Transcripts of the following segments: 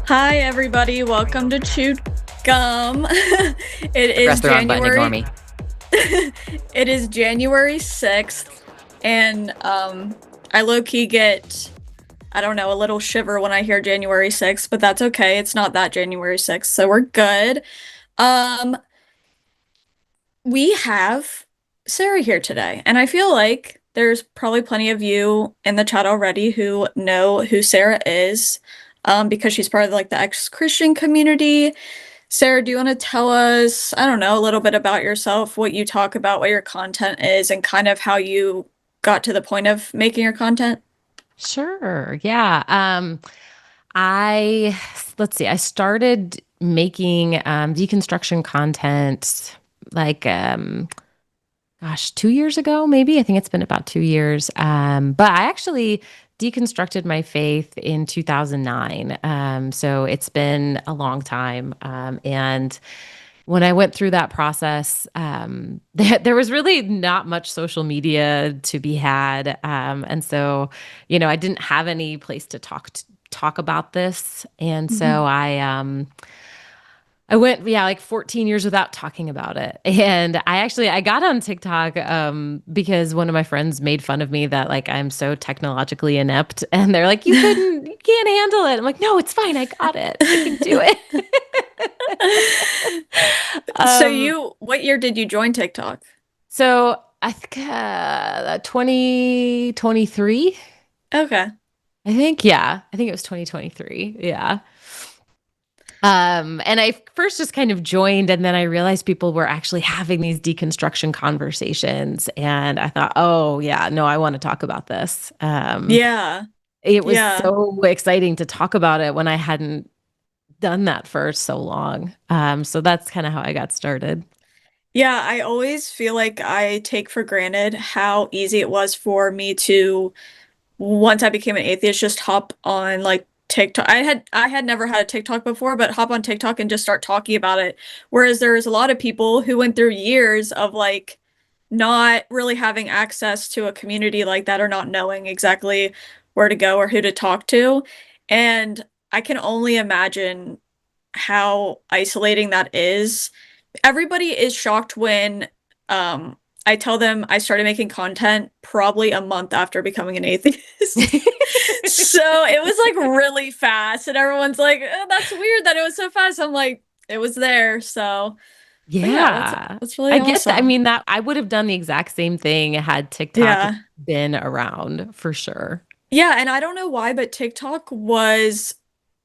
Hi, everybody. Welcome to Chewed Gum. It is Press the wrong button, ignore January. me. It is January 6th, and I low-key get, I don't know, a little shiver when I hear January 6th, but that's okay. It's not that January 6th, so we're good. We have Sara here today, and I feel like there's probably plenty of you in the chat already who know who Sara is, because she's part of like the ex-Christian community. Sara, do you want to tell us, I don't know, a little bit about yourself, what you talk about, what your content is, and kind of how you got to the point of making your content? Sure. Yeah. Let's see, I started making deconstruction content like 2 years ago, maybe. I think it's been about 2 years. But I actually deconstructed my faith in 2009. So it's been a long time. And when I went through that process, there was really not much social media to be had. And so, I didn't have any place to talk about this. And so I went, like 14 years without talking about it. And I got on TikTok because one of my friends made fun of me that like I'm so technologically inept. And they're like, you can't handle it. I'm like, no, it's fine. I got it. I can do it. So what year did you join TikTok? So I think 2023. Okay. I think it was 2023. Yeah. And I first just kind of joined, and then I realized people were actually having these deconstruction conversations. And I thought, oh yeah, no, I want to talk about this. Yeah. It was so exciting to talk about it when I hadn't done that for so long. So that's kind of how I got started. Yeah, I always feel like I take for granted how easy it was for me to, once I became an atheist, just hop on like TikTok. I had never had a TikTok before, but hop on TikTok and just start talking about it. Whereas there's a lot of people who went through years of like not really having access to a community like that or not knowing exactly where to go or who to talk to. And I can only imagine how isolating that is. Everybody is shocked when I tell them I started making content probably a month after becoming an atheist. So it was like really fast, and everyone's like, oh, that's weird that it was so fast. I'm like, it was there. So But yeah, that's Yeah. that's really I get that. I awesome. mean, that I would have done the exact same thing had TikTok Yeah. been around for sure. Yeah, and I don't know why, but TikTok was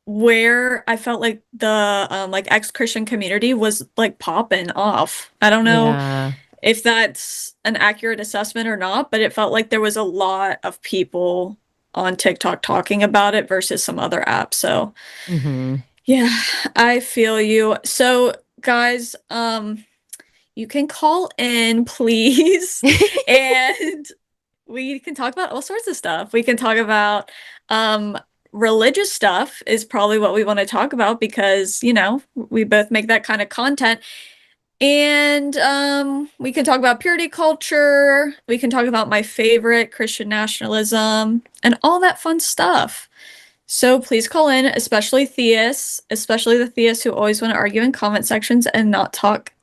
where I felt like the like ex-Christian community was like popping off. I don't know Yeah. if that's an accurate assessment or not, but it felt like there was a lot of people on TikTok talking about it versus some other apps. So, Hmm. yeah, I feel you. So, guys, you can call in, please, and we can talk about all sorts of stuff. We can talk about um religious stuff is probably what we want to talk about because, we both make that kind of content. And we can talk about purity culture. We can talk about my favorite Christian nationalism and all that fun stuff. So please call in, especially theists, especially the theists who always want to argue in comment sections and not talk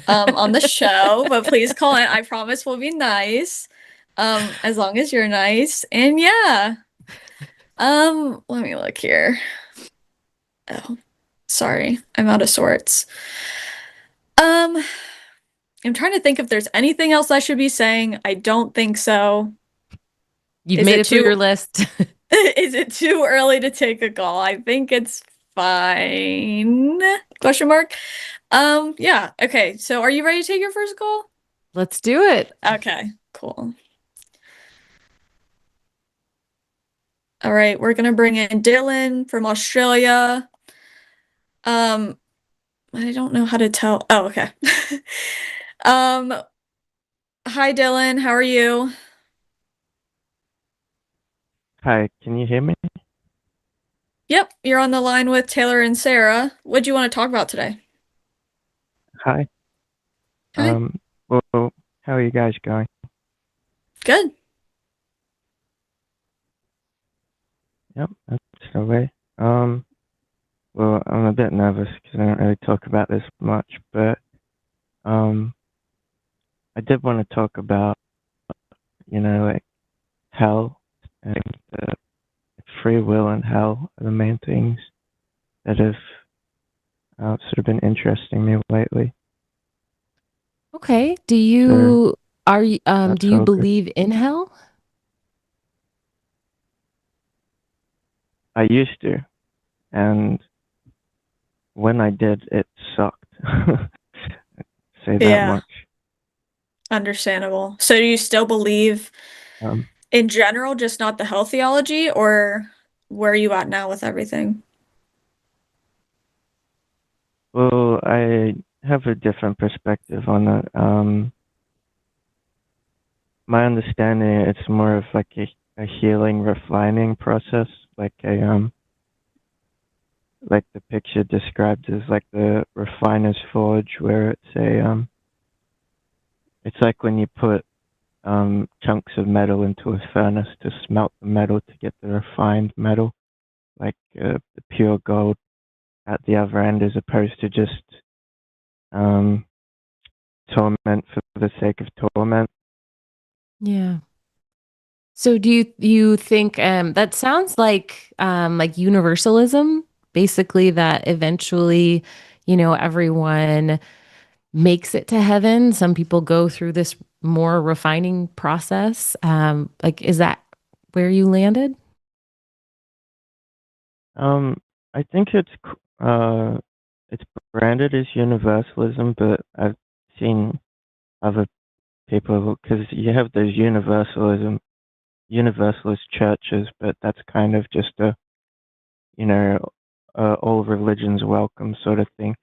on the show. But please call in. I promise we'll be nice. As long as you're nice. And yeah. Let me look here. Oh, sorry. I'm out of sorts. Um, I'm trying to think if there's anything else I should be saying. I don't think so. You've Is made it it through your too list. is it too early to take a call? I think it's fine. Question mark. Yeah. Okay. So are you ready to take your first call? Let's do it. Okay, cool. All right, we're gonna bring in Dylan from Australia. Um, I don't know how to tell. Oh, okay. Um, Hi Dylan, how are you? Hi, can you hear me? Yep, you're on the line with Taylor and Sarah. What do you want to talk about today? Hi. Hi. Well, how are you guys going? Good. Yep, that's okay. Well, I'm a bit nervous because I don't really talk about this much, but um, I did want to talk about, like hell and free will and hell are the main things that have sort of been interesting me lately. Okay. So Do that's you all good. believe in hell? I used to, and when I did, it sucked. Say that Yeah, much. understandable. So do you still believe Um, in general, just not the hell theology, or where are you at now with everything? Well, I have a different perspective on it. My understanding, it's more of like a healing, refining process, like the picture described as like the refiner's forge, where it's like when you put chunks of metal into a furnace to smelt the metal to get the refined metal, like the pure gold at the other end, as opposed to just um torment for the sake of torment. Yeah. So do you think that sounds like universalism, basically that eventually, everyone makes it to heaven. Some people go through this more refining process. Like, is that where you landed? Um, I think it's branded as universalism, but I've seen other people, because you have those universalist churches, but that's kind of just you know all religions welcome sort of thing.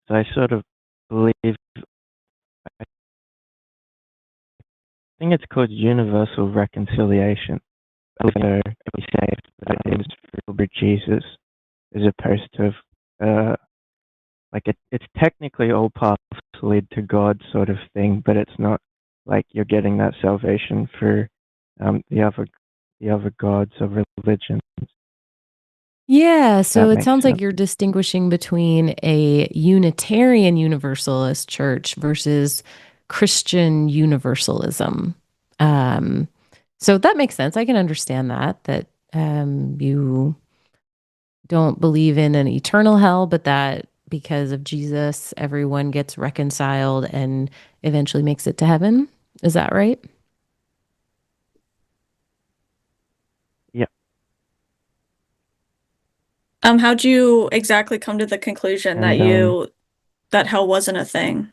So I sort of believe, I think it's called universal reconciliation. We say that is through Jesus, as opposed to uh like it's technically all paths lead to God sort of thing, but it's not like you're getting that salvation for the other gods of religion. Yeah, That so it makes sounds like sense. you're distinguishing between a Unitarian Universalist church versus Christian Universalism. Um, so that makes sense. I can understand that you don't believe in an eternal hell, but that because of Jesus, everyone gets reconciled and eventually makes it to heaven. Is that right? Yeah. How'd you exactly come to the conclusion that And that hell wasn't a thing?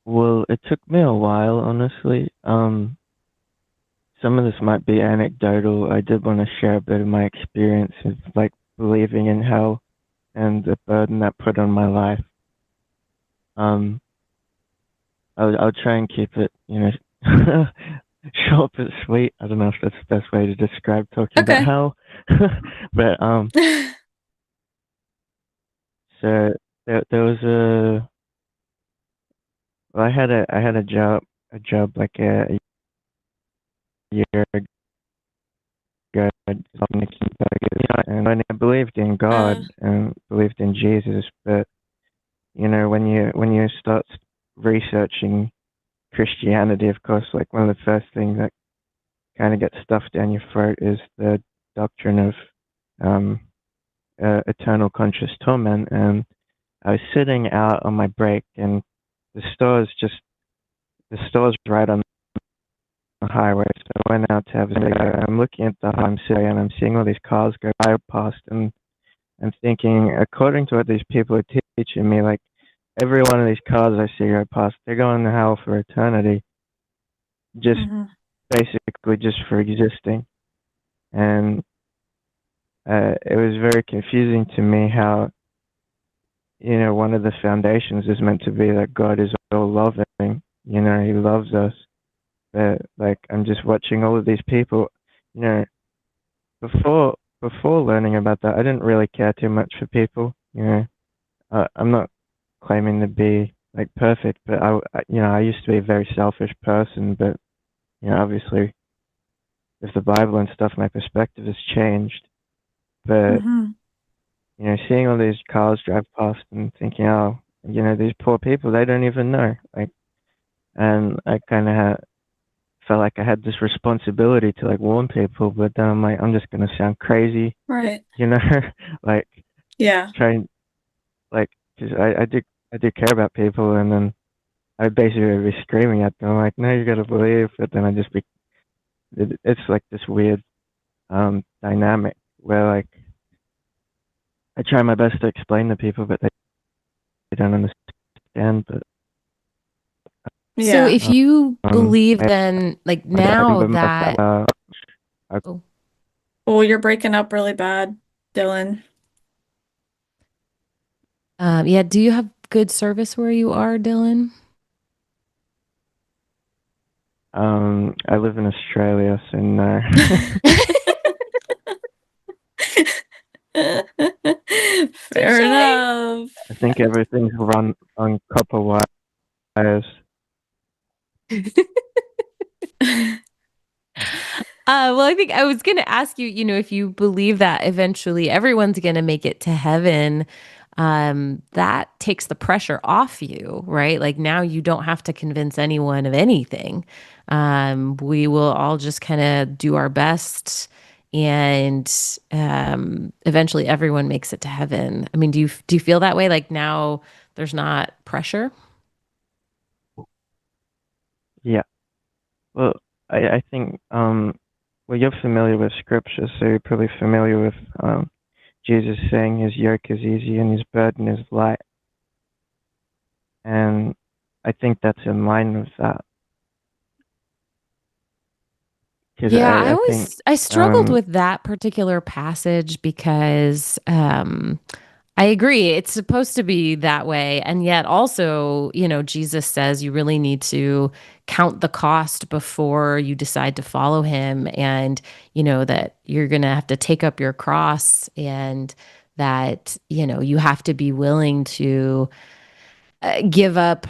well, it took me a while, honestly. Some of this might be anecdotal. I did want to share a bit of my experience of like believing in hell and the burden that put on my life. Um, I'll try and keep it, short but sweet. I don't know if that's the best way to describe talking about Okay. hell, but so there was I had a job like a year ago, and I believed in Uh, God and believed in Jesus, but when you start researching Christianity, of course, like one of the first things that kind of gets stuffed down your throat is the doctrine of um, eternal conscious torment. And I was sitting out on my break, and the store's just the store's right on the highway. So I went out to have a cigarette. I'm looking at the highway, I'm sitting, and I'm seeing all these cars go by past, and I'm thinking, according to what these people are teaching me, like every one of these cars I see go past, they're going to hell for eternity, just mhm. basically just for existing. And it was very confusing to me how, one of the foundations is meant to be that God is all loving. He loves us. But like, I'm just watching all of these people. You know, before learning about that, I didn't really care too much for people. I'm not claiming to be like perfect, but I used to be a very selfish person. But obviously, with the Bible and stuff, my perspective has changed. But Mhm. seeing all these cars drive past and thinking, oh, these poor people, they don't even know. Like, and I kind of felt like I had this responsibility to like warn people, but then I'm like, I'm just gonna sound crazy, Right. you know, like Yeah. trying, like, cause I do care about people, and then I basically be screaming at them like, no, you gotta believe, but then it's like this weird dynamic where like I try my best to explain to people, but they don't understand, but So Yeah. if you believe I then, like I now remember that, I, oh, Well, you're breaking up really bad, Dylan. yeah, do you have good service where you are, Dylan? I live in Australia, so no. Touche. Fair enough. I think everything's run on copper wires. Well, I think I was going to ask you, if you believe that eventually everyone's going to make it to heaven, that takes the pressure off you, right? Like now you don't have to convince anyone of anything. We will all just kind of do our best, and eventually everyone makes it to heaven. I mean, do you feel that way? Like now there's not pressure? Yeah. Well, I think well, you're familiar with scripture, so you're probably familiar with Jesus saying his yoke is easy and his burden is light, and I think that's in line with that because Yeah, I think I struggled um with that particular passage because I agree it's supposed to be that way, and yet also, Jesus says you really need to count the cost before you decide to follow him, and that you're going to have to take up your cross, and that you have to be willing to give up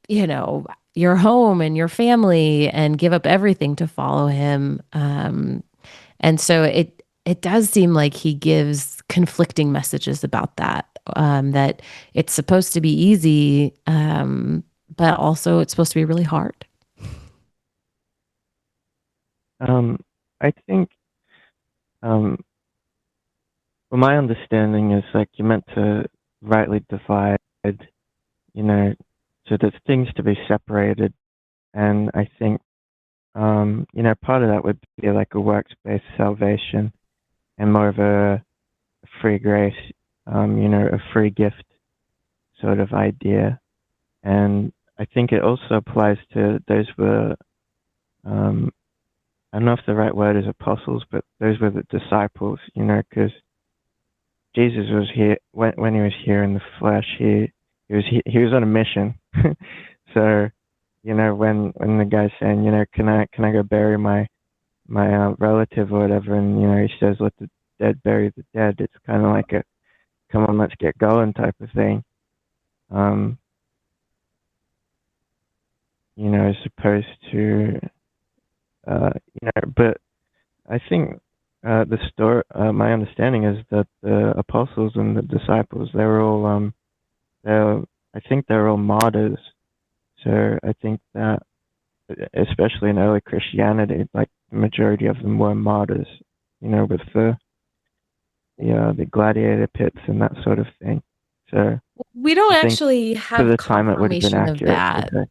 your home and your family and give up everything to follow him. And so it does seem like he gives conflicting messages about that. That it's supposed to be easy, but also it's supposed to be really hard. I think um well, my understanding is like you're meant to rightly divide, you know, so there's things to be separated, and I think, part of that would be like a works-based salvation and more of a free grace, a free gift sort of idea. And I think it also applies to those were, um, I don't know if the right word is apostles, but those were the disciples, because Jesus was here when he was here in the flesh. He was on a mission. So, when the guy's saying, can I go bury my relative or whatever, and he says, let the dead bury the dead. It's kind of like a come on, let's get going type of thing. As opposed to, but I think the story, my understanding is that the apostles and the disciples, they were all, I think they were all martyrs. So I think that, especially in early Christianity, like the majority of them were martyrs, with the gladiator pits and that sort of thing. So We don't I think actually for have the time it would have been confirmation of accurate. that. Okay.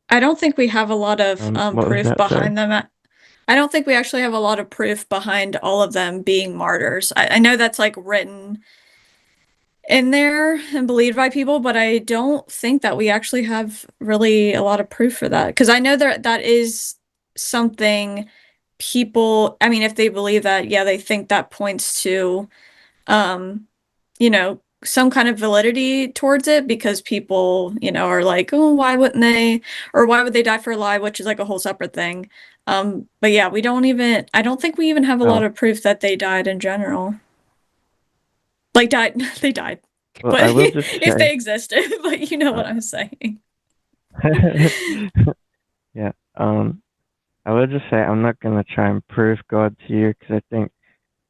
I don't think we have a lot of What was proof that? Sorry. behind them. I don't think we actually have a lot of proof behind all of them being martyrs. I know that's like written in there and believed by people, but I don't think that we actually have really a lot of proof for that. Because I know that is something people, I mean, if they believe that, yeah, they think that points to, some kind of validity towards it because people, are like, oh, why wouldn't they, or why would they die for a lie, which is like a whole separate thing. But yeah, I don't think we even have a lot Oh, of proof that they died in general. Like died, they died. well, But I will just if say, they existed, but you know uh, what I'm saying. yeah. I will just say I'm not gonna try and prove God to you because I think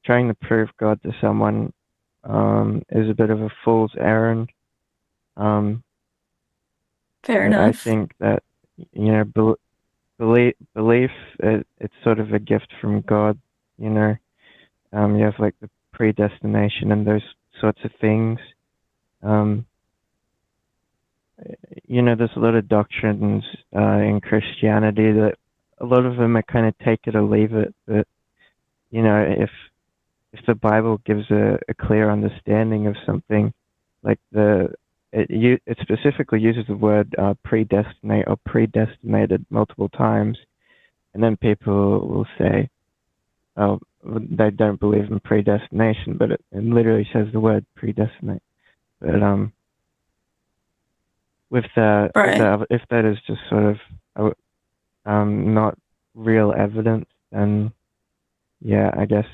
trying to prove God to someone is a bit of a fool's errand. Um, Fair but I enough. think that belief it's sort of a gift from God. You know, you have like the predestination and those sorts of things. Um, there's a lot of doctrines in Christianity that a lot of them are kind of take it or leave it. But if the Bible gives a clear understanding of something, like it specifically uses the word predestinate or predestinated multiple times, and then people will say, oh, they don't believe in predestination, but it literally says the word predestinate. But Right. if that is just sort of not real evidence, then yeah, I guess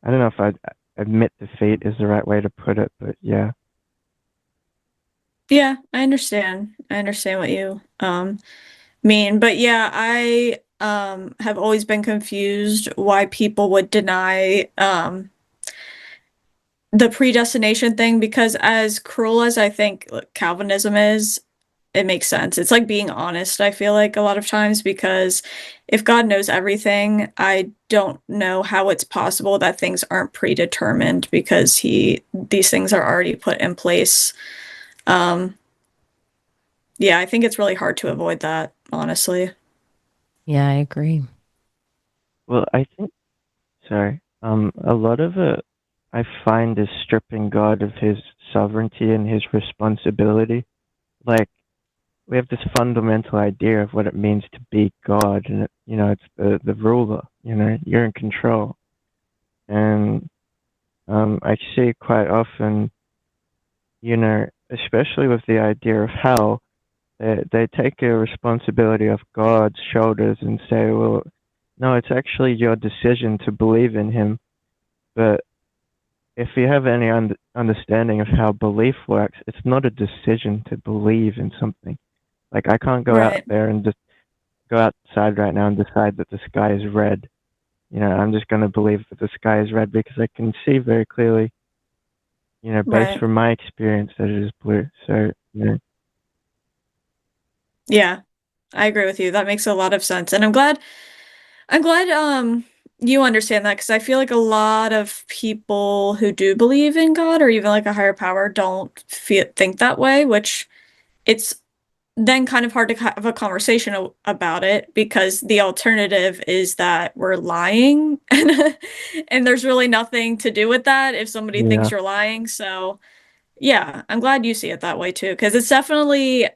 I don't know if I'd admit defeat is the right way to put it, but yeah. Yeah, I understand. I understand what you mean. But yeah, I have always been confused why people would deny the predestination thing because as cruel as I think Calvinism is, it makes sense. It's like being honest, I feel like a lot of times because if God knows everything, I don't know how it's possible that things aren't predetermined because these things are already put in place. Um yeah, I think it's really hard to avoid that, honestly. Yeah, I agree. Well, I think sorry. A lot of it I find is stripping God of his sovereignty and his responsibility. Like we have this fundamental idea of what it means to be God, and it's the ruler. You're in control, and I see quite often, especially with the idea of hell, they take a responsibility off God's shoulders and say, well, no, it's actually your decision to believe in him. But if you have any understanding of how belief works, it's not a decision to believe in something. Like I can't go out Right. there and just go outside right now and decide that the sky is red. I'm just going to believe that the sky is red because I can see very clearly, based Right. from my experience, that it is blue. So, Yeah, I agree with you. That makes a lot of sense. And I'm glad you understand that because I feel like a lot of people who do believe in God or even like a higher power don't think that way, which it's then kind of hard to have a conversation about it because the alternative is that we're lying and there's really nothing to do with that if somebody thinks Yeah, you're lying. So, yeah, I'm glad you see it that way too because it's definitely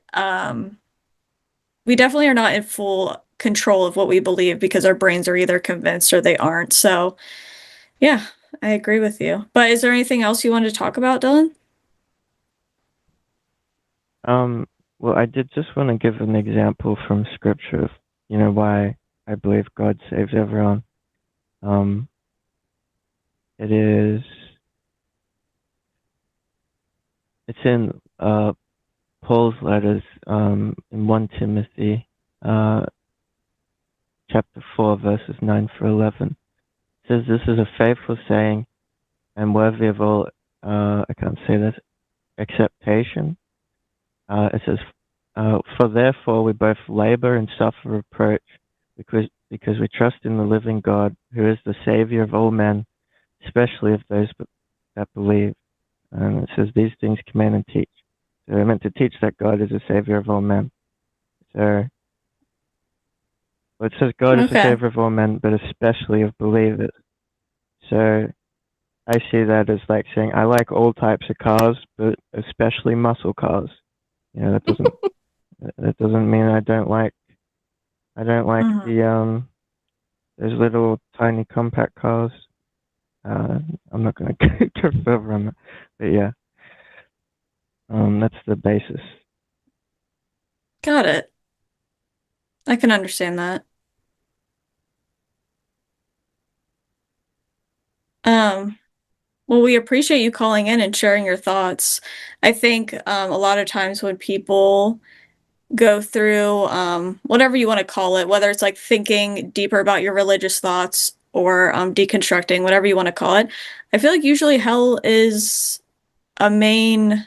we definitely are not in full control of what we believe because our brains are either convinced or they aren't. So, yeah, I agree with you. But is there anything else you wanted to talk about, Dylan? Um, well, I did just want to give an example from scripture of, why I believe God saves everyone. Um, it is, it's in Paul's letters, in 1 Timothy, uh, chapter 4, verses 9 through 11. It says, "This is a faithful saying and worthy of all, I can't say this, acceptation." It says, "For therefore we both labor and suffer reproach, because we trust in the living God, who is the Savior of all men, especially of those that believe." And it says, "These things command and teach." So we're meant to teach that God is the Savior of all men. So well, it says God is the Okay. Savior of all men, but especially of believers. So I see that as like saying I like all types of cars, but especially muscle cars. That doesn't mean I don't like Mhm. the those little tiny compact cars. I'm not gonna go further on that, but yeah, that's the basis. Got it. I can understand that. Um, well, we appreciate you calling in and sharing your thoughts. I think a lot of times when people go through whatever you want to call it, whether it's like thinking deeper about your religious thoughts or deconstructing, whatever you want to call it, I feel like usually hell is a main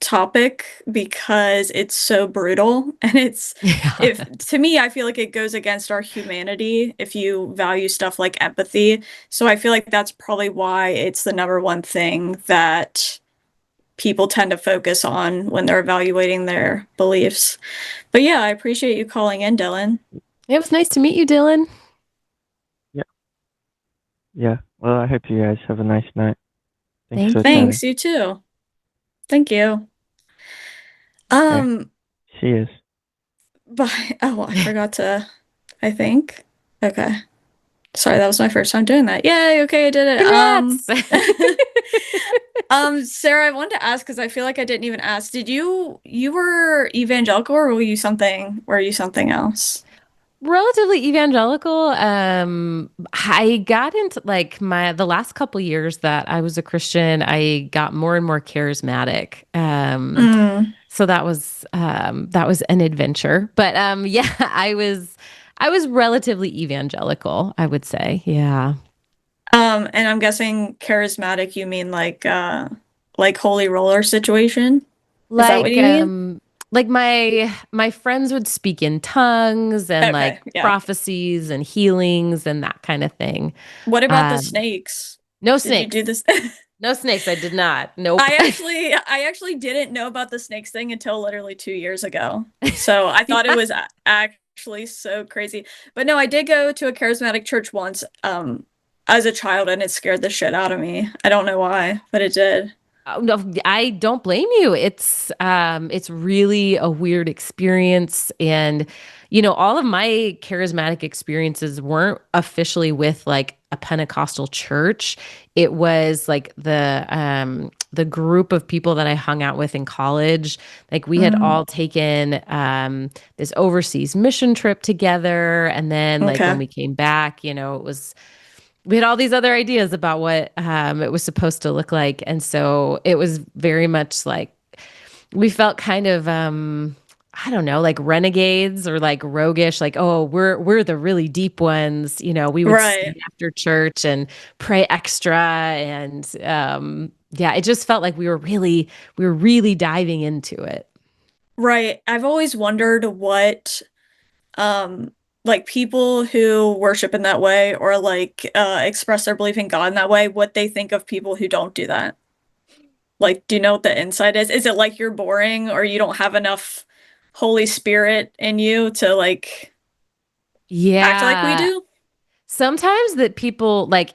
topic because it's so brutal and it's if Yeah. to me I feel like it goes against our humanity if you value stuff like empathy. So I feel like that's probably why it's the number one thing that people tend to focus on when they're evaluating their beliefs. But yeah, I appreciate you calling in, Dylan. It was nice to meet you, Dylan. Yeah, yeah. Well, I hope you guys have a nice night. Thanks for Thank you. chatting. Thanks, you too. Thank you. Okay, Um, cheers. but oh, I forgot to, I think. Okay. Sorry, that was my first time doing that. Yay, okay, I did it. Congrats. Sarah, I wanted to ask because I feel like I didn't even ask. Did you were evangelical or were you something else? Relatively evangelical. I got into like the last couple years that I was a Christian, I got more and more charismatic. Mm. So that was an adventure. But yeah, I was relatively evangelical, I would say. Yeah. And I'm guessing charismatic, you mean like holy roller situation? Is that what Like you mean? like my friends would speak in tongues and like Okay, yeah. prophecies and healings and that kind of thing. What about the Um, snakes? no Did you snakes. do this? No snakes. I did not. Nope. I actually didn't know about the snakes thing until literally 2 years ago. So I thought it Yeah. was actually so crazy. But no, I did go to a charismatic church once, as a child, and it scared the shit out of me. I don't know why, but it did. Oh, no, I don't blame you. It's really a weird experience. And, all of my charismatic experiences weren't officially with like a Pentecostal church. It was like the group of people that I hung out with in college. Like we had Mm, all taken this overseas mission trip together. And then like when okay. we came back, we had all these other ideas about what it was supposed to look like. And so it was very much like we felt kind of I don't know, like renegades or like roguish, like, oh, we're the really deep ones. We would stay Right. after church and pray extra. And yeah, it just felt like we were really diving into it. Right. I've always wondered what um like people who worship in that way or like express their belief in God in that way, what they think of people who don't do that. Like, do you know what the insight is? Is it like you're boring or you don't have enough Holy Spirit in you to like act like we Yeah. do? Sometimes that people like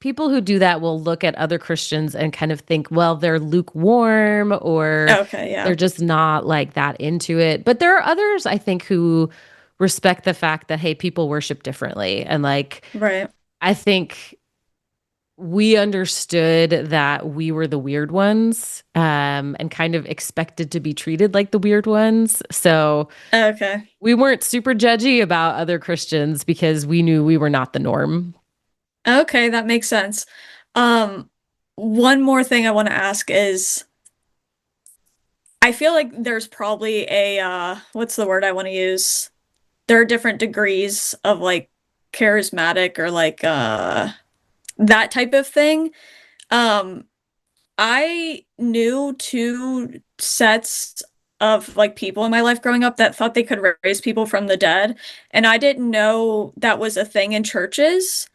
people who do that will look at other Christians and kind of think, well, they're lukewarm or Okay, yeah. they're just not like that into it. But there are others, I think, who respect the fact that, hey, people worship differently. And like, Right. I think we understood that we were the weird ones, and kind of expected to be treated like the weird ones. So Okay. we weren't super judgy about other Christians because we knew we were not the norm. Okay, that makes sense. Um, one more thing I want to ask is I feel like there's probably a what's the word I want to use? There are different degrees of like charismatic or like that type of thing. Um, I knew two sets of like people in my life growing up that thought they could raise people from the dead, and I didn't know that was a thing in churches,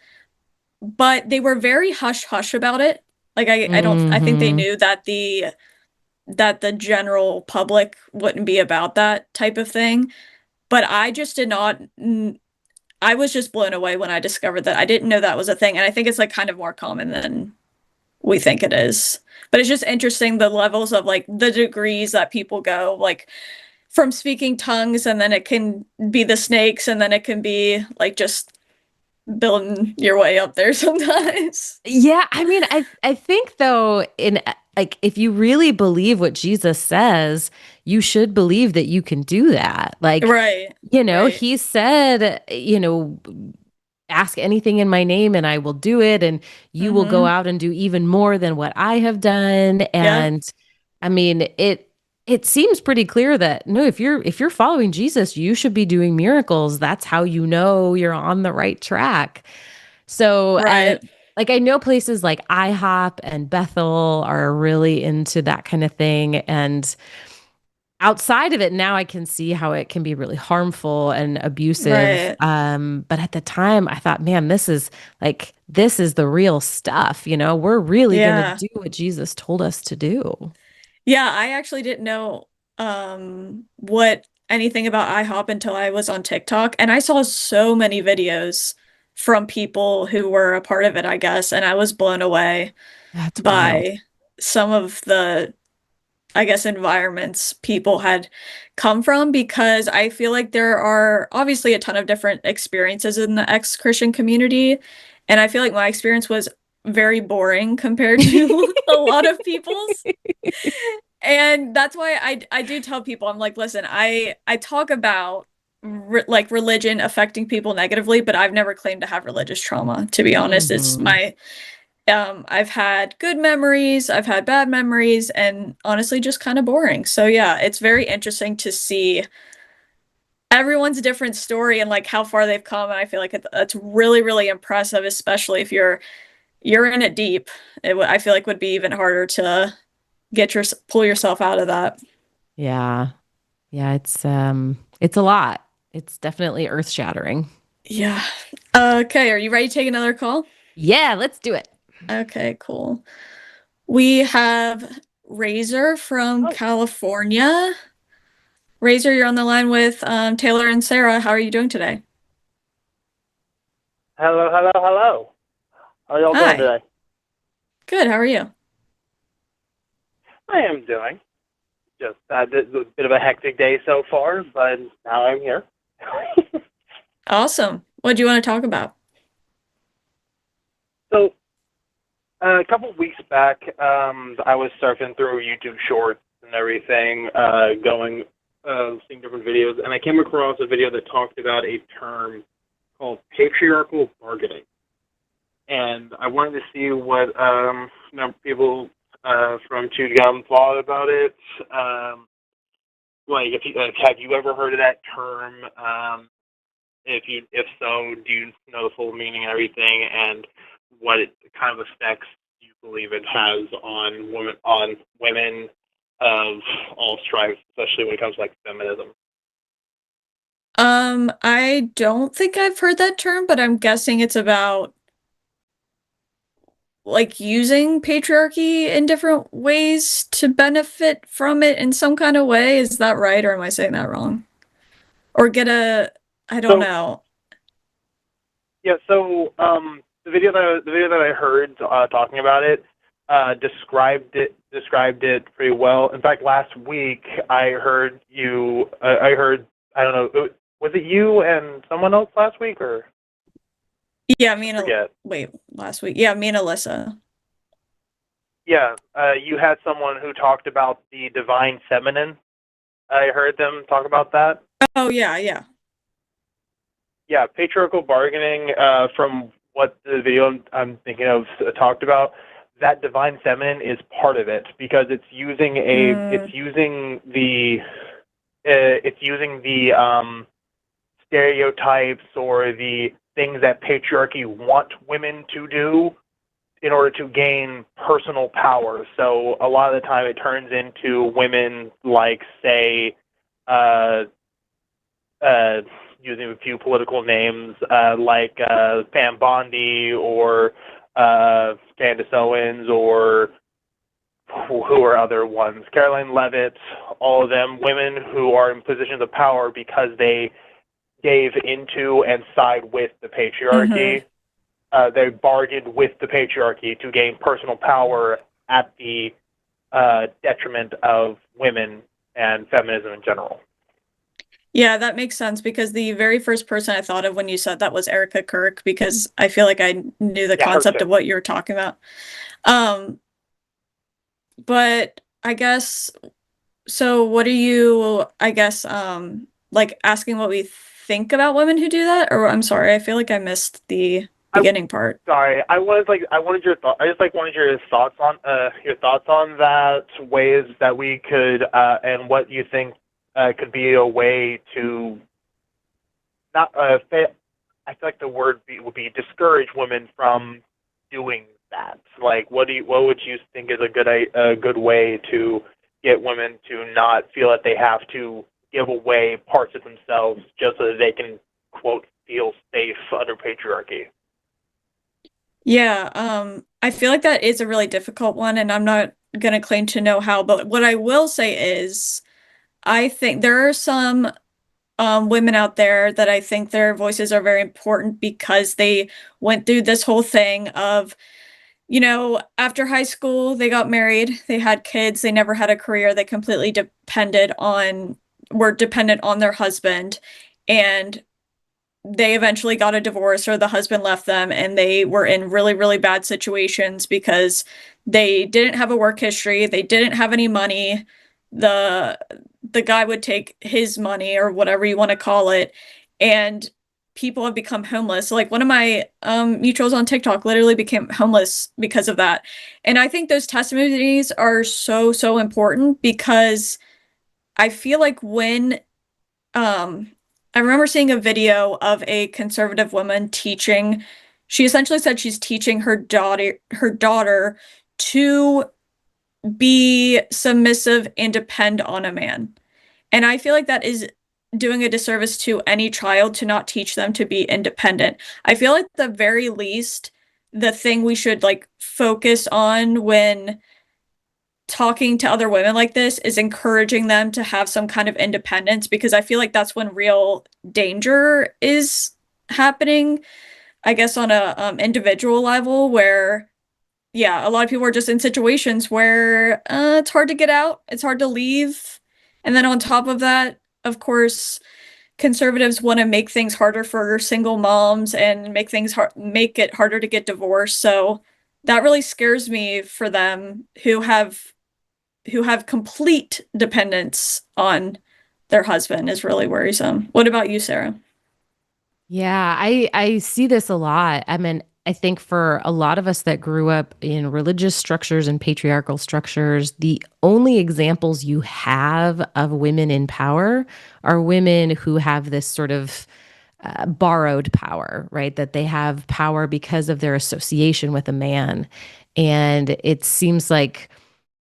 but they were very hush hush about it. Like I don't I think they Hmm. knew that the general public wouldn't be about that type of thing, but I just did not I was just blown away when I discovered that. I didn't know that was a thing, and I think it's like kind of more common than we think it is. But it's just interesting the levels of like the degrees that people go, like from speaking tongues, and then it can be the snakes, and then it can be like just building your way up there sometimes. Yeah, I mean, I think though, in like if you really believe what Jesus says, you should believe that you can do that. Like, Right, right. he said, ask anything in my name and I will do it, and you will go Mm-hmm. out and do even more than what I have done. Yeah, And I mean, it seems pretty clear that no, if you're following Jesus, you should be doing miracles. That's how you know you're on the right track. So, right, like I know places like IHOP and Bethel are really into that kind of thing. And outside of it, now I can see how it can be really harmful and abusive. right. But at the time, I thought, man, this is the real stuff. We're really gonna Yeah. do what Jesus told us to do. Yeah, I actually didn't know what anything about IHOP until I was on TikTok, and I saw so many videos from people who were a part of it, I guess, and I was blown away That's wild. by some of the, I guess, environments people had come from because I feel like there are obviously a ton of different experiences in the ex-Christian community, and I feel like my experience was very boring compared to a lot of people's. And that's why I do tell people, I'm like, listen, I talk about like religion affecting people negatively, but I've never claimed to have religious trauma, to be honest. It's Hmm. my I've had good memories, I've had bad memories, and honestly just kind of boring. So yeah, it's very interesting to see everyone's different story and like how far they've come, and I feel like that's really, really impressive, especially if you're in it deep. I feel like would be even harder to pull yourself out of that. Yeah. Yeah, it's a lot. It's definitely earth-shattering. Yeah. Okay, are you ready to take another call? Yeah, let's do it. Okay, cool. We have Razor from Oh, California. Razor, you're on the line with Taylor and Sarah. How are you doing today? hello, hello, hello. How y'all doing Hi. today? Good, how are you? I am doing. Just a bit of a hectic day so far, but now I'm here. Awesome. What do you want to talk about? So, a couple of weeks back, I was surfing through YouTube Shorts and everything, seeing different videos, and I came across a video that talked about a term called patriarchal bargaining. And I wanted to see what people from Chewed Gum thought about it. Have you ever heard of that term? If so, do you know the full meaning and everything, and what it kind of effects do you believe it has on women of all stripes, especially when it comes to like feminism? I don't think I've heard that term, but I'm guessing it's about like using patriarchy in different ways to benefit from it in some kind of way. Is that right, or am I saying that wrong? Or I don't So know. yeah, so the video that I heard talking about it described it pretty well. In fact, last week I heard I don't know, was it you and someone else last week, or Yeah, I forget? wait, last week. Yeah, me and Alyssa. Yeah, you had someone who talked about the divine feminine. I heard them talk about that. Oh yeah, yeah. Yeah, patriarchal bargaining, from what the video I'm thinking of talked about, that divine feminine is part of it because Mm, it's using the stereotypes or the things that patriarchy want women to do in order to gain personal power. So a lot of the time it turns into women like, say, uh, uh, using a few political names, like Pam Bondi or Candace Owens, or who are other ones, Caroline Levitt, all of them, women who are in positions of power because they gave into and side with the mm-hmm. patriarchy. They bargained with the patriarchy to gain personal power at the detriment of women and feminism in general. Yeah, that makes sense because the very first person I thought of when you said that was Erica Kirk because I feel like I knew the Yeah, her concept too. of what you were talking about. Um, but I guess so what are you, I guess, like asking what we think about women who do that? Or I'm sorry, I feel like I missed the I beginning part. Sorry, I wanted your thought. I just wanted your thoughts on that, ways that we could and what you think could be a way to not I feel like the word would be discourage women from doing that. Like, what would you think is a good way to get women to not feel that they have to give away parts of themselves just so that they can, quote, feel safe under patriarchy? Yeah, I feel like that is a really difficult one, and I'm not gonna claim to know how, but what I will say is I think there are some women out there that I think their voices are very important because they went through this whole thing of, after high school, they got married, they had kids, they never had a career, they completely were dependent on their husband, and they eventually got a divorce or the husband left them and they were in really, really bad situations because they didn't have a work history, they didn't have any money. The the guy would take his money or whatever you want to call it, and people have become homeless. Like one of my mutuals on TikTok literally became homeless because of that. And I think those testimonies are so, so important because I feel like when um, I remember seeing a video of a conservative woman teaching. She essentially said she's teaching her daughter to be submissive and depend on a man. And I feel like that is doing a disservice to any child to not teach them to be independent. I feel like at the very least, the thing we should like focus on when talking to other women like this is encouraging them to have some kind of independence because I feel like that's when real danger is happening, I guess on a individual level where yeah, a lot of people are just in situations where it's hard to get out, it's hard to leave. And then on top of that, of course, conservatives want to make things harder for single moms and make it harder to get divorced. So that really scares me for them who have complete dependence on their husband is really worrisome. What about you, Sarah? Yeah, I see this a lot. I mean, I think for a lot of us that grew up in religious structures and patriarchal structures, the only examples you have of women in power are women who have this sort of borrowed power, right? That they have power because of their association with a man. And it seems like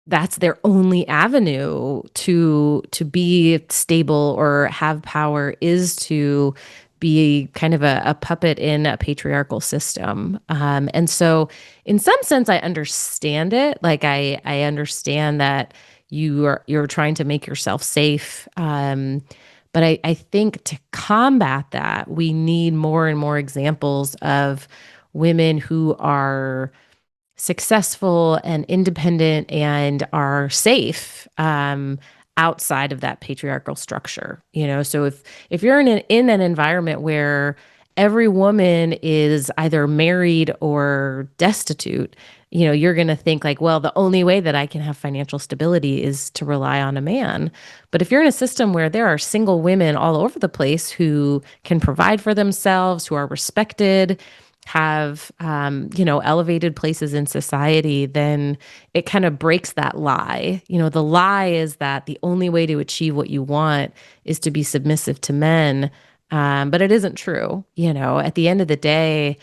that's their only avenue to be stable or have power, is to be kind of a puppet in a patriarchal system. And so in some sense, I understand it. Like I understand that you're trying to make yourself safe. But I think to combat that, we need more and more examples of women who are successful and independent and are safe, outside of that patriarchal structure. So if you're in an environment where every woman is either married or destitute, you're going to think like, well, the only way that I can have financial stability is to rely on a man. But if you're in a system where there are single women all over the place who can provide for themselves, who are respected, have elevated places in society, then it kind of breaks that lie. The lie is that the only way to achieve what you want is to be submissive to men. But it isn't true. At the end of the day,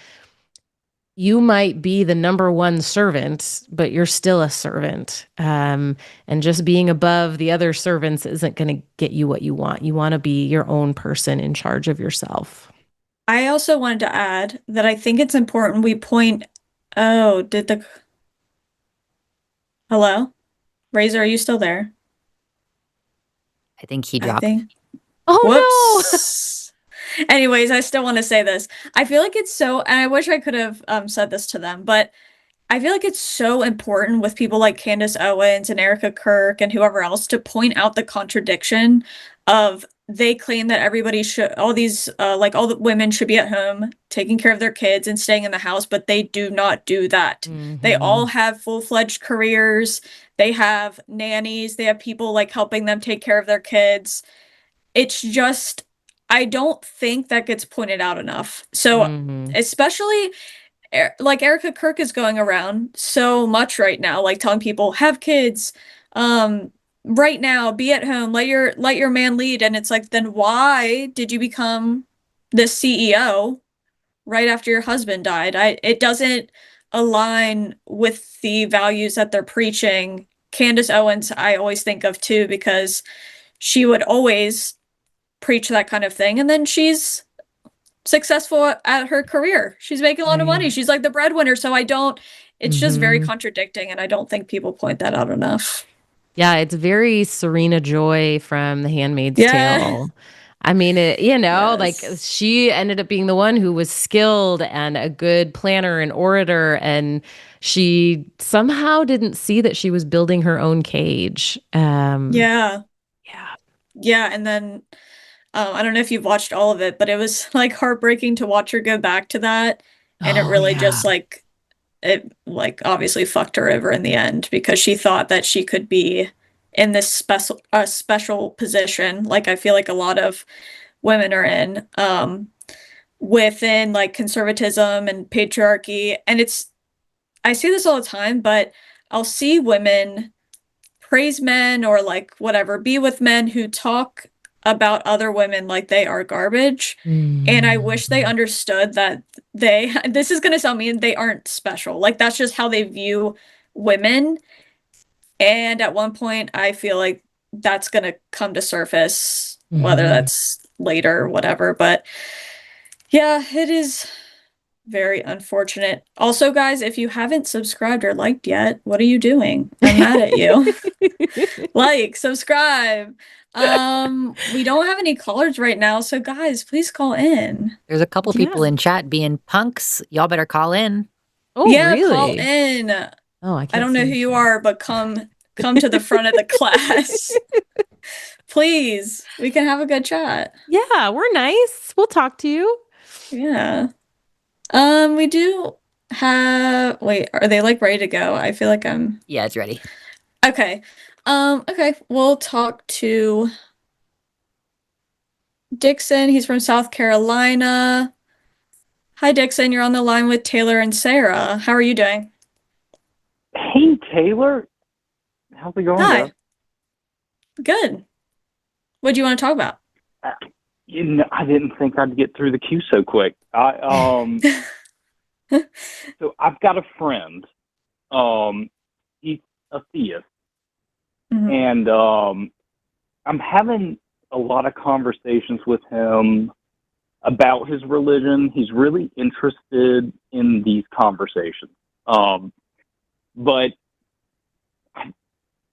you might be the number one servant, but you're still a servant. And just being above the other servants isn't going to get you what you want. You want to be your own person in charge of yourself. I also wanted to add that I think it's important we point. Oh, hello? Razor, are you still there? I think he I dropped. think. Oh, Whoops. Anyways, I still want to say this. I feel like it's so, and I wish I could have said this to them, but I feel like it's so important with people like Candace Owens and Erica Kirk and whoever else to point out the contradiction of they claim that everybody should, all these, like all the women should be at home taking care of their kids and staying in the house, but they do not do that. They all have full-fledged careers. They have nannies. They have people like helping them take care of their kids. It's just, I don't think that gets pointed out enough. So, especially like Erica Kirk is going around so much right now, like telling people have kids, right now, be at home, let your man lead. And it's like, then why did you become the CEO right after your husband died? It doesn't align with the values that they're preaching. Candace Owens, I always think of too, because she would always preach that kind of thing. And then she's successful at her career. She's making a lot of money. She's like the breadwinner. So it's just very contradicting. And I don't think people point that out enough. Yeah, it's very Serena Joy from The Handmaid's Yeah. Tale. I mean, like she ended up being the one who was skilled and a good planner and orator, and she somehow didn't see that she was building her own cage. Yeah. And then I don't know if you've watched all of it, but it was like heartbreaking to watch her go back to that, and it really just like it like obviously fucked her over in the end because she thought that she could be in this special position, like I feel like a lot of women are in, within like conservatism and patriarchy. And I see this all the time, but I'll see women praise men or like whatever, be with men who talk about other women like they are garbage. And I wish they understood that this is going to sound mean, they aren't special. Like that's just how they view women. And at one point, I feel like that's going to come to surface, whether that's later or whatever. But yeah, it is very unfortunate. Also, guys, if you haven't subscribed or liked yet, what are you doing? I'm mad at you. Like, subscribe. We don't have any callers right now, so guys, please call in. There's a couple people in chat being punks. Y'all better call in. Oh, yeah, really? call in. Oh, I don't know who you are, but come to the front of the class. Please, we can have a good chat. Yeah, we're nice. We'll talk to you. Yeah. We do have, wait, are they like ready to go? I feel like Yeah, it's ready. Okay. Okay, we'll talk to Dixon. He's from South Carolina. Hi, Dixon. You're on the line with Taylor and Sarah. How are you doing? Hey, Taylor. How's it going? Hi. Good. What do you want to talk about? I didn't think I'd get through the queue so quick. So I've got a friend. He's a theist, Mhm. And I'm having a lot of conversations with him about his religion. He's really interested in these conversations. But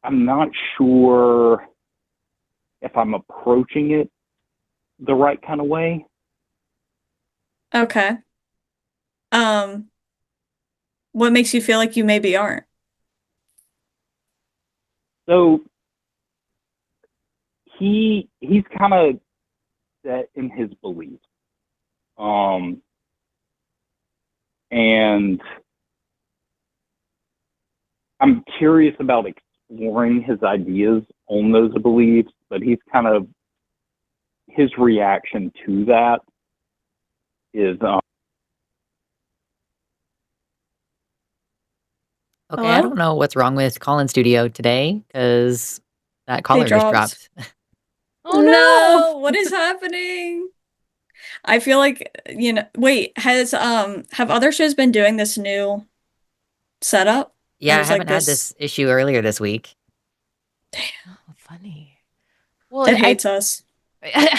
I'm not sure if I'm approaching it the right kind of way. Okay. What makes you feel like you maybe aren't? So he's kind of set in his beliefs. And I'm curious about exploring his ideas on those beliefs, but his reaction to that is Okay, I Hello? don't know what's wrong with Colin's studio today because that caller just dropped. dropped. Oh No, what is happening? I feel like, wait, have other shows been doing this new setup? Yeah, I There's like haven't had this issue earlier this week. Oh, funny. Well, it hates us. yeah.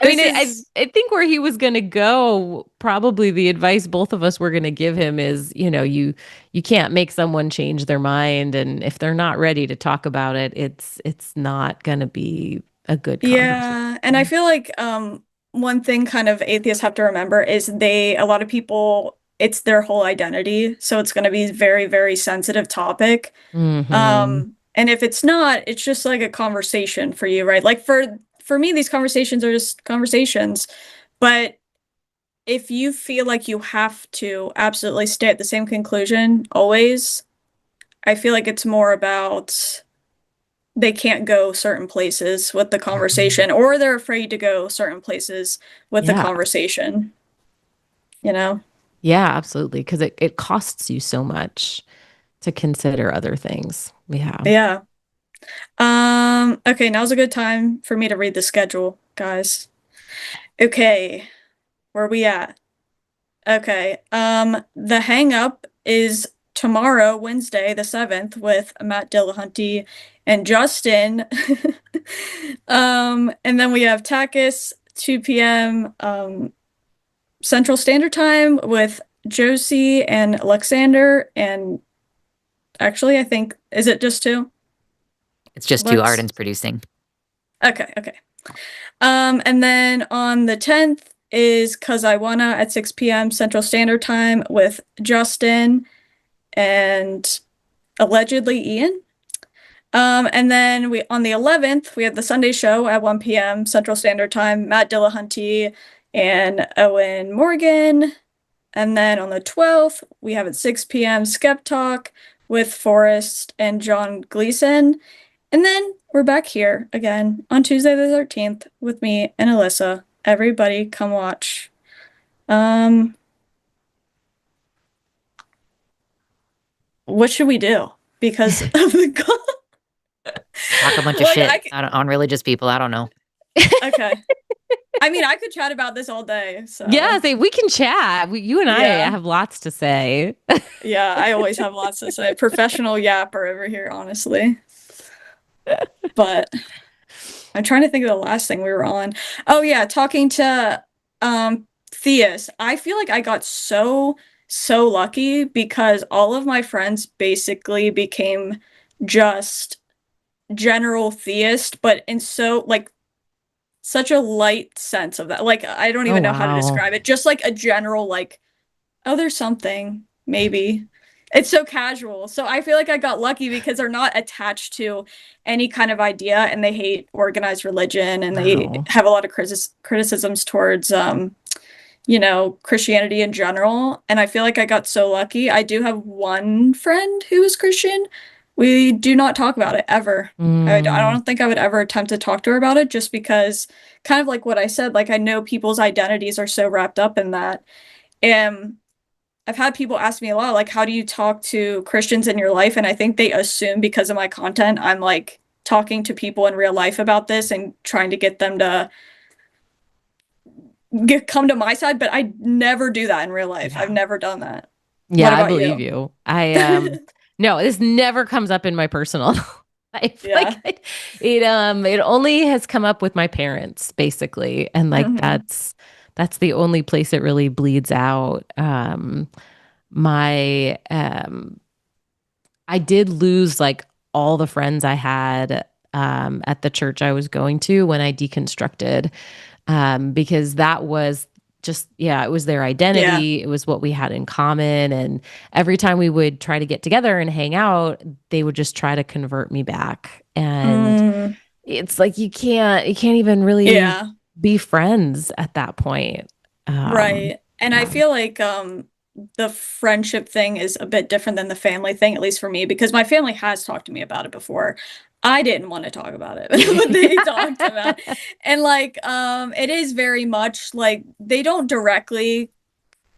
I mean, I think where he was going to go, probably the advice both of us were going to give him is, you can't make someone change their mind, and if they're not ready to talk about it, it's not going to be a good conversation. Yeah, and I feel like one thing kind of atheists have to remember is a lot of people, it's their whole identity, so it's going to be a very, very sensitive topic. Mhm. And if it's not, it's just like a conversation for you, right? Like for me, these conversations are just conversations. But if you feel like you have to absolutely stay at the same conclusion always, I feel like it's more about they can't go certain places with the conversation, or they're afraid to go certain places with the Yeah. conversation, you know? Yeah, absolutely. Because it costs you so much to consider other things. Yeah. Yeah. Okay, now's a good time for me to read the schedule, guys. Okay, where are we at? Okay. The hang up is tomorrow, Wednesday, the 7th, with Matt Dillahunty and Justin. And then we have TACIS, 2 p.m. Central Standard Time with Josie and Alexander. And actually, I think, is it just two? It's just two Arden's producing. Okay. And then on the 10th is Cus I Wanna at 6 p.m. Central Standard Time with Justin and allegedly Ian. And then on the 11th, we have the Sunday show at 1 p.m. Central Standard Time, Matt Dillahunty and Owen Morgan. And then on the 12th, we have at 6 p.m. Skeptalk with Forrest and John Gleason. And then we're back here again on Tuesday the 13th with me and Alyssa. Everybody come watch. What should we do? Because of the Talk a bunch of shit on religious people. I don't know. Okay. I mean, I could chat about this all day. So Yeah, we can chat. You and I have lots to say. Yeah, I always have lots to say. Professional yapper over here, honestly. But I'm trying to think of the last thing we were on. Oh yeah, talking to Theus. I feel like I got so lucky because all of my friends basically became just general theist, but in such a light sense of that. Like I don't even know how to describe it. Just like a general like, oh, there's something, maybe. It's so casual. So I feel like I got lucky because they're not attached to any kind of idea and they hate organized religion and they have a lot of criticisms towards Christianity in general. And I feel like I got so lucky. I do have one friend who is Christian. We do not talk about it ever. I don't think I would ever attempt to talk to her about it just because kind of like what I said, like I know people's identities are so wrapped up in that. And I've had people ask me a lot, like, how do you talk to Christians in your life? And I think they assume because of my content, I'm like talking to people in real life about this and trying to get them to come to my side, but I never do that in real life. I've never done that. Yeah, What I about believe you. I No, this never comes up in my personal life. Yeah. It only has come up with my parents, basically. And like Mhm. that's the only place it really bleeds out. My I did lose like all the friends I had at the church I was going to when I deconstructed, because that was just, yeah, it was their Yeah. identity. It was what we had in common. And every time we would try to get together and hang out, they would just try to convert me back. And Mm, it's like you can't even really yeah. be friends at that point. Right. And I Yeah. feel like the friendship thing is a bit different than the family thing, at least for me, because my family has talked to me about it before. I didn't want to talk about it, but they talked about it. And like it is very much like they don't directly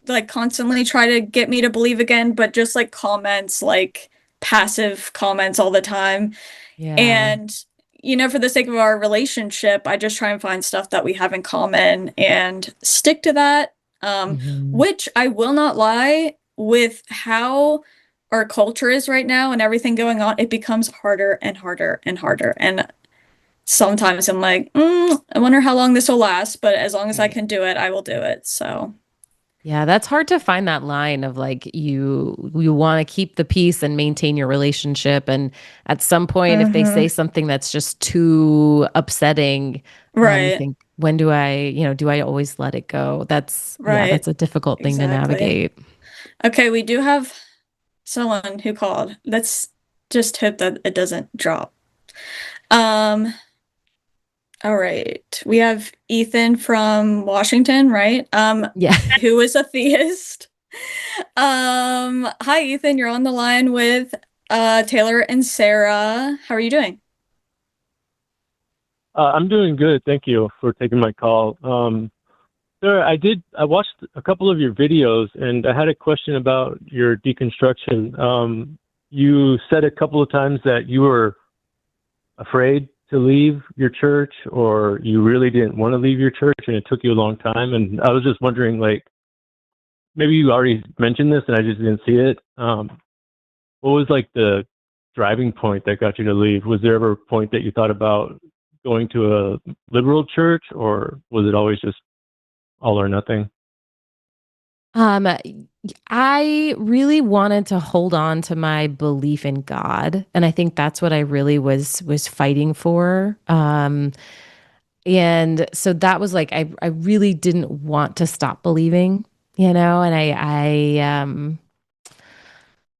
like constantly try to get me to believe again, but just like comments, like passive comments all the time. Yeah. And, for the sake of our relationship, I just try and find stuff that we have in common and stick to that. Mhm. Which I will not lie, with how our culture is right now and everything going on, it becomes harder and harder and harder. And sometimes I'm like, I wonder how long this will last, but as long as I Right. can do it, I will do it. So, Yeah, that's hard to find that line of like you want to keep the peace and maintain your relationship, and at some point if they say mhm. something that's just too upsetting, you Right, think, when do do I always let it go? Yeah, right, that's a difficult thing to exactly. navigate. Okay, we do have someone who called. Let's just hope that it doesn't drop. Um, all right. We have Ethan from Washington, right? Yeah. Who is a theist. Hi Ethan, you're on the line with Taylor and Sarah. How are you doing? I'm doing good. Thank you for taking my call. Sir, I watched a couple of your videos and I had a question about your deconstruction. You said a couple of times that you were afraid to leave your church, or you really didn't want to leave your church and it took you a long time. And I was just wondering, like, maybe you already mentioned this and I just didn't see it. What was like the driving point that got you to leave? Was there ever a point that you thought about going to a liberal church, or was it always just all or nothing? Um, I really wanted to hold on to my belief in God, and I think that's what I really was fighting for. And so that was like I really didn't want to stop believing, and I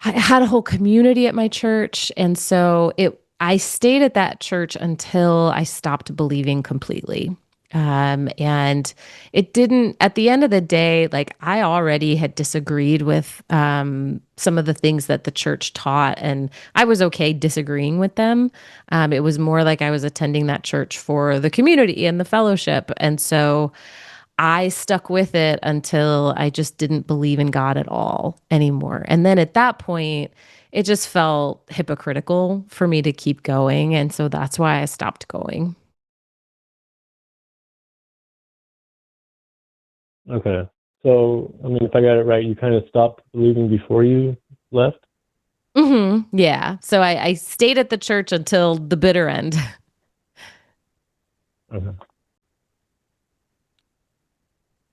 had a whole community at my church, and so I stayed at that church until I stopped believing completely. And it didn't, at the end of the day, like I already had disagreed with some of the things that the church taught, and I was okay disagreeing with them. It was more like I was attending that church for the community and the fellowship. And so I stuck with it until I just didn't believe in God at all anymore. And then at that point, it just felt hypocritical for me to keep going. And so that's why I stopped going. Okay. So, I mean, if I got it right, you kind of stopped believing before you left? Yeah. So I stayed at the church until the bitter end. Okay.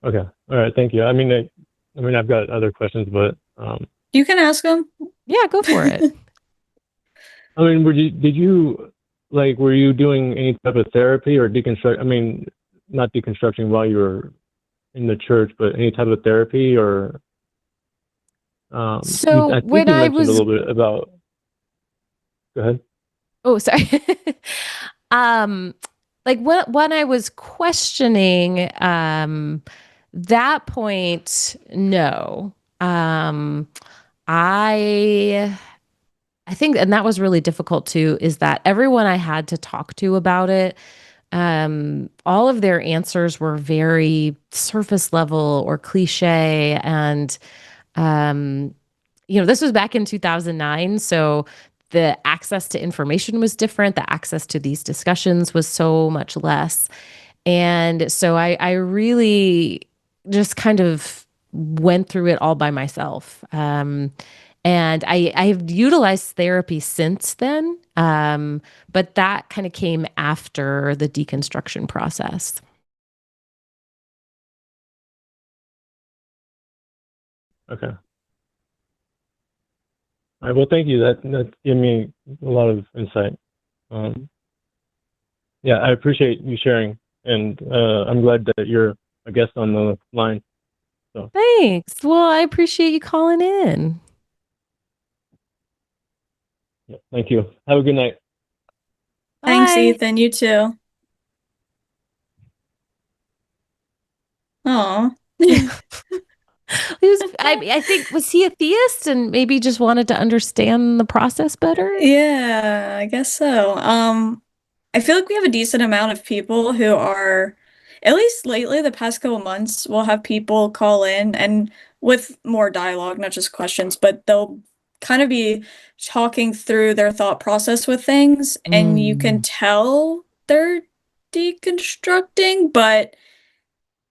Okay. All right. Thank you. I mean, I've got other questions, but You can ask them. Yeah, go for it. I mean, were you doing any type of therapy or deconstruct? I mean, not deconstructing while you were in the church, but any type of therapy or So I think when you I mentioned a was, little bit about. Go ahead. oh, sorry. um, like when I was questioning, that point, no. Um, I I think, and that was really difficult too, is that everyone I had to talk to about it, all of their answers were very surface level or cliche. And, um, this was back in 2009. So the access to information was different. The access to these discussions was so much less. And so I really just kind of went through it all by myself. And I have utilized therapy since then, but that kind of came after the deconstruction process. Okay. All right. Well, thank you. That gave me a lot of insight. Yeah, I appreciate you sharing, and I'm glad that you're a guest on the line. So Thanks. Well, I appreciate you calling in. yeah, thank you. Have a good night. Thanks, Bye. Ethan. You too. Aw. I think, was he a theist and maybe just wanted to understand the process better? Yeah, I guess so. I feel like we have a decent amount of people who are, at least lately, the past couple months, we'll have people call in and with more dialogue, not just questions, but they'll kind of be talking through their thought process with things, and you can tell they're deconstructing, but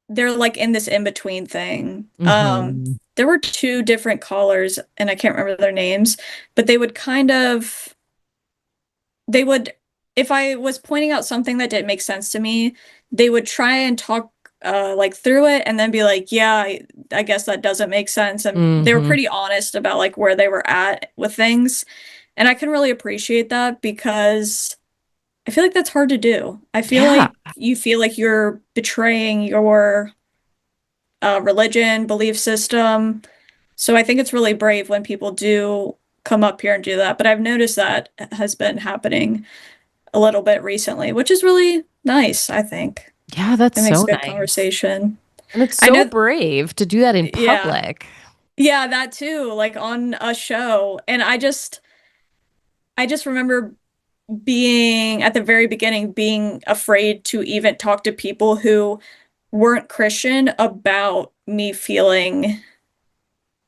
they're like in this in-between thing. There were two different callers, and I can't remember their names, but they would if I was pointing out something that didn't make sense to me, they would try and talk like through it and then be like, yeah, I guess that doesn't make sense. And they were pretty honest about like where they were at with things. And I can really appreciate that because I feel like that's hard to do. I feel like you feel like you're betraying your religion, belief system. So I think it's really brave when people do come up here and do that. But I've noticed that has been happening a little bit recently, which is really nice, I think. Yeah, that's It makes so good nice. conversation. And it's I so know, brave to do that in public. yeah, that too, like on a show. And I just remember being at the very beginning, being afraid to even talk to people who weren't Christian about me feeling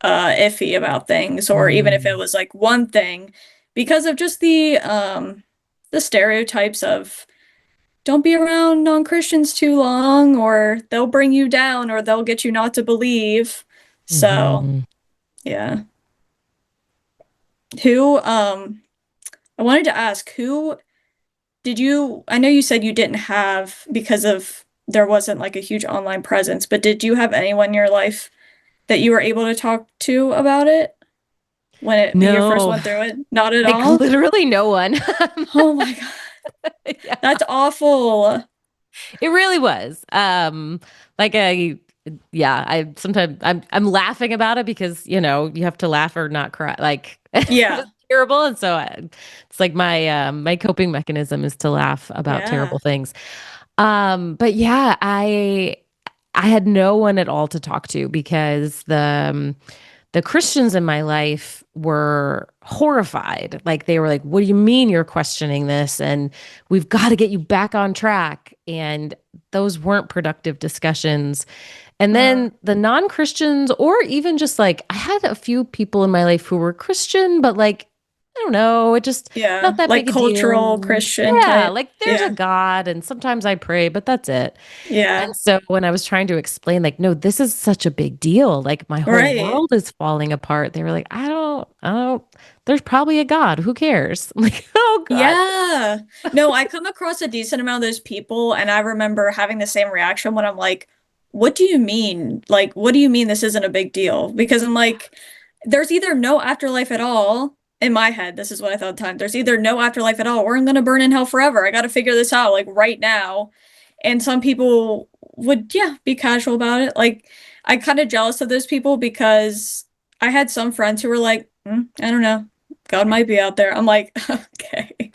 iffy about things, or even if it was like one thing, because of just the stereotypes of don't be around non-Christians too long, or they'll bring you down, or they'll get you not to believe. So, yeah. I wanted to ask, I know you said you didn't have, because of there wasn't like a huge online presence, but did you have anyone in your life that you were able to talk to about it when you first No, went through it? Not at like all? literally no one. Oh my God. Yeah. That's awful. It really was. I sometimes I'm laughing about it because, you have to laugh or not cry. Like Yeah. it's terrible. And so it's like my coping mechanism is to laugh about Yeah. terrible things. But yeah, I had no one at all to talk to because the Christians in my life were horrified. Like they were like, "What do you mean you're questioning this? And we've got to get you back on track." And those weren't productive discussions. And then the non-Christians, or even just like I had a few people in my life who were Christian, but like I don't know, it just not that like big a cultural deal. Christian Yeah, type. like there's a God and sometimes I pray, but that's it. Yeah. And so when I was trying to explain, like, no, this is such a big deal. Like my whole Right. world is falling apart. They were like, I don't, there's probably a God. Who cares? I'm like, oh God. Yeah. No, I come across a decent amount of those people, and I remember having the same reaction when I'm like, what do you mean? Like, what do you mean this isn't a big deal? Because I'm like, there's either no afterlife at all. In my head, this is what I thought at the time. There's either no afterlife at all, or I'm gonna burn in hell forever. I gotta figure this out, like right now. And some people would, yeah, be casual about it. Like, I'm kind of jealous of those people because I had some friends who were like, I don't know, God might be out there. I'm like, okay.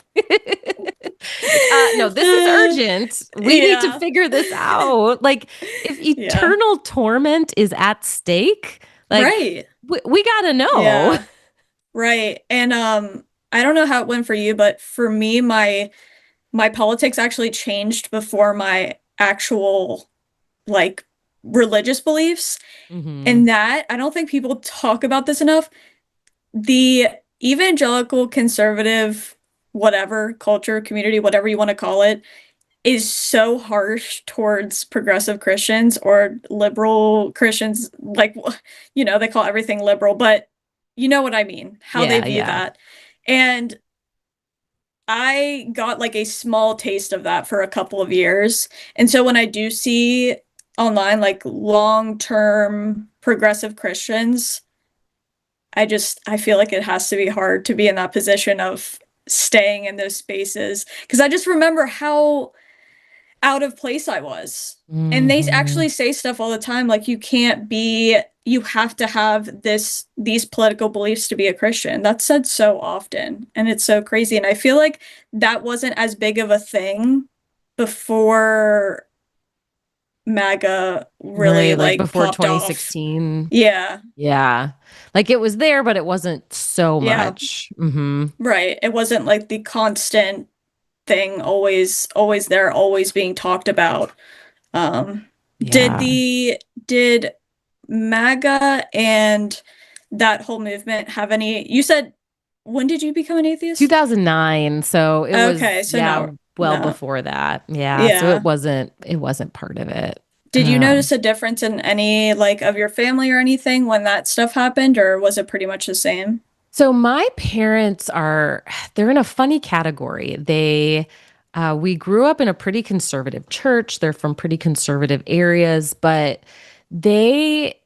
No, this is urgent. We need to figure this out. Like, if eternal torment is at stake, like, right. we gotta know. Yeah. Right. And I don't know how it went for you, but for me, my politics actually changed before my actual like religious beliefs. And that I don't think people talk about this enough. The evangelical conservative whatever culture, community, whatever you want to call it, is so harsh towards progressive Christians or liberal Christians. Like, they call everything liberal, but you know what I mean, how they view Yeah. that. And I got like a small taste of that for a couple of years. And so when I do see online like long-term progressive Christians, I feel like it has to be hard to be in that position of staying in those spaces because I just remember how out of place I was. And they Mhm. actually say stuff all the time like you have to have these political beliefs to be a Christian. That's said so often and it's so crazy. And I feel like that wasn't as big of a thing before MAGA really Right, like like before popped off. 2016. Yeah. Yeah. Like it was there, but it wasn't so Yeah. much. Hmm. Right. It wasn't like the constant thing always there, always being talked about. Um, did Yeah. the did MAGA and that whole movement have any, you said, when did you become an atheist? 2009. So it was, Okay, so yeah, no, well no. before that. Yeah. So Yeah. it wasn't part of it. Did you notice a difference in any like of your family or anything when that stuff happened, or was it pretty much the same? So my parents they're in a funny category. We grew up in a pretty conservative church. They're from pretty conservative areas, but they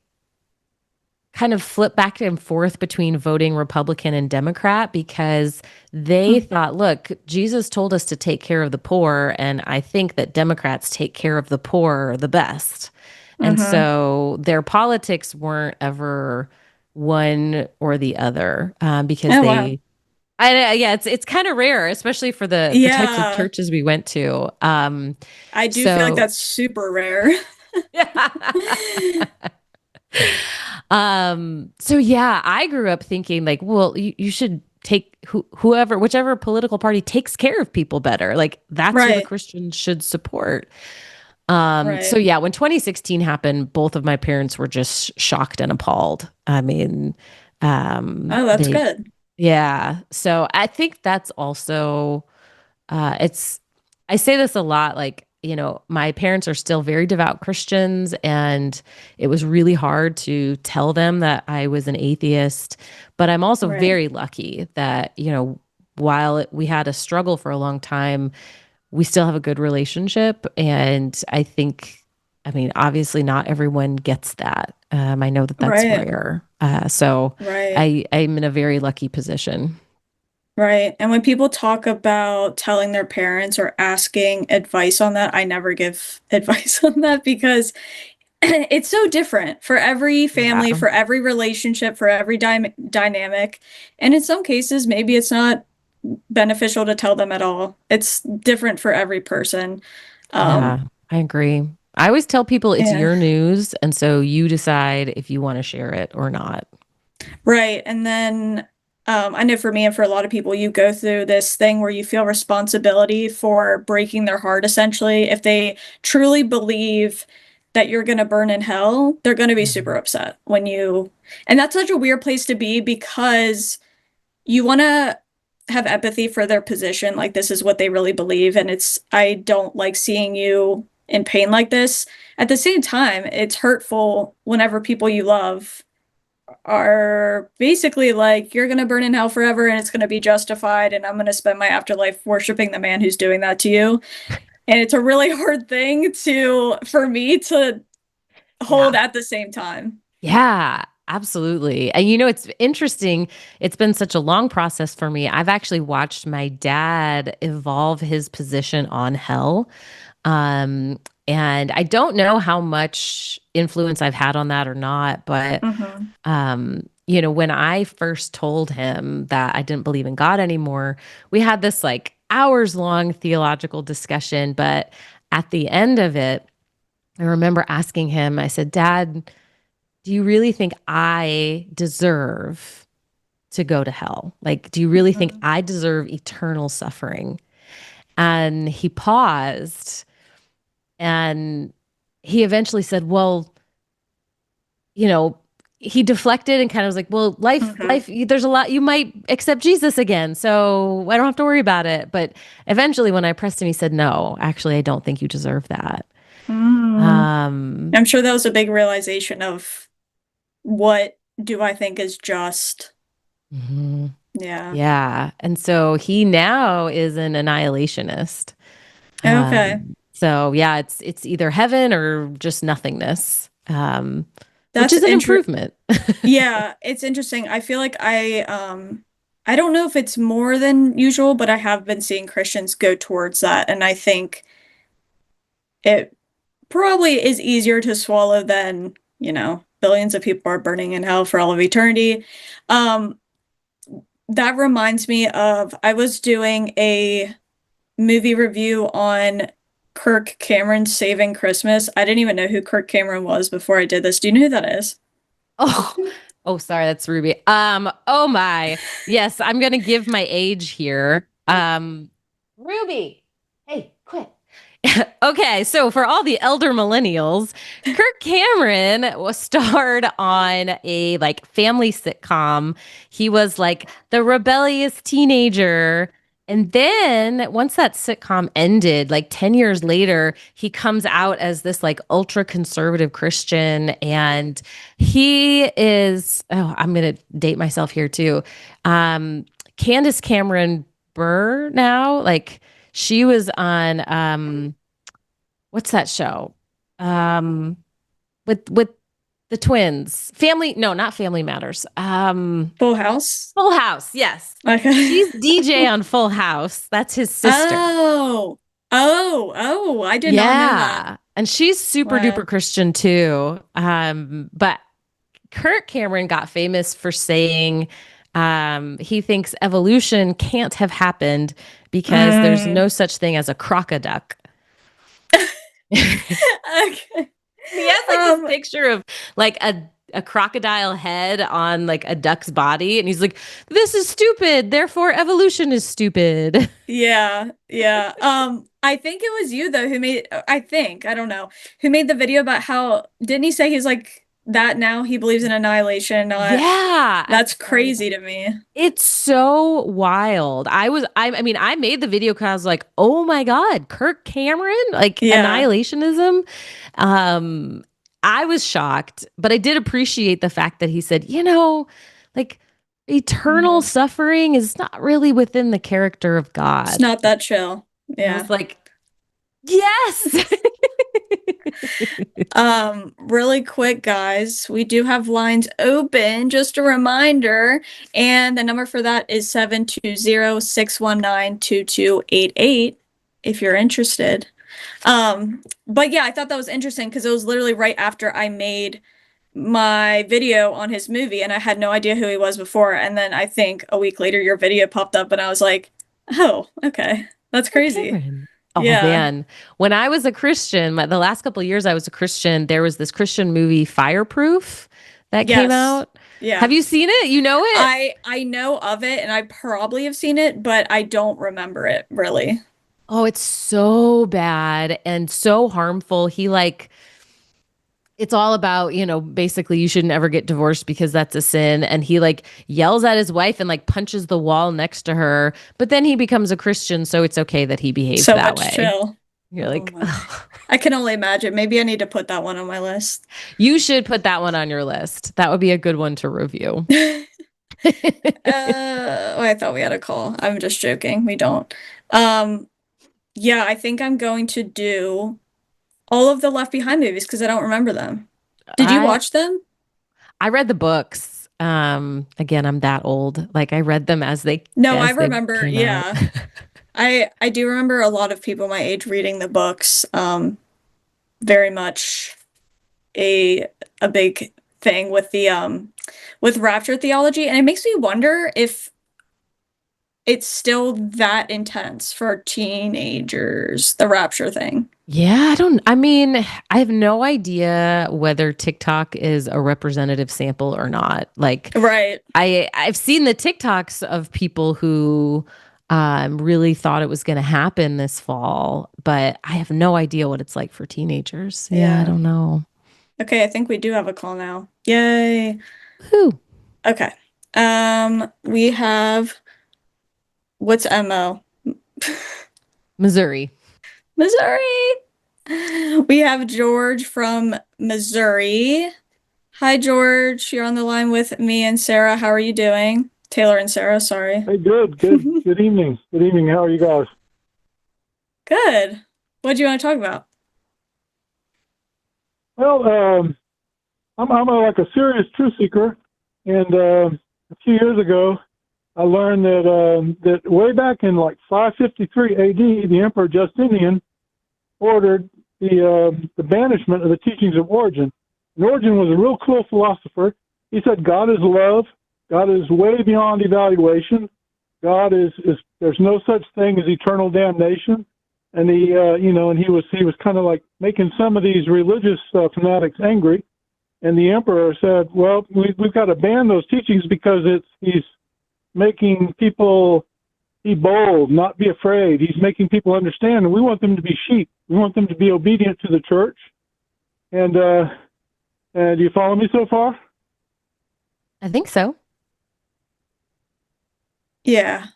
kind of flip back and forth between voting Republican and Democrat because they thought, look, Jesus told us to take care of the poor, and I think that Democrats take care of the poor the best. And Mm-hmm. so their politics weren't ever one or the other because Oh wow. yeah, it's kind of rare, especially for the types of Yeah. churches we went to. I do feel like So that's super rare. yeah. So yeah, I grew up thinking like, well, you should take whichever political party takes care of people better. Like that's who the Right. Christians should support. So Right. yeah, when 2016 happened, both of my parents were just shocked and appalled. I mean, Oh, that's they, good. yeah. So I think that's also, it's, I say this a lot, like, my parents are still very devout Christians, and it was really hard to tell them that I was an atheist. But I'm also Right. very lucky that, while we had a struggle for a long time, we still have a good relationship. And I mean, obviously not everyone gets that. I know that that's Right. rare. So Right. I'm in a very lucky position. Right. And when people talk about telling their parents or asking advice on that, I never give advice on that because it's so different for every family, Yeah. for every relationship, for every dynamic. And in some cases, maybe it's not beneficial to tell them at all. It's different for every person. Um, Yeah, I agree. I always tell people it's yeah. your news, and so you decide if you want to share it or not. Right. And then I know for me and for a lot of people, you go through this thing where you feel responsibility for breaking their heart, essentially. If they truly believe that you're going to burn in hell, they're going to be super Mhm. upset and that's such a weird place to be because you want to have empathy for their position. Like, this is what they really believe. And I don't like seeing you in pain like this. At the same time, it's hurtful whenever people you love are basically like, you're going to burn in hell forever and it's going to be justified. And I'm going to spend my afterlife worshiping the man who's doing that to you. And it's a really hard thing for me to hold Yeah. at the same time. Yeah, absolutely. And it's interesting. It's been such a long process for me. I've actually watched my dad evolve his position on hell. Um, and I don't know how much influence I've had on that or not, but Hmm. when I first told him that I didn't believe in God anymore, we had this like hours long theological discussion. But at the end of it, I remember asking him, I said, Dad, do you really think I deserve to go to hell? Like, do you really think I deserve eternal suffering? And he paused and he eventually said, well, you know, he deflected and kind of was like, well, Hmm. there's a lot, you might accept Jesus again. So I don't have to worry about it. But eventually when I pressed him, he said, no, actually, I don't think you deserve that. Mm. Um, I'm sure that was a big realization of what do I think is just Mhm. Yeah. Yeah. And so he now is an annihilationist. Okay. So yeah, it's either heaven or just nothingness, which That's is an inter improvement. Yeah, it's interesting. I feel like I don't know if it's more than usual, but I have been seeing Christians go towards that, and I think it probably is easier to swallow than, billions of people are burning in hell for all of eternity. Um, that reminds me of I was doing a movie review on Kirk Cameron's Saving Christmas. I didn't even know who Kirk Cameron was before I did this. Do you know who that is? Oh, oh, sorry, that's Ruby. Oh my. Yes, I'm gonna give my age here. Ruby, hey, quit. Okay, so for all the elder millennials, Kirk Cameron was starred on a like family sitcom. He was like the rebellious teenager. And then once that sitcom ended, like 10 years later, he comes out as this like ultra conservative Christian. And he is, oh, I'm going to date myself here too. Candace Cameron Burr now, like she was on what's that show? Um with the twins. Family, no, not Family Matters. Full House? Full House, yes. Okay. She's DJ on Full House. That's his sister. Oh, I did not know that. Yeah. And she's super Wow. duper Christian too. But Kurt Cameron got famous for saying he thinks evolution can't have happened because there's Mm. no such thing as a crocoduck. Okay. He has like this picture of like a crocodile head on like a duck's body, and he's like, "This is stupid. Therefore, evolution is stupid." Yeah. I think it was you though who made I don't know, who made the video about how didn't he say he's like that now he believes in annihilation, not Yeah, that's crazy to me. it's so wild. I mean, I made the video because I was like, "Oh my God, Kirk Cameron, like Yeah. annihilationism." Um, I was shocked, but I did appreciate the fact that he said, like eternal Mhm. suffering is not really within the character of It's God. not that chill. And I Yeah. was like, yes. Really quick, guys, we do have lines open, just a reminder, and the number for that is 720-619-2288 if you're interested. But yeah, I thought that was interesting because it was literally right after I made my video on his movie and I had no idea who he was before. And then I think a week later your video popped up and I was like, oh, okay. That's crazy. Cameron. Oh Yeah. man, when I was a Christian, the last couple of years I was a Christian, there was this Christian movie Fireproof that came Yes. out. Yeah. Have you seen it? You know it? I know of it and I probably have seen it, but I don't remember it really. Oh, it's so bad and so harmful. It's all about, basically you shouldn't ever get divorced because that's a sin. And he like yells at his wife and like punches the wall next to her. But then he becomes a Christian, so it's okay that he behaves So that much way. chill. You're like, Oh my. I can only imagine. Maybe I need to put that one on my list. You should put that one on your list. That would be a good one to review. I thought we had a call. I'm just joking. We don't. Yeah, I think I'm going to do all of the Left Behind movies because I don't remember them. Did you watch them? I read the books. Again, I'm that old. Like I read them as they. No, as I they remember. came Yeah. out. I do remember a lot of people my age reading the books. Very much a big thing with the with rapture theology, and it makes me wonder if it's still that intense for teenagers, the rapture thing. Yeah, I mean, I have no idea whether TikTok is a representative sample or not. Like, Right. I've seen the TikToks of people who really thought it was going to happen this fall, but I have no idea what it's like for teenagers. Yeah, I don't know. Okay, I think we do have a call now. Yay. Who? Okay. We have what's MO? Missouri. We have George from Missouri. Hi, George. You're on the line with me and Sarah. How are you doing? Taylor and Sarah, sorry. Hey, good evening. Good evening. How are you guys? Good. What do you want to talk about? Well, I'm like a serious truth seeker, and a few years ago, I learned that way back in like 553 A.D., the Emperor Justinian ordered the banishment of the teachings of Origen. And Origen was a real cool philosopher. He said God is love. God is way beyond evaluation. God is there's no such thing as eternal damnation. And he was kind of like making some of these religious fanatics angry. And the emperor said, well, we've got to ban those teachings because he's making people be bold, not be afraid. He's making people understand, and we want them to be sheep. We want them to be obedient to the church. And do you follow me so far? I think so. Yeah.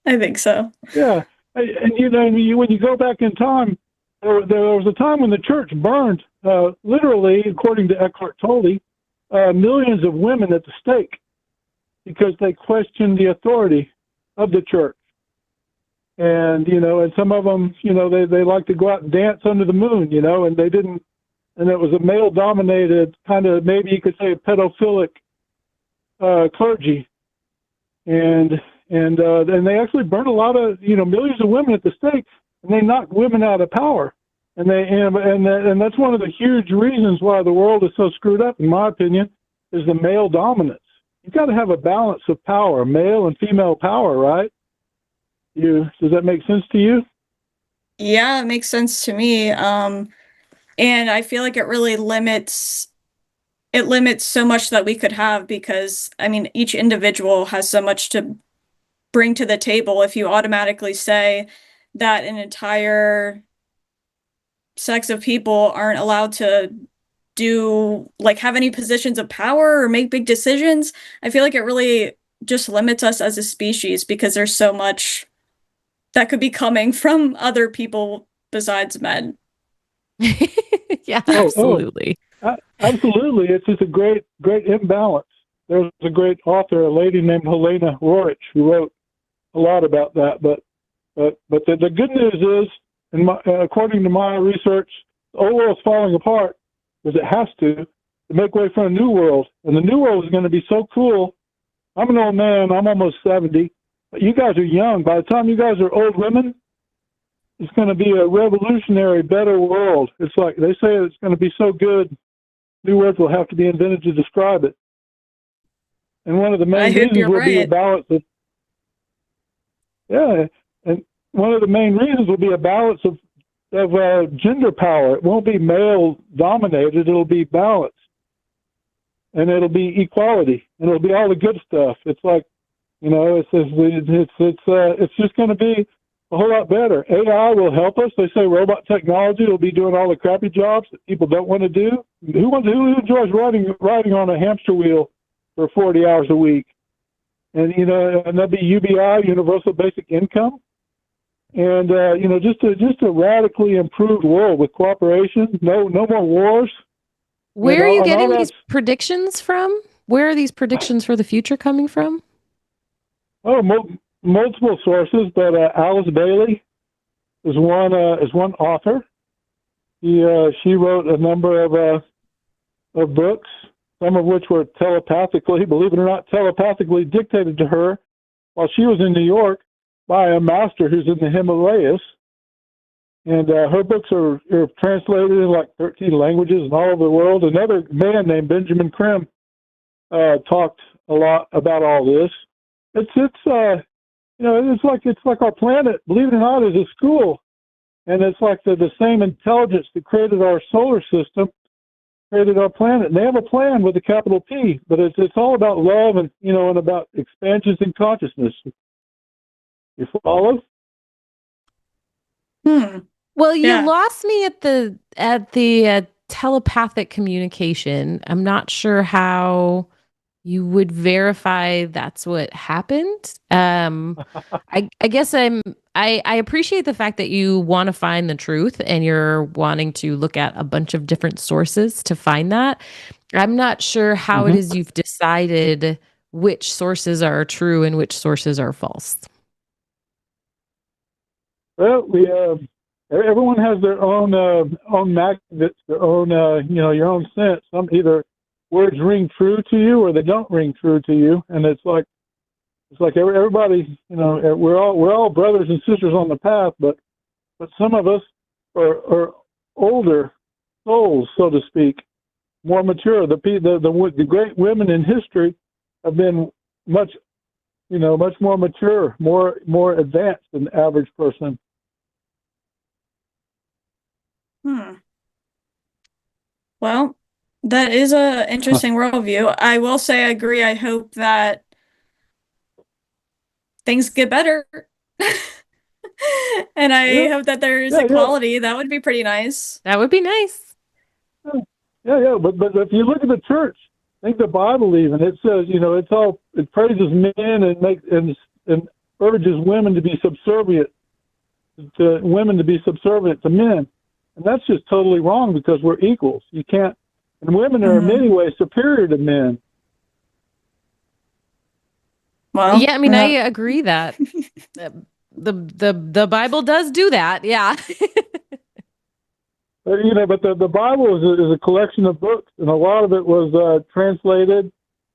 I think so. Yeah. And when you go back in time, there was a time when the church burned, literally, according to Eckhart Tolle, millions of women at the stake because they questioned the authority of the church. And, and some of them, they like to go out and dance under the moon, and they didn't, and it was a male-dominated kind of, maybe you could say, a pedophilic clergy. And they actually burned a lot of, millions of women at the stake, and they knocked women out of power. And that's one of the huge reasons why the world is so screwed up, in my opinion, is the male dominance. You've got to have a balance of power, male and female power, right? Does that make sense to you? Yeah, it makes sense to me. And I feel like it really limits so much that we could have because, I mean, each individual has so much to bring to the table. If you automatically say that an entire sex of people aren't allowed to have any positions of power or make big decisions, I feel like it really just limits us as a species because there's so much that could be coming from other people besides men. Yeah, absolutely. Absolutely. It's just a great imbalance. There's a great author, a lady named Helena Roerich, who wrote a lot about that. But the good news is, according to my research, the old world's falling apart because it has to make way for a new world. And the new world is going to be so cool. I'm an old man. I'm almost 70. But you guys are young. By the time you guys are old women, it's going to be a revolutionary, better world. It's like they say it's going to be so good, new words will have to be invented to describe it. And one of the main reasons will be a balance of, and one of the main reasons will be a balance of gender power. It won't be male dominated. It'll be balanced, and it'll be equality, and it'll be all the good stuff. It's like, it's just going to be a whole lot better. AI will help us. They say robot technology will be doing all the crappy jobs that people don't want to do. Who enjoys riding on a hamster wheel for 40 hours a week? And and that'd be UBI, universal basic income. And just a radically improved world with cooperation. No more wars. Where are you getting these predictions from? Where are these predictions for the future coming from? Oh, multiple sources, but Alice Bailey is one author. She wrote a number of books, some of which were telepathically, believe it or not, telepathically dictated to her while she was in New York by a master who's in the Himalayas. And her books are translated in like 13 languages and all over the world. Another man named Benjamin Krim talked a lot about all this. It's like our planet, believe it or not, is a school. And it's like the same intelligence that created our solar system created our planet. And they have a plan with a capital P, but it's all about love and about expansions in consciousness. You follow? Well, you lost me at the telepathic communication. I'm not sure how you would verify that's what happened. I guess I appreciate the fact that you want to find the truth and you're wanting to look at a bunch of different sources to find that. I'm not sure how it is you've decided which sources are true and which sources are false? Well, everyone has their own magnets, their own your own sense. Some either words ring true to you or they don't ring true to you, and it's like everybody, we're all brothers and sisters on the path, but some of us are older souls, so to speak, more mature. The great women in history have been much more mature, more advanced than the average person. Well, that is a interesting worldview. I will say I agree. I hope that things get better. And I hope that there's equality. Yeah. That would be pretty nice. That would be nice. Yeah. But if you look at the church, I think the Bible even, it says, it praises men and urges women to be subservient to men. And that's just totally wrong because we're equals. You can't, and women are in many ways superior to men. Well, yeah, I mean, I agree that the Bible does do that. Yeah. But the Bible is a collection of books, and a lot of it was translated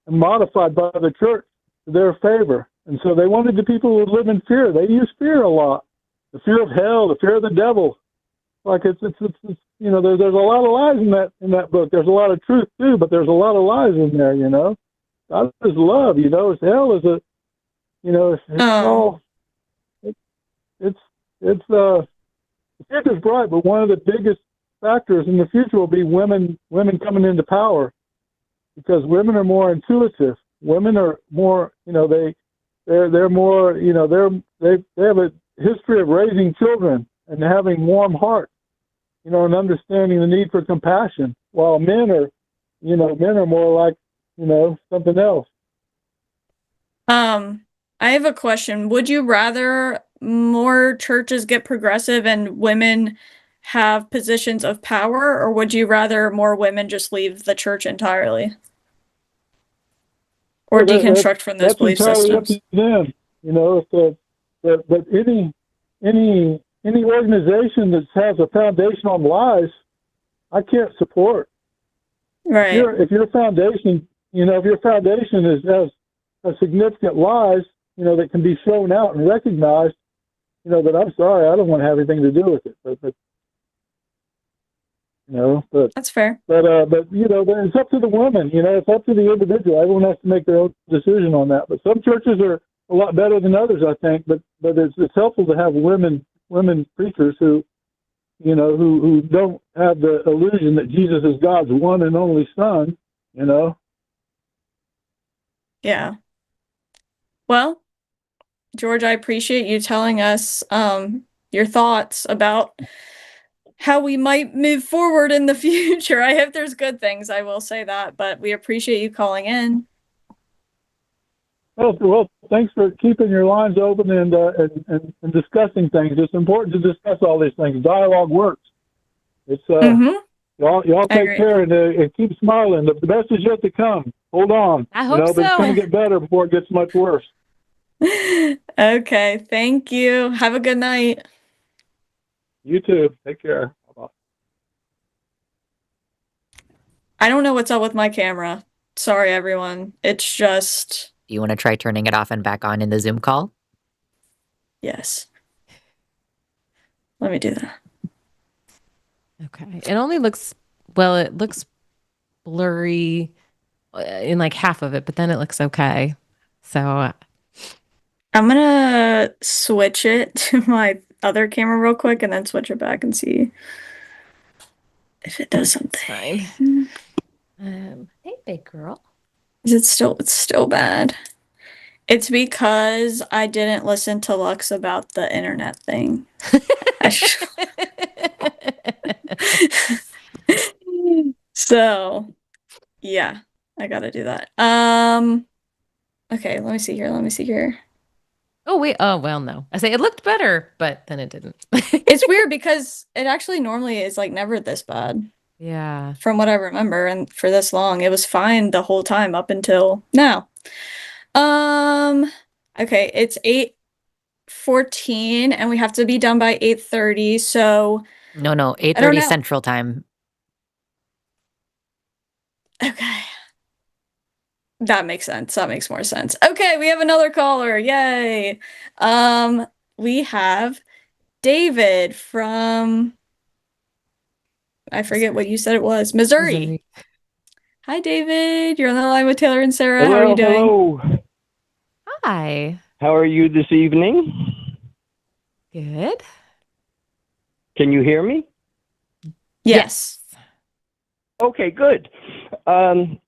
and modified by the church to their favor. And so they wanted the people who would live in fear. They use fear a lot. The fear of hell, the fear of the devil. Like it's there's a lot of lies in that book. There's a lot of truth too, but there's a lot of lies in there. God is love. Hell is the future's bright, but one of the biggest factors in the future will be women coming into power, because women are more intuitive. Women are more, they're more, they have a history of raising children and having warm hearts, and understanding the need for compassion, while men are more like, something else. I have a question. Would you rather more churches get progressive and women have positions of power, or would you rather more women just leave the church entirely? Or deconstruct from those belief systems? Up to them. But any organization that has a foundation on lies, I can't support. Right. If your foundation, has significant lies, that can be shown out and recognized, that I'm sorry, I don't want to have anything to do with it. But that's fair. But it's up to the woman. It's up to the individual. Everyone has to make their own decision on that. But some churches are a lot better than others, I think. But it's helpful to have women preachers who don't have the illusion that Jesus is God's one and only Son. Yeah. Well, George, I appreciate you telling us your thoughts about how we might move forward in the future. I hope there's good things, I will say that, but we appreciate you calling in. Well, thanks for keeping your lines open and discussing things. It's important to discuss all these things. Dialogue works. It's y'all take care and keep smiling. The best is yet to come. Hold on. I hope so. But it's going to get better before it gets much worse. Okay, thank you. Have a good night. You too. Take care. Bye-bye. I don't know what's up with my camera. Sorry, everyone. It's just... Do you want to try turning it off and back on in the Zoom call? Yes. Let me do that. Okay. It only looks, it looks blurry in like half of it, but then it looks okay. So I'm going to switch it to my other camera real quick and then switch it back and see if it does something. Fine. Hey, big girl. It's still bad. It's because I didn't listen to Lux about the internet thing. So, yeah, I gotta do that. Okay, let me see here. Oh, wait. Oh, well, no. I say it looked better, but then it didn't. It's weird because it actually normally is like never this bad. Yeah. From what I remember, and for this long, it was fine the whole time up until now. Okay, it's 8:14 and we have to be done by 8:30, so No, I don't 8:30 know. Central Time. Okay. That makes sense. That makes more sense. Okay, we have another caller. Yay. We have David from, I forget what you said it was, Missouri. Hi, David. You're on the line with Taylor and Sarah. How are you doing? Hello. Hi. How are you this evening? Good. Can you hear me? Yes. Okay, good. I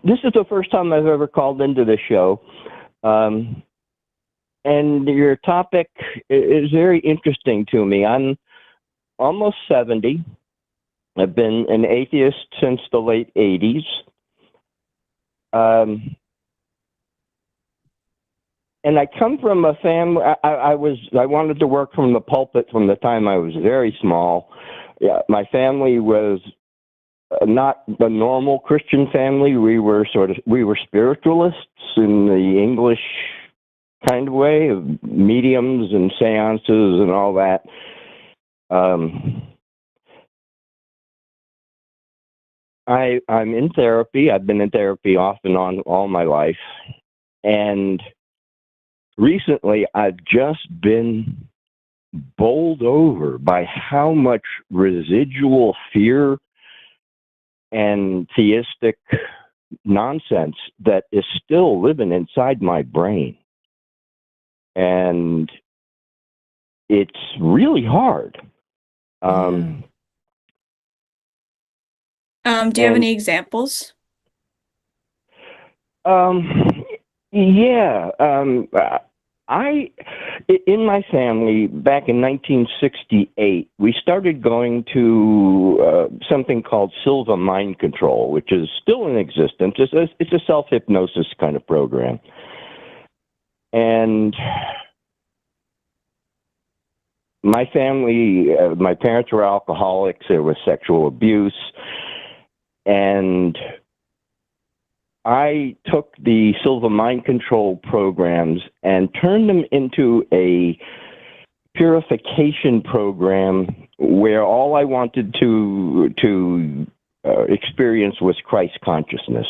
this is the first time I've ever called into the show, and your topic is very interesting to me. I'm almost 70. I've been an atheist since the late 80s. And I come from a family. I wanted to work from the pulpit from the time I was very small. Yeah, my family was not the normal Christian family. We were spiritualists in the English kind of way, of mediums and seances and all that. I'm in therapy. I've been in therapy off and on all my life, and recently I've just been bowled over by how much residual fear and theistic nonsense that is still living inside my brain. And it's really hard. Do you have any examples? Yeah. In my family, back in 1968, we started going to something called Silva Mind Control, which is still in existence. It's a self-hypnosis kind of program. And my family, my parents were alcoholics. There was sexual abuse. And I took the Silva Mind Control programs and turned them into a purification program where all I wanted to experience was Christ consciousness.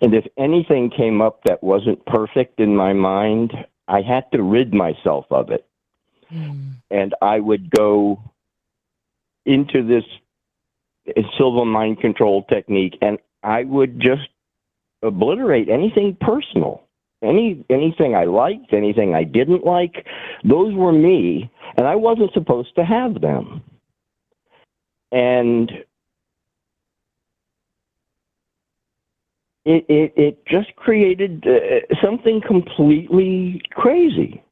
And if anything came up that wasn't perfect in my mind, I had to rid myself of it. And I would go into this Silva Mind Control technique, and I would just obliterate anything personal, anything I liked, anything I didn't like. Those were me, and I wasn't supposed to have them. And it just created something completely crazy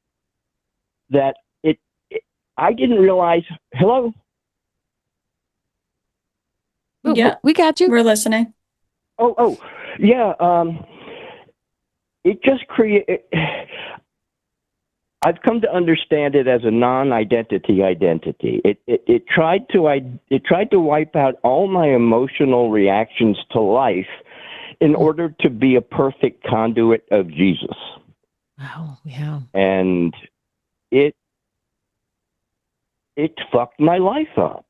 that I didn't realize. Hello? Yeah, we got you. We're listening. Oh, yeah. It just I've come to understand it as a non-identity identity. It tried to wipe out all my emotional reactions to life in order to be a perfect conduit of Jesus. Wow, yeah. And it fucked my life up.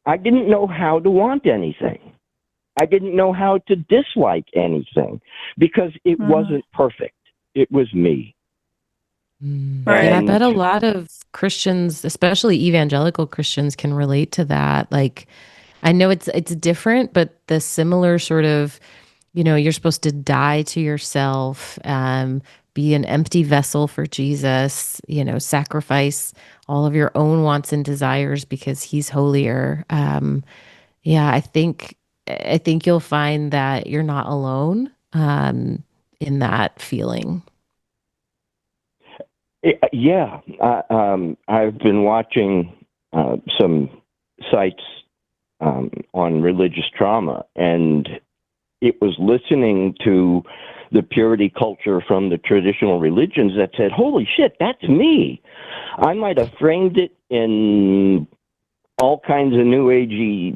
I didn't know how to want anything. I didn't know how to dislike anything because it wasn't perfect. It was me. Right. Yeah, I bet a lot of Christians, especially evangelical Christians, can relate to that. Like, I know it's different, but the similar sort of, you're supposed to die to yourself, be an empty vessel for Jesus, sacrifice all of your own wants and desires because he's holier. Yeah, I think you'll find that you're not alone in that feeling. Yeah, I've been watching some sites on religious trauma, and it was listening to the purity culture from the traditional religions that said, holy shit, that's me. I might have framed it in all kinds of new agey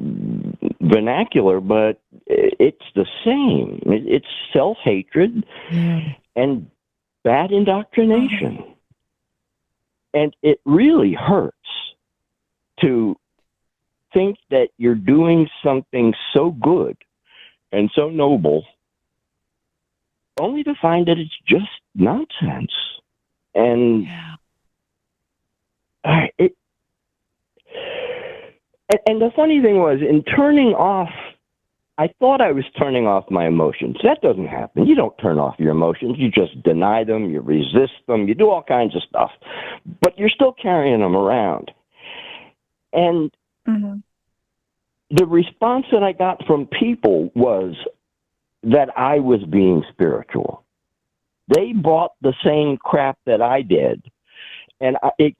vernacular, but it's the same. It's self-hatred and bad indoctrination. And it really hurts to think that you're doing something so good and so noble, only to find that it's just nonsense. And and the funny thing was, in turning off, I thought I was turning off my emotions. That doesn't happen. You don't turn off your emotions. You just deny them, you resist them, you do all kinds of stuff. But you're still carrying them around. And the response that I got from people was that I was being spiritual. They bought the same crap that I did, and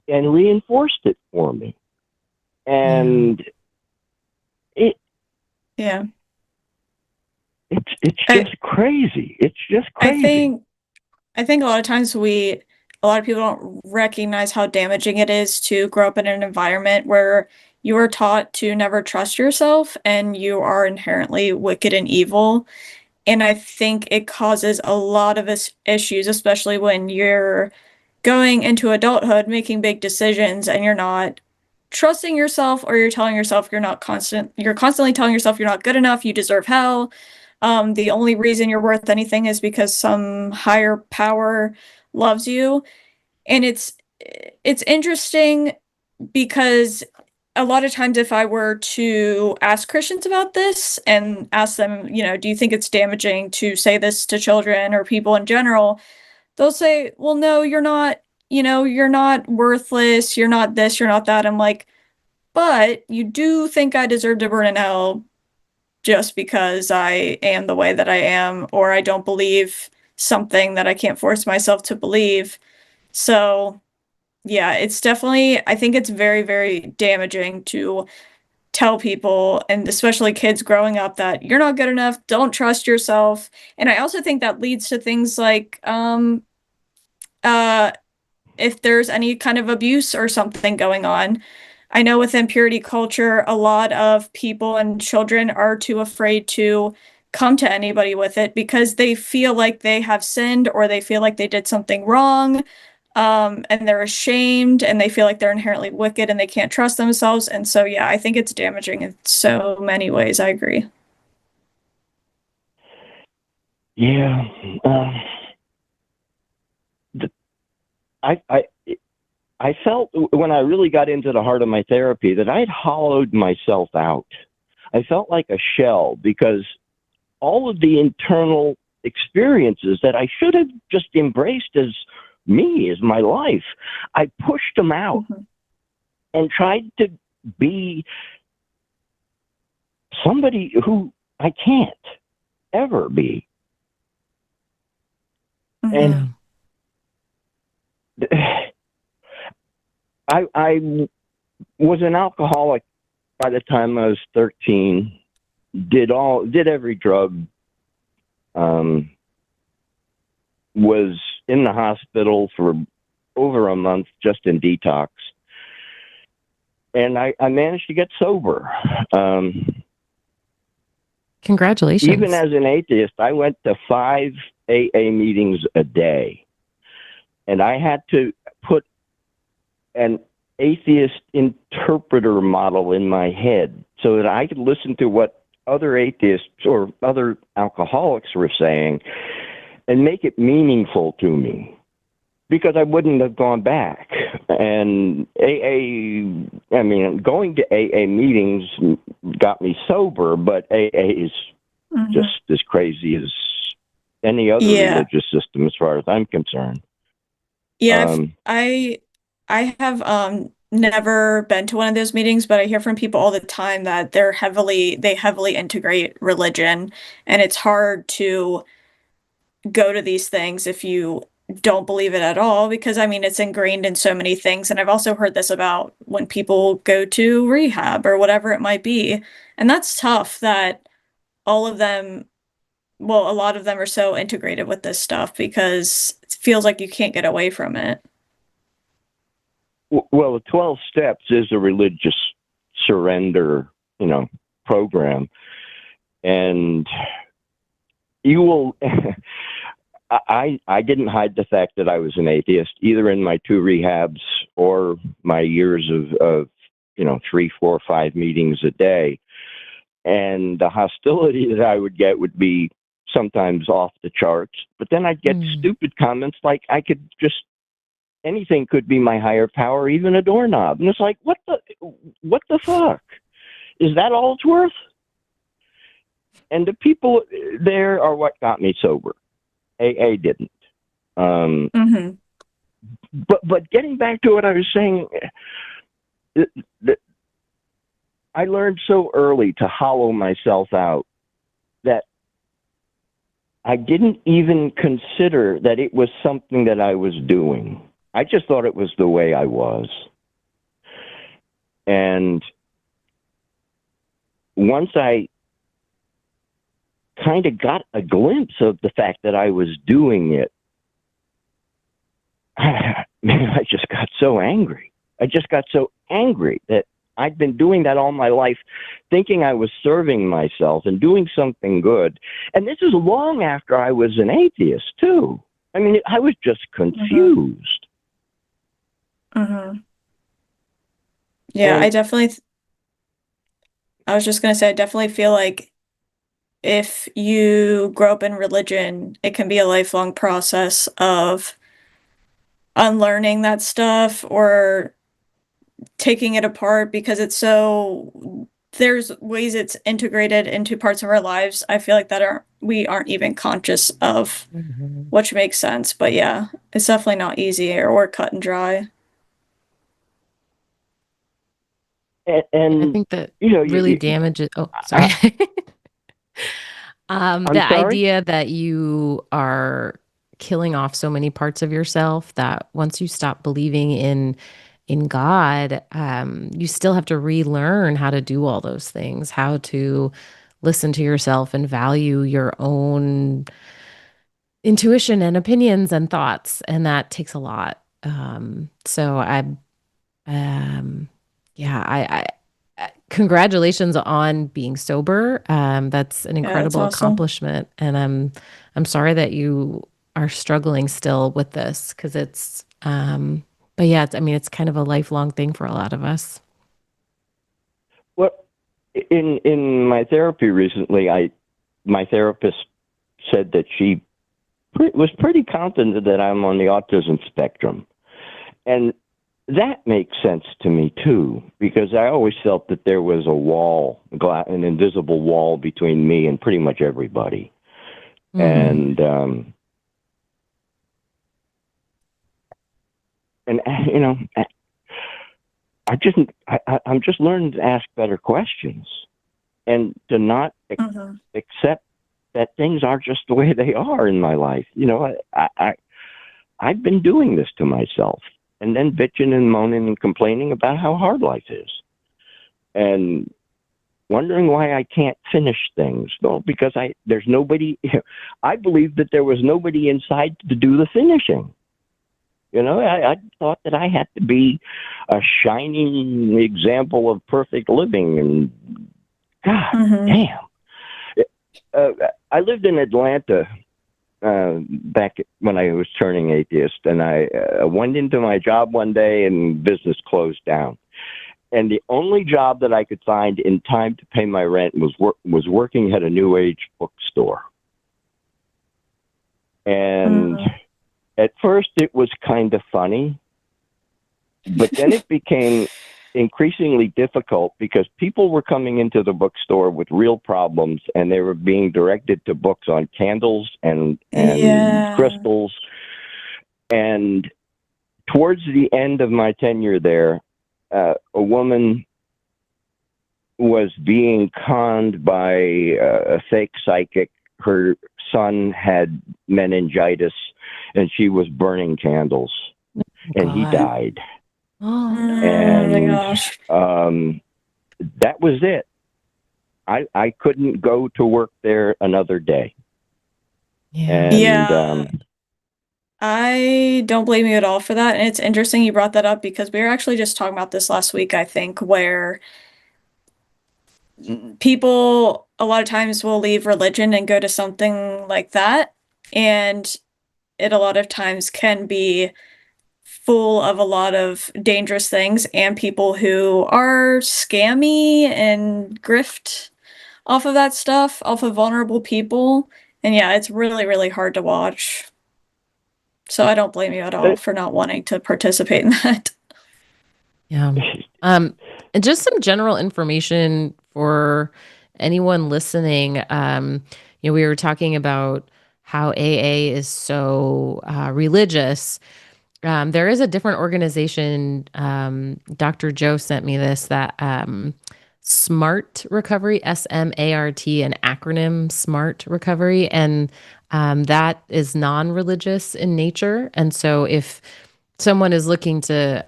reinforced it for me. And it's just crazy. It's just crazy. I think a lot of times a lot of people don't recognize how damaging it is to grow up in an environment where you are taught to never trust yourself and you are inherently wicked and evil. And I think it causes a lot of issues, especially when you're going into adulthood, making big decisions, and you're not trusting yourself, or you're telling yourself you're constantly telling yourself you're not good enough, you deserve hell. The only reason you're worth anything is because some higher power loves you. And it's interesting because a lot of times if I were to ask Christians about this and ask them, do you think it's damaging to say this to children or people in general? They'll say, well, no, you're not, you're not worthless. You're not this, you're not that. I'm like, but you do think I deserve to burn in hell just because I am the way that I am, or I don't believe something that I can't force myself to believe. So yeah, it's definitely, I think it's very, very damaging to tell people, and especially kids growing up, that you're not good enough, don't trust yourself. And I also think that leads to things like, if there's any kind of abuse or something going on. I know within purity culture, a lot of people and children are too afraid to come to anybody with it because they feel like they have sinned, or they feel like they did something wrong. And they're ashamed, and they feel like they're inherently wicked and they can't trust themselves. And so, yeah, I think it's damaging in so many ways. I agree. Yeah. I felt when I really got into the heart of my therapy that I'd hollowed myself out. I felt like a shell, because all of the internal experiences that I should have just embraced as me, as my life, I pushed them out and tried to be somebody who I can't ever be. And I was an alcoholic by the time I was 13. Did every drug. Was in the hospital for over a month just in detox. And I managed to get sober. Congratulations. Even as an atheist, I went to 5 AA meetings a day. And I had to put an atheist interpreter model in my head so that I could listen to what other atheists or other alcoholics were saying and make it meaningful to me, because I wouldn't have gone back. And going to AA meetings got me sober, but AA is just as crazy as any other religious system as far as I'm concerned. Yeah, I have never been to one of those meetings, but I hear from people all the time that they heavily integrate religion, and it's hard to go to these things if you don't believe it at all, because it's ingrained in so many things. And I've also heard this about when people go to rehab or whatever it might be, and that's tough that all of them, well, a lot of them are so integrated with this stuff because it feels like you can't get away from it. Well, the 12 steps is a religious surrender, program. And you will, I didn't hide the fact that I was an atheist, either in my 2 rehabs or my years of 3, 4, 5 meetings a day. And the hostility that I would get would be sometimes off the charts. But then I'd get stupid comments like anything could be my higher power, even a doorknob. And it's like, what the fuck? Is that all it's worth? And the people there are what got me sober. AA didn't. But getting back to what I was saying, I learned so early to hollow myself out that I didn't even consider that it was something that I was doing. I just thought it was the way I was. And once I kind of got a glimpse of the fact that I was doing it, man, I just got so angry. I just got so angry that I'd been doing that all my life, thinking I was serving myself and doing something good. And this is long after I was an atheist, too. I mean, I was just confused. Yeah, And I was just going to say, I definitely feel like if you grow up in religion, it can be a lifelong process of unlearning that stuff or taking it apart because there's ways it's integrated into parts of our lives. I feel like we aren't even conscious of, which makes sense. But yeah, it's definitely not easy or cut and dry. And I think that really damages. Oh, sorry. The idea that you are killing off so many parts of yourself that once you stop believing in God, you still have to relearn how to do all those things, how to listen to yourself and value your own intuition and opinions and thoughts, and that takes a lot. I congratulations on being sober. That's an incredible awesome. accomplishment, and I'm sorry that you are struggling still with this because it's. But yeah, it's kind of a lifelong thing for a lot of us. Well, in my therapy recently, my therapist said that she was pretty confident that I'm on the autism spectrum, and that makes sense to me too, because I always felt that there was a wall, an invisible wall between me and pretty much everybody, and I'm just learning to ask better questions and to not accept that things are just the way they are in my life. I've been doing this to myself and then bitching and moaning and complaining about how hard life is and wondering why I can't finish things. Well, because there's nobody, I believe that there was nobody inside to do the finishing. I thought that I had to be a shining example of perfect living, and God damn. I lived in Atlanta back when I was turning atheist, and I went into my job one day and business closed down. And the only job that I could find in time to pay my rent was working at a New Age bookstore. And at first it was kind of funny, but then it became increasingly difficult because people were coming into the bookstore with real problems, and they were being directed to books on candles and crystals. And towards the end of my tenure there, a woman was being conned by a fake psychic. Her son had meningitis, and she was burning candles, and he died. Oh, and my gosh. That was it. I couldn't go to work there another day. I don't blame you at all for that. And it's interesting you brought that up because we were actually just talking about this last week, I think, where people a lot of times will leave religion and go to something like that. And it a lot of times can be full of a lot of dangerous things and people who are scammy and grift off of that stuff, off of vulnerable people. And yeah, it's really, really hard to watch. So I don't blame you at all for not wanting to participate in that. Yeah. And just some general information for anyone listening. We were talking about how AA is so religious. There is a different organization. Dr. Joe sent me this that SMART Recovery, SMART, an acronym, SMART Recovery, and that is non-religious in nature. And so if someone is looking to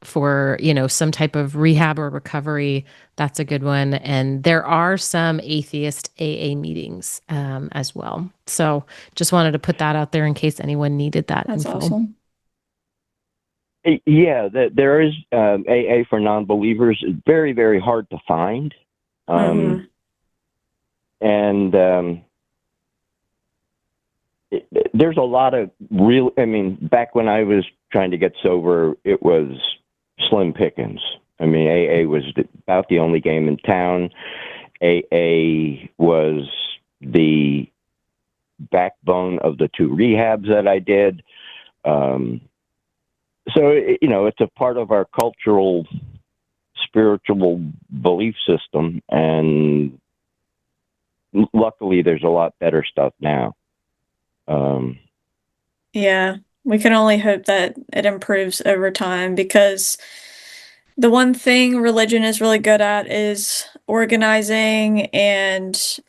for some type of rehab or recovery, that's a good one. And there are some atheist AA meetings as well. So just wanted to put that out there in case anyone needed that That's info. awesome. Yeah, there is AA for non-believers. It's very, very hard to find. And there's a lot of back when I was trying to get sober, it was slim pickings. AA was about the only game in town. AA was the backbone of the 2 rehabs that I did. So, it's a part of our cultural, spiritual belief system. And luckily, there's a lot better stuff now. Yeah, we can only hope that it improves over time, because the one thing religion is really good at is organizing and,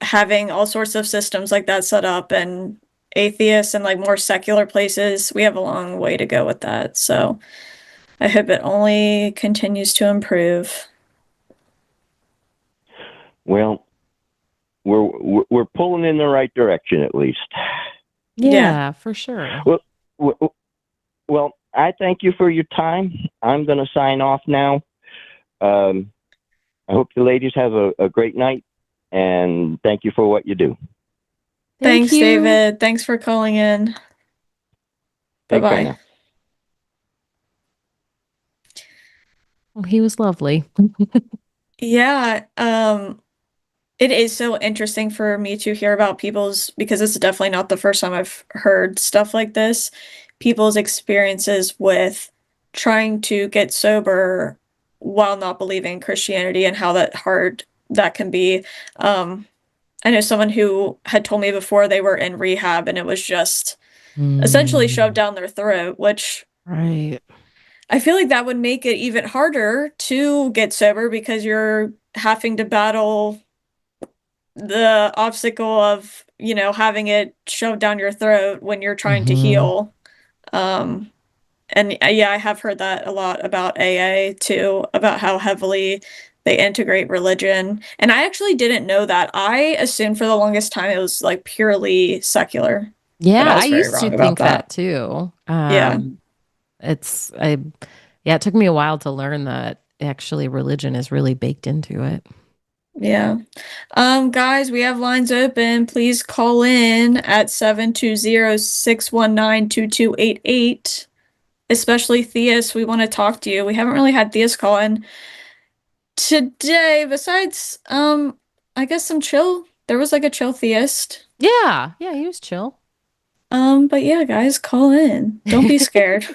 having all sorts of systems like that set up. And atheists and like more secular places, we have a long way to go with that. So I hope it only continues to improve. Well, we're pulling in the right direction, at least. Yeah, for sure. Well, I thank you for your time. I'm going to sign off now. I hope you ladies have a great night, and thank you for what you do. Thanks, David. Thanks for calling in. Take care Bye-bye. now. Well, he was lovely. Yeah, it is so interesting for me to hear about because this is definitely not the first time I've heard stuff like this, people's experiences with trying to get sober while not believing in Christianity and how hard that can be. I know someone who had told me before they were in rehab and it was just essentially shoved down their throat, which Right. I feel like that would make it even harder to get sober because you're having to battle the obstacle of, having it shoved down your throat when you're trying to heal. And yeah, I have heard that a lot about AA too, about how heavily they integrate religion. And I actually didn't know that. I assumed for the longest time it was like purely secular. Yeah, I was I very used to wrong about think that that. too. Yeah. It took me a while to learn that actually religion is really baked into it. Yeah. Guys, we have lines open. Please call in at 720-619-2288. Especially Theus, we want to talk to you. We haven't really had Theus call in today, besides I guess some chill. There was like a chill theist. Yeah, he was chill. But yeah, guys, call in. Don't be scared.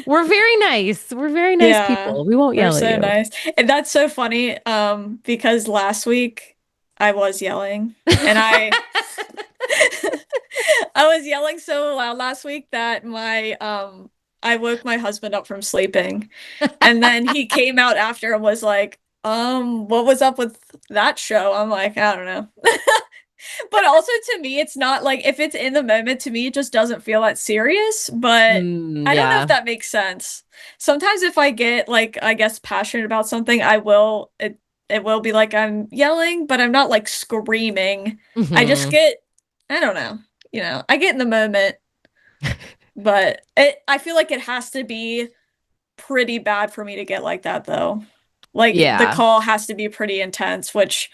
We're very nice. We're very nice people. We won't yell We're so at you. nice. And that's so funny, because last week I was yelling and I was yelling so loud last week that I woke my husband up from sleeping. And then he came out after and was like, what was up with that show? I'm like, I don't know. But also to me, it's not like, if it's in the moment, to me, it just doesn't feel that serious. But I don't know if that makes sense. Sometimes if I get like, I guess, passionate about something, it will be like I'm yelling, but I'm not like screaming. I just get, I don't know, I get in the moment. But I feel like it has to be pretty bad for me to get like that though. Like the Yeah. call has to be pretty intense, which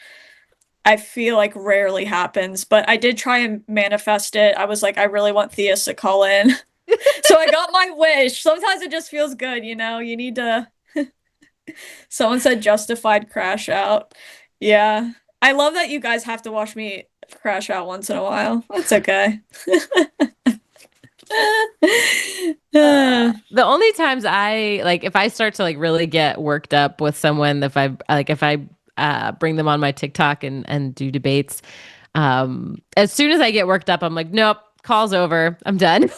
I feel like rarely happens, but I did try and manifest it. I was like, I really want Theists to call in. So I got my wish. Sometimes it just feels good, you know? You need to. Someone said justified crash out. Yeah. I love that you guys have to watch me crash out once in a while. That's okay. The only times I like, if I start to like really get worked up with someone, if I bring them on my TikTok and do debates, as soon as I get worked up, I'm like, nope, call's over. I'm done.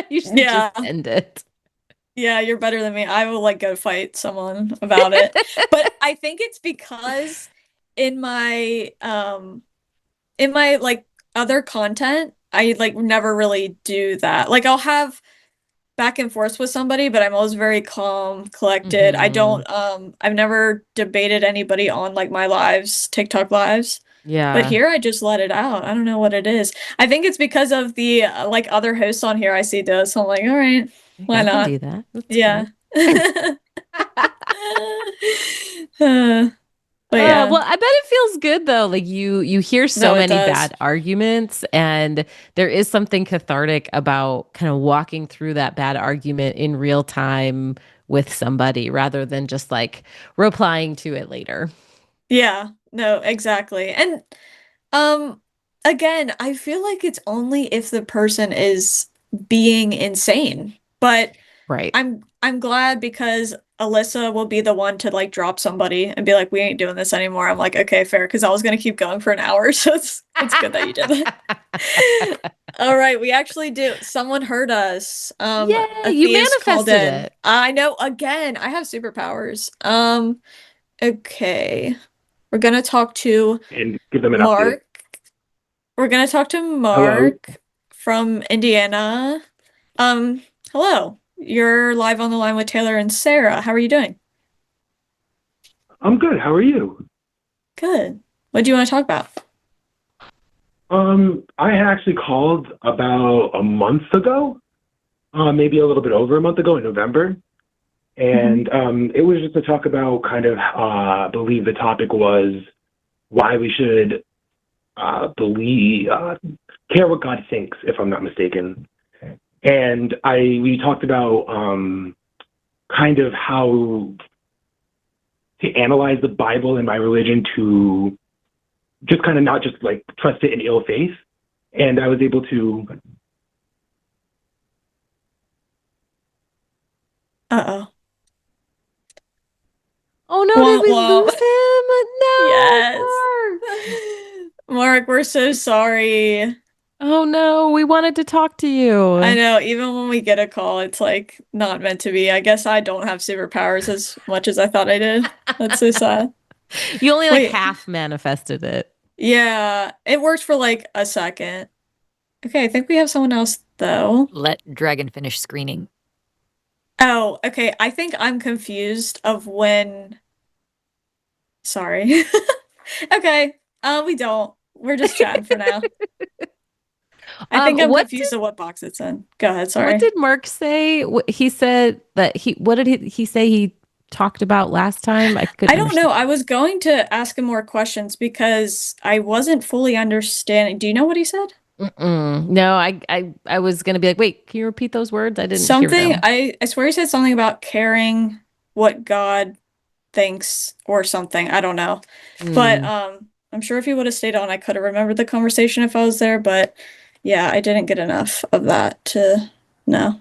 You should just end it. Yeah, you're better than me. I will like go fight someone about it. But I think it's because in my like other content, I like never really do that. Like I'll have back and forth with somebody, but I'm always very calm, collected. I don't I've never debated anybody on like my lives, TikTok lives. Yeah. But here I just let it out. I don't know what it is. I think it's because of the like other hosts on here I see do. So I'm like, all right, why not? I can do that. That's yeah. But well, I bet it feels good though. Like you hear so many bad arguments, and there is something cathartic about kind of walking through that bad argument in real time with somebody rather than just like replying to it later. Yeah, no, exactly. And again, I feel like it's only if the person is being insane. But right. I'm glad because Alyssa will be the one to like drop somebody and be like, we ain't doing this anymore. I'm like, okay, fair, because I was gonna keep going for an hour, so it's good that you did that. All right, we actually do. Someone heard us. Yeah, you manifested it. I know. Again, I have superpowers. Okay. We're gonna talk to and give them an Mark. update. We're gonna talk to Mark from Indiana. Hello. You're live on the line with Taylor and Sarah. How are you doing? I'm good. How are you? Good. What do you want to talk about? I had actually called about a month ago, maybe a little bit over a month ago in November. And it was just to talk about kind of, I believe the topic was why we should care what God thinks, if I'm not mistaken. And we talked about kind of how to analyze the Bible and my religion to just kind of not just like trust it in ill faith. And I was able to. Uh-oh. Oh no, did we lose him? No. Yes. Mark, we're so sorry. Oh no, we wanted to talk to you. I know, even when we get a call, it's like not meant to be. I guess I don't have superpowers as much as I thought I did. That's so sad. You only like half manifested it. Yeah, it worked for like a second. Okay, I think we have someone else though. Let Dragon finish screening. Oh, okay. I think I'm confused of when. Sorry. Okay. We don't. We're just chatting for now. I think I'm confused of what box it's in. Go ahead. Sorry. What did Mark say? He said that what did he say he talked about last time? I don't know. I was going to ask him more questions because I wasn't fully understanding. Do you know what he said? No, I was gonna be like, wait, can you repeat those words? I didn't hear them. I swear he said something about caring what God thinks or something. I don't know. But I'm sure if he would have stayed on, I could have remembered the conversation if I was there. But yeah, I didn't get enough of that to know,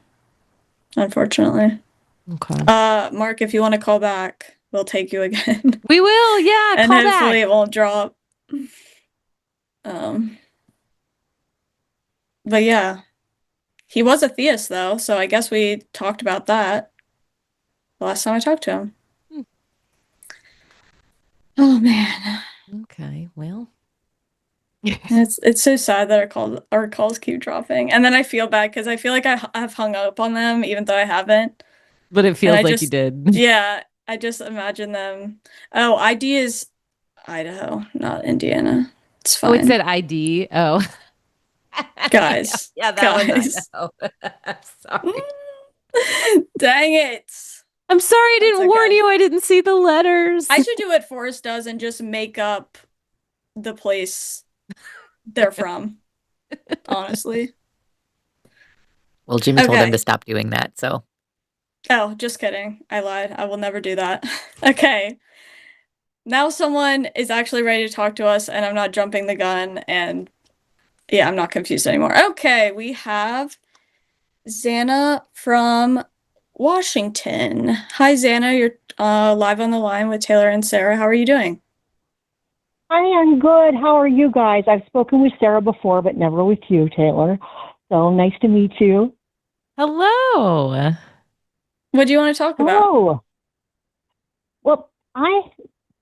unfortunately. Okay. Mark, if you want to call back, we'll take you again. We will, yeah. And call hopefully back. It won't drop. But yeah, he was a theist though, so I guess we talked about that the last time I talked to him. Oh man. Okay, well. It's so sad that our calls keep dropping, and then I feel bad because I feel like I've hung up on them even though I haven't. But it feels like you did. Yeah, I just imagine them. Oh, ID is Idaho, not Indiana. It's fine. Oh, it said ID. Oh. Guys. Yeah, that was Idaho. Sorry. Dang it. I'm sorry I That's didn't warn okay. you. I didn't see the letters. I should do what Forrest does and just make up the place they're from, honestly. Well, Jimmy told him to Okay. stop doing that, so. Oh, just kidding. I lied. I will never do that. Okay. Now someone is actually ready to talk to us, and I'm not jumping the gun, and yeah, I'm not confused anymore. Okay, we have Xana from Washington. Hi, Xana. You're live on the line with Taylor and Sarah. How are you doing? I am good. How are you guys? I've spoken with Sarah before, but never with you, Taylor. So nice to meet you. Hello. What do you want to talk about? Hello. Well, I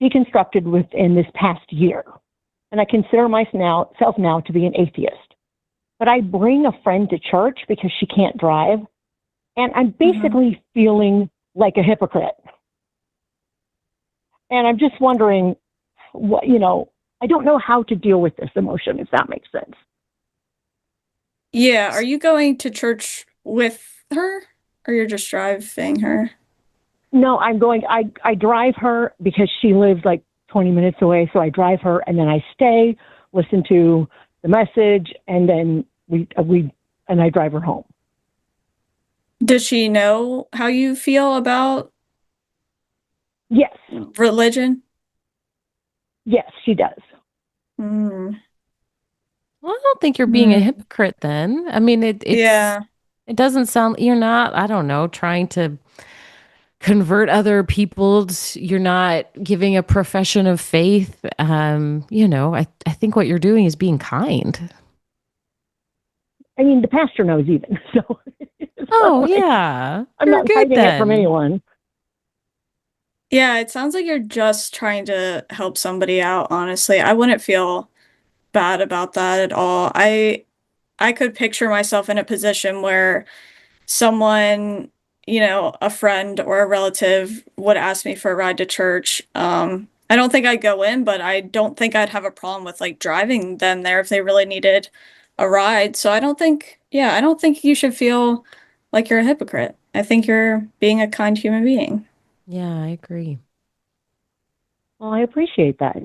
deconstructed within this past year, and I consider myself now to be an atheist. But I bring a friend to church because she can't drive, and I'm basically feeling like a hypocrite. And I'm just wondering, what, I don't know how to deal with this emotion, if that makes sense. Yeah, are you going to church with her, or you're just driving her? No, I drive her because she lives like 20 minutes away. So I drive her and then I stay, listen to the message, and then I drive her home. Does she know how you feel about Yes. religion? Yes, she does. Mm. Well, I don't think you're being a hypocrite then. I mean, it doesn't sound, you're not, I don't know, trying to convert other people. You're not giving a profession of faith. I think what you're doing is being kind. I mean, the pastor knows even. So yeah. I'm You're not good hiding then. it from anyone. Yeah, it sounds like you're just trying to help somebody out, honestly. I wouldn't feel bad about that at all. I could picture myself in a position where someone, a friend or a relative would ask me for a ride to church. I don't think I'd go in, but I don't think I'd have a problem with like driving them there if they really needed a ride. So I don't think you should feel like you're a hypocrite. I think you're being a kind human being. Yeah, I agree. Well, I appreciate that.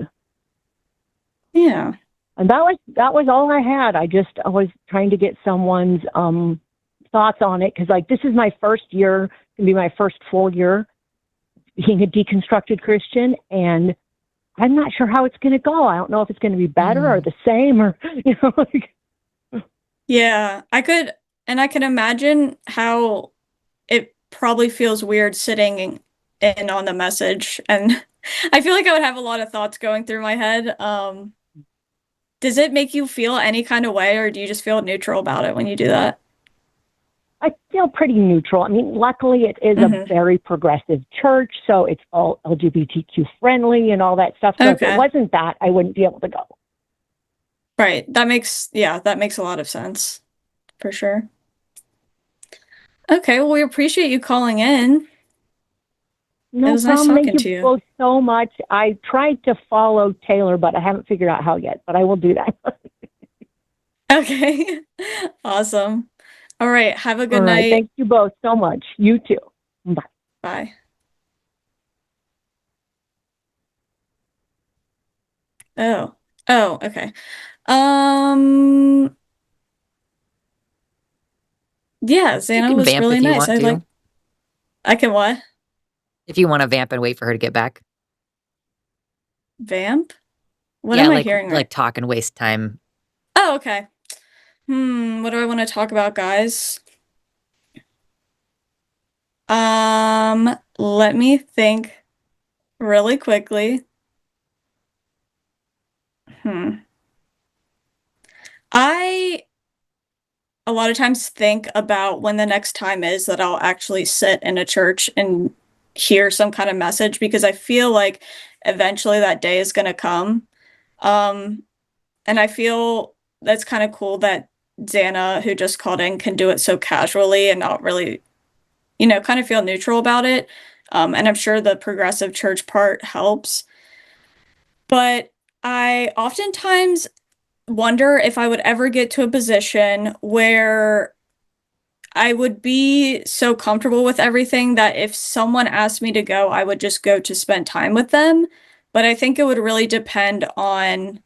Yeah. And that was all I had. I was trying to get someone's thoughts on it, because like this is my first year, gonna be my first full year being a deconstructed Christian, and I'm not sure how it's going to go. I don't know if it's going to be better or the same, or Yeah, I can imagine how it probably feels weird sitting in on the message, and I feel like I would have a lot of thoughts going through my head. Does it make you feel any kind of way, or do you just feel neutral about it when you do that? I feel pretty neutral. I mean, luckily it is a very progressive church, so it's all LGBTQ friendly and all that stuff. So if it wasn't that, I wouldn't be able to go. Right. That makes a lot of sense, for sure. Okay, well, we appreciate you calling in. No it was nice problem. talking Thank to you you. both so much. I tried to follow Taylor, but I haven't figured out how yet, but I will do that. Okay. Awesome. All right. Have a good All right. night. Thank you both so much. You too. Bye. Bye. Oh. Oh, okay. Yeah, You Xana can was vamp really if you nice. want to. I can what? If you want to vamp and wait for her to get back. Vamp? What Yeah, am I like hearing right? talk and waste time. Oh, okay. What do I want to talk about, guys? Let me think really quickly. I a lot of times think about when the next time is that I'll actually sit in a church and hear some kind of message, because I feel like eventually that day is going to come. And I feel that's kind of cool that Xana, who just called in, can do it so casually and not really, kind of feel neutral about it. And I'm sure the progressive church part helps. But I oftentimes wonder if I would ever get to a position where I would be so comfortable with everything that if someone asked me to go, I would just go to spend time with them. But I think it would really depend on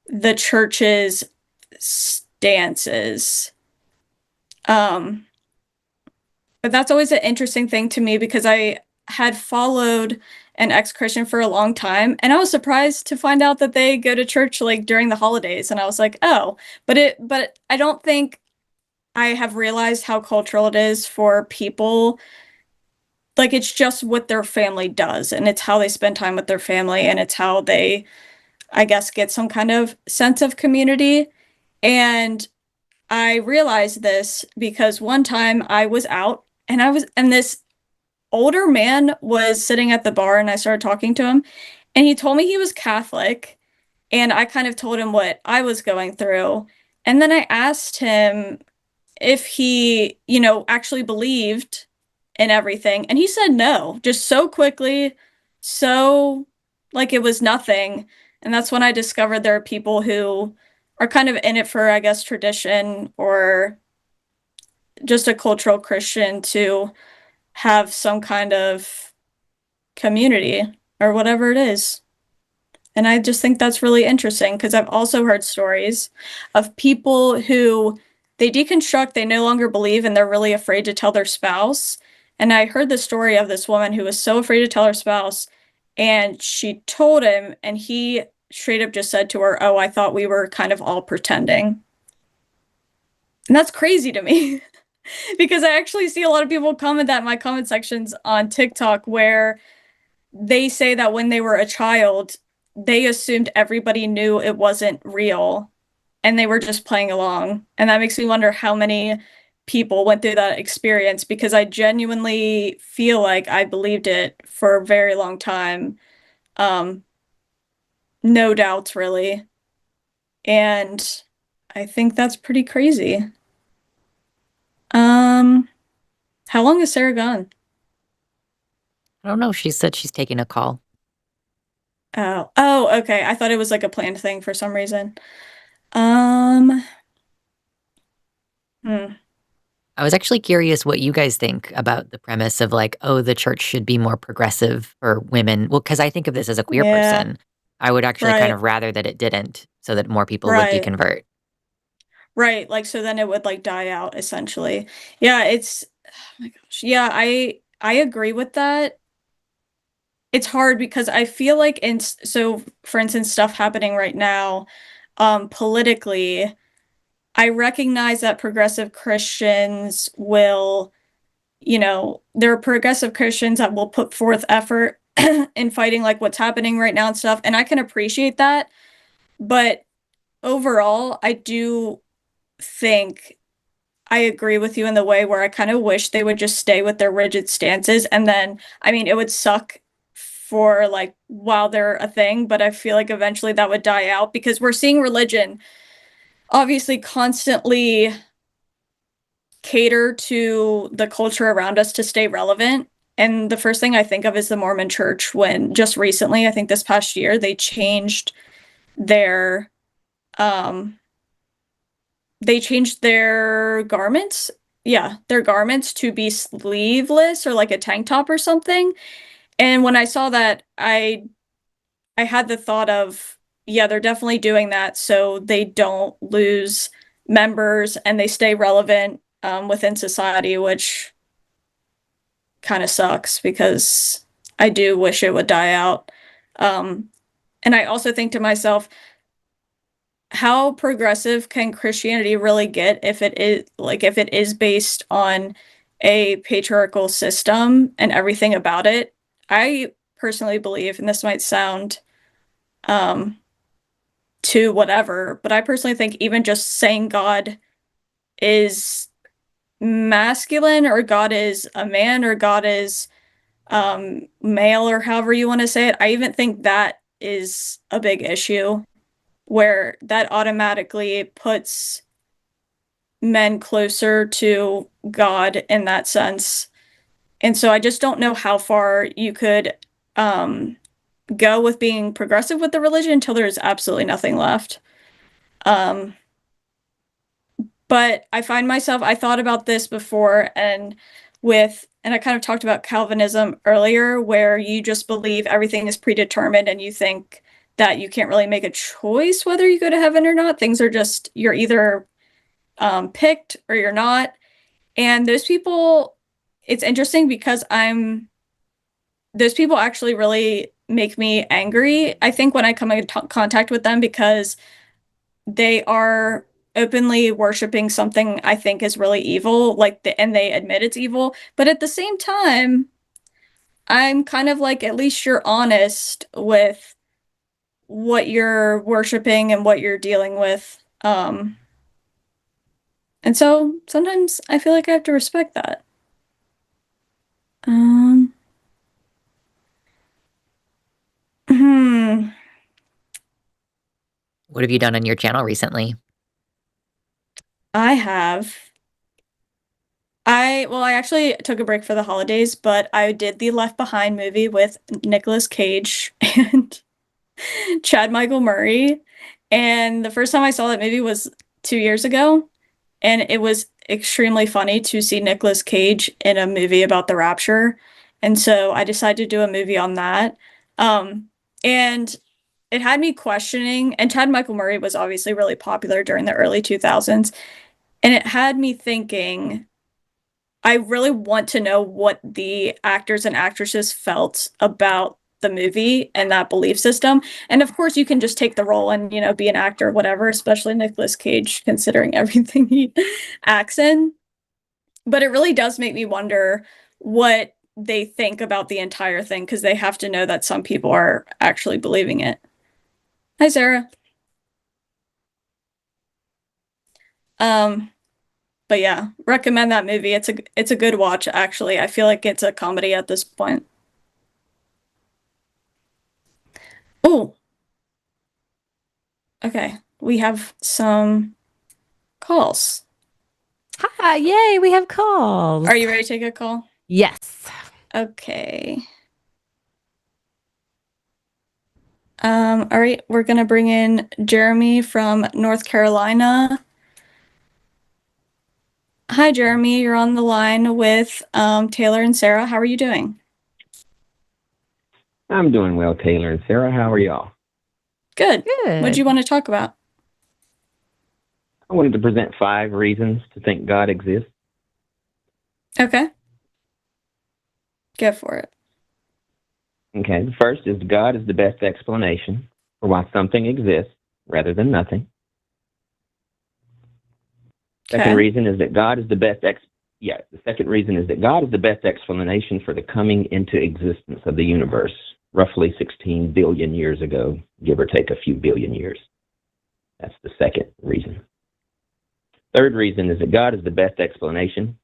the church's stances. But that's always an interesting thing to me because I had followed an ex-Christian for a long time, and I was surprised to find out that they go to church like during the holidays, and I was like, "Oh." But I don't think I have realized how cultural it is for people. Like it's just what their family does, and it's how they spend time with their family, and it's how they, I guess, get some kind of sense of community. And I realized this because one time I was out and this older man was sitting at the bar and I started talking to him and he told me he was Catholic and I kind of told him what I was going through. And then I asked him if he, actually believed in everything. And he said no, just so quickly, so like it was nothing. And that's when I discovered there are people who are kind of in it for, I guess, tradition or just a cultural Christian to have some kind of community or whatever it is. And I just think that's really interesting because I've also heard stories of people who they deconstruct, they no longer believe, and they're really afraid to tell their spouse. And I heard the story of this woman who was so afraid to tell her spouse, and she told him, and he straight up just said to her, "Oh, I thought we were kind of all pretending." And that's crazy to me because I actually see a lot of people comment that in my comment sections on TikTok where they say that when they were a child, they assumed everybody knew it wasn't real and they were just playing along. And that makes me wonder how many people went through that experience because I genuinely feel like I believed it for a very long time. No doubts, really. And I think that's pretty crazy. How long is Sara gone? I don't know. She said she's taking a call. Oh, okay. I thought it was like a planned thing for some reason. Hmm. I was actually curious what you guys think about the premise of like, oh, the church should be more progressive for women. Well, because I think of this as a queer Yeah, person. I would actually kind right, of rather that it didn't so that more people would right, deconvert. right. Like so then it would like die out essentially. Yeah, oh my gosh. Yeah, I agree with that. It's hard because I feel like so for instance stuff happening right now politically, I recognize that progressive Christians will, there are progressive Christians that will put forth effort in fighting like what's happening right now and stuff, and I can appreciate that. But overall, I do think I agree with you in the way where I kind of wish they would just stay with their rigid stances. And then, I mean, it would suck for like while they're a thing, but I feel like eventually that would die out because we're seeing religion obviously constantly cater to the culture around us to stay relevant. And the first thing I think of is the Mormon Church when just recently, I think this past year, their um they changed their garments. Yeah, their garments to be sleeveless or like a tank top or something. And when I saw that, I had the thought of, yeah, they're definitely doing that so they don't lose members and they stay relevant within society, which kind of sucks because I do wish it would die out. And I also think to myself, how progressive can Christianity really get if it is based on a patriarchal system and everything about it? I personally believe, and this might sound um too whatever, but I personally think even just saying God is masculine or God is a man or God is male or however you want to say it, I even think that is a big issue where that automatically puts men closer to God in that sense. And so I just don't know how far you could go with being progressive with the religion until there's absolutely nothing left. Um, But I find myself, I thought about this before, and I kind of talked about Calvinism earlier, where you just believe everything is predetermined and you think that you can't really make a choice whether you go to heaven or not. Things are just, you're either picked or you're not. And those people, it's interesting because those people actually really make me angry, I think, when I come into contact with them, because they are openly worshiping something I think is really evil, and they admit it's evil. But at the same time, I'm kind of like, at least you're honest with what you're worshiping and what you're dealing with. And so sometimes I feel like I have to respect that. Hmm. What have you done on your channel recently? I have. I actually took a break for the holidays, but I did the Left Behind movie with Nicolas Cage and Chad Michael Murray. And the first time I saw that movie was 2 years ago, and it was extremely funny to see Nicolas Cage in a movie about the rapture. And so I decided to do a movie on that. And it had me questioning, and Chad Michael Murray was obviously really popular during the early 2000s, and it had me thinking, I really want to know what the actors and actresses felt about the movie and that belief system. And of course, you can just take the role and, be an actor or whatever, especially Nicolas Cage, considering everything he acts in. But it really does make me wonder what they think about the entire thing, because they have to know that some people are actually believing it. Hi, Sarah. But yeah, recommend that movie. It's a good watch, actually. I feel like it's a comedy at this point. Oh. Okay, we have some calls. Hi, yay, we have calls. Are you ready to take a call? Yes. Okay. All right, we're gonna bring in Jeremy from North Carolina. Hi, Jeremy, you're on the line with Taylor and Sarah. How are you doing? I'm doing well, Taylor and Sarah. How are y'all? Good. Good. What do you want to talk about? I wanted to present 5 reasons to think God exists. Okay. Go for it. Okay, the first is God is the best explanation for why something exists rather than nothing. Second reason is that God is the best the second reason is that God is the best explanation for the coming into existence of the universe, roughly 16 billion years ago, give or take a few billion years. That's the second reason. Third reason is that God is the best explanation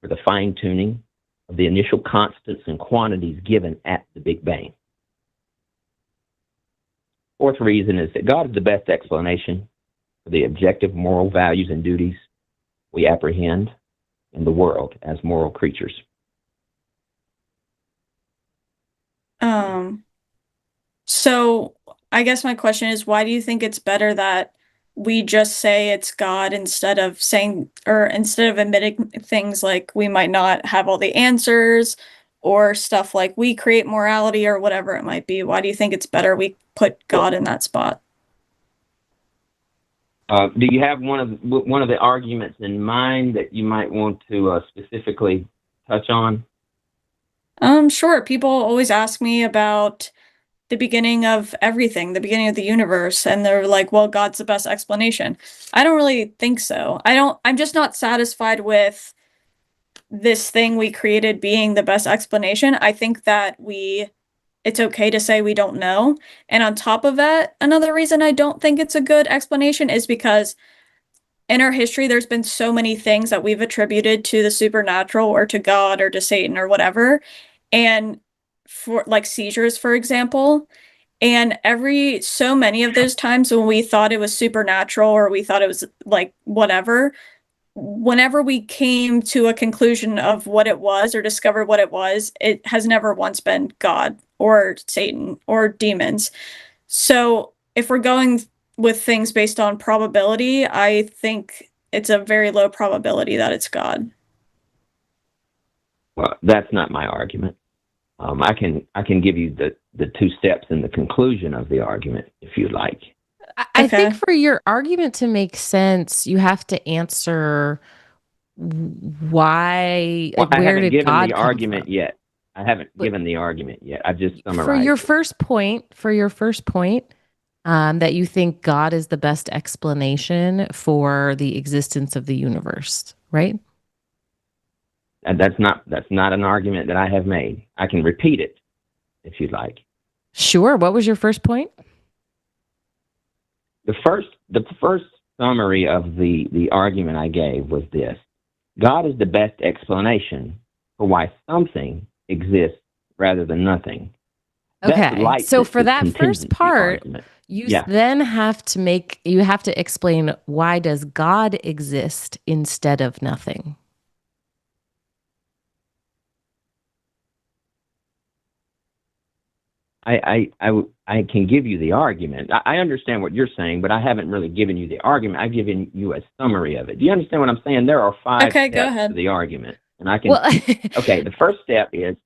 for the fine-tuning of the initial constants and quantities given at the Big Bang. Fourth reason is that God is the best explanation for the objective moral values and duties we apprehend in the world as moral creatures. So I guess my question is, why do you think it's better that we just say it's God instead of admitting things like we might not have all the answers, or stuff like we create morality or whatever it might be? Why do you think it's better we put God in that spot? Do you have one of the arguments in mind that you might want to specifically touch on? Sure. People always ask me about the beginning of everything, the beginning of the universe, and they're like, well, God's the best explanation. I don't really think so. I'm just not satisfied with this thing we created being the best explanation. I think that it's okay to say we don't know. And on top of that, another reason I don't think it's a good explanation is because in our history, there's been so many things that we've attributed to the supernatural or to God or to Satan or whatever. And for like seizures, for example, and so many of those times when we thought it was supernatural or we thought it was like whatever, whenever we came to a conclusion of what it was or discovered what it was, it has never once been God or Satan or demons. So if we're going with things based on probability, I think it's a very low probability that it's God. Well, that's not my argument. I can give you the two steps in the conclusion of the argument if you'd like. I think for your argument to make sense, you have to answer why, Well, I where haven't did given God the come argument from? yet. I haven't given the argument yet. I've just For summarized your it. first point, that you think God is the best explanation for the existence of the universe, right? And that's not an argument that I have made. I can repeat it if you'd like. Sure. What was your first point? The first summary of the argument I gave was this: God is the best explanation for why something exists rather than nothing. Okay. So for that first contingency part, argument. you Yeah. then have to explain, why does God exist instead of nothing? I can give you the argument. I understand what you're saying, but I haven't really given you the argument. I've given you a summary of it. Do you understand what I'm saying? There are 5 Okay, go steps ahead. to the argument, and I can. Well, Okay, the first step is,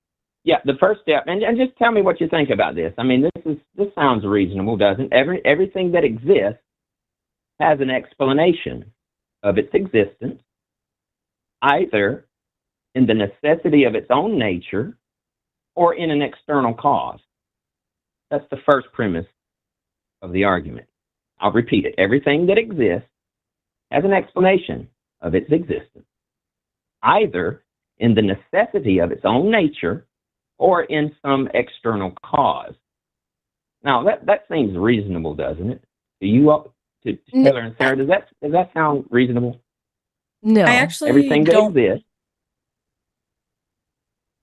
the first step, and just tell me what you think about this. I mean, this sounds reasonable, doesn't it? Everything that exists has an explanation of its existence, either in the necessity of its own nature or in an external cause. That's the first premise of the argument. I'll repeat it. Everything that exists has an explanation of its existence, either in the necessity of its own nature or in some external cause. Now, that seems reasonable, doesn't it? Do you, to Taylor and Sarah, does that sound reasonable? No. I actually Everything that don't. exists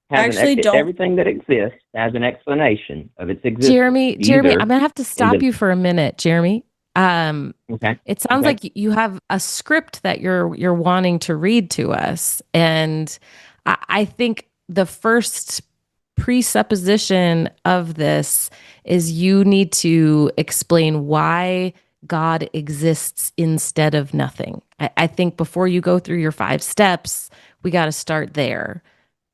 Don't. everything that exists has an explanation of its existence. Jeremy, either I'm gonna have to stop you for a minute, Jeremy. Okay. It sounds Okay. like you have a script that you're wanting to read to us, and I think the first presupposition of this is you need to explain why God exists instead of nothing. I think before you go through your 5 steps, we got to start there.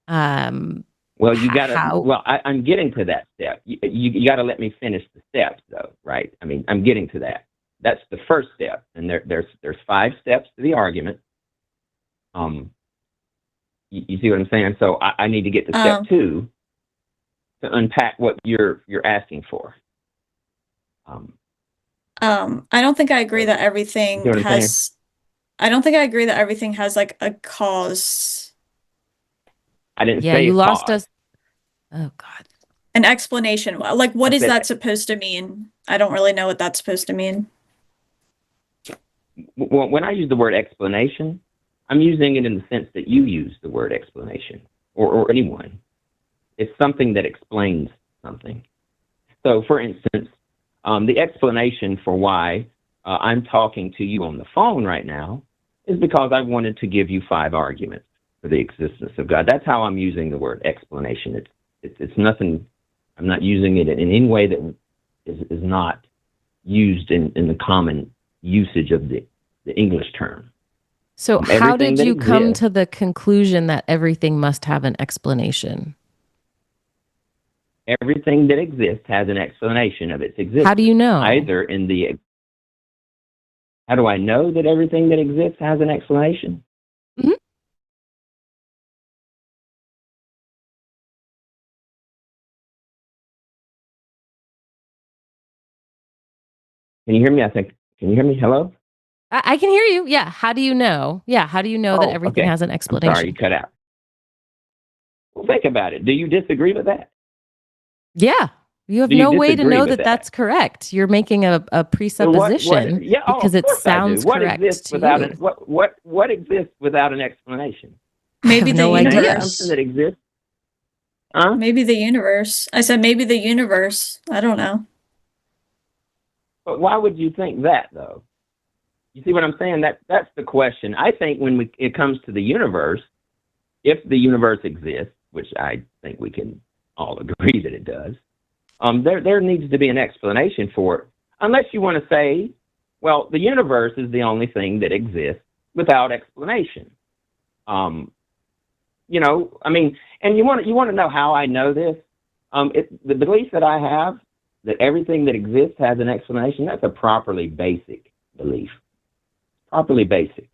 Well, you got to. Well, I'm getting to that step. You got to let me finish the steps, though, right? I mean, I'm getting to that. That's the first step, and there's 5 steps to the argument. You see what I'm saying? So I need to get to step 2 to unpack what you're asking for. I don't think I agree that everything You see what I'm saying? has. I don't think I agree that everything has like a cause. I didn't Yeah, say you lost cause. us. Oh God. An explanation. Like, what I is said- that supposed to mean? I don't really know what that's supposed to mean. Well, when I use the word explanation, I'm using it in the sense that you use the word explanation, or anyone. It's something that explains something. So, for instance, the explanation for why I'm talking to you on the phone right now is because I wanted to give you 5 arguments for the existence of God. That's how I'm using the word explanation. It's nothing. I'm not using it in any way that is not used in the common usage of the English term. So how Everything did that you come exists- to the conclusion that everything must have an explanation? Everything that exists has an explanation of its existence. How do you know? Either in the. How do I know that everything that exists has an explanation? Mhm. Can you hear me? Can you hear me? Hello? I can hear you. Yeah. How do you know? Yeah. How do you know that Oh, everything okay. has an I'm explanation? sorry, you cut out. Well, think about it. Do you disagree with that? Yeah. You have Do you no way to disagree know with that that? that's correct. You're making a So presupposition yeah, because of it course I do. sounds What correct exists to without you. an what exists without an explanation? Maybe have the no Name idea. universe. something that exists. Huh? Maybe the universe. I said maybe the universe. I don't know. But why would you think that, though? You see what I'm saying? That's the question. I think when it comes to the universe, if the universe exists, which I think we can all agree that it does, there needs to be an explanation for it. Unless you want to say, well, the universe is the only thing that exists without explanation. You know, I mean, and you want to know how I know this? The belief that I have that everything that exists has an explanation, that's a properly basic belief. Properly basic.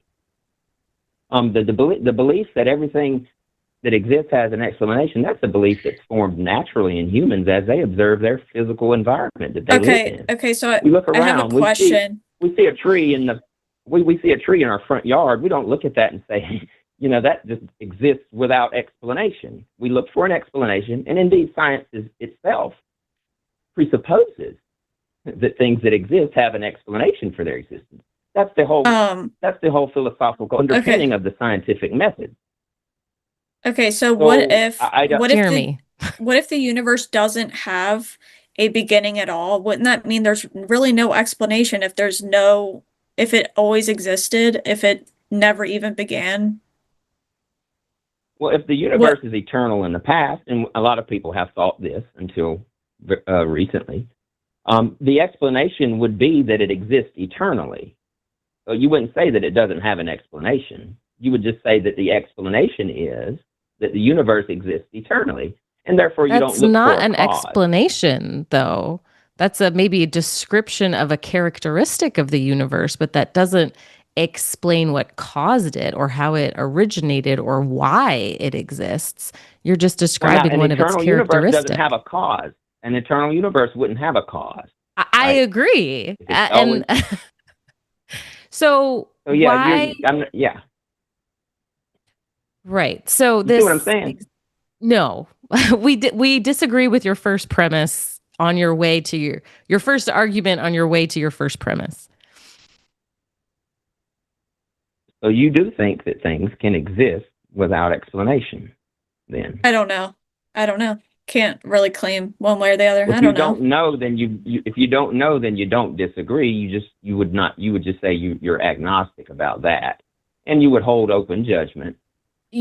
The belief that everything that exists has an explanation, that's a belief that's formed naturally in humans as they observe their physical environment that they live in. Okay, so We look I have a around, question. we see a tree we see a tree in our front yard. We don't look at that and say, you know, that just exists without explanation. We look for an explanation, and indeed science itself presupposes that things that exist have an explanation for their existence. That's the whole philosophical underpinning of the scientific method. Okay, so what if Jeremy, what if the universe doesn't have a beginning at all? Wouldn't that mean there's really no explanation if if it always existed, if it never even began? Well, if the universe is eternal in the past, and a lot of people have thought this until recently, the explanation would be that it exists eternally. So you wouldn't say that it doesn't have an explanation. You would just say that the explanation is that the universe exists eternally, and therefore you don't look for a cause. That's not an explanation, though. That's maybe a description of a characteristic of the universe, but that doesn't explain what caused it or how it originated or why it exists. You're just describing one of its characteristics. An eternal universe doesn't have a cause. An eternal universe wouldn't have a cause. I agree. And so yeah, why? Yeah. Right. So you see what I'm saying? No, we disagree with your first premise on your way to your first argument on your way to your first premise. So you do think that things can exist without explanation, then? I don't know. Can't really claim one way or the other. Well, I don't know. If you don't know, then if you don't know, then you don't disagree. You would just say you're agnostic about that, and you would hold open judgment.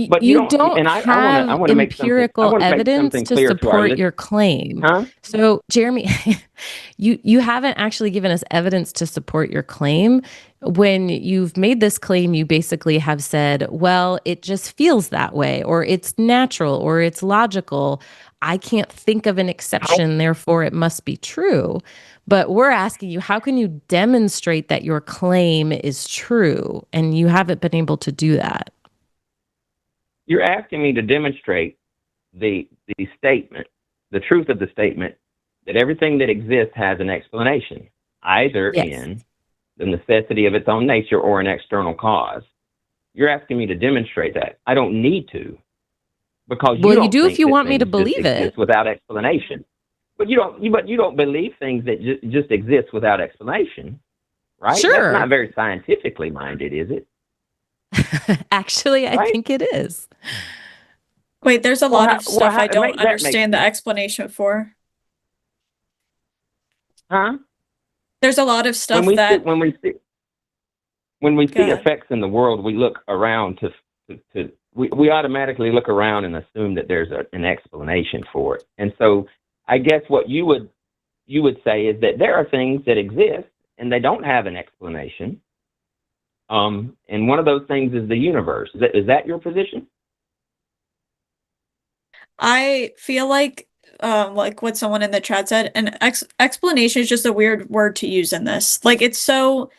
But you don't and have I want to empirical evidence to support your claim. Huh? So, Jeremy, you haven't actually given us evidence to support your claim. When you've made this claim, you basically have said, well, it just feels that way, or it's natural, or it's logical. I can't think of an exception, therefore it must be true. But we're asking you, how can you demonstrate that your claim is true? And you haven't been able to do that. You're asking me to demonstrate the statement, the truth of the statement, that everything that exists has an explanation, either in the necessity of its own nature or an external cause. You're asking me to demonstrate that. I don't need to, because you do if you want me to believe it without explanation. But you don't believe things that just exist without explanation, right? Sure. That's not very scientifically minded, is it? Actually, I think it is. Wait, there's a lot of stuff I don't understand the explanation for. Huh? There's a lot of stuff when we see effects in the world, we look around we automatically look around and assume that there's an explanation for it. And so I guess what you would say is that there are things that exist and they don't have an explanation. And one of those things is the universe. Is that your position? I feel like what someone in the chat said, an explanation is just a weird word to use in this. Like, it's so,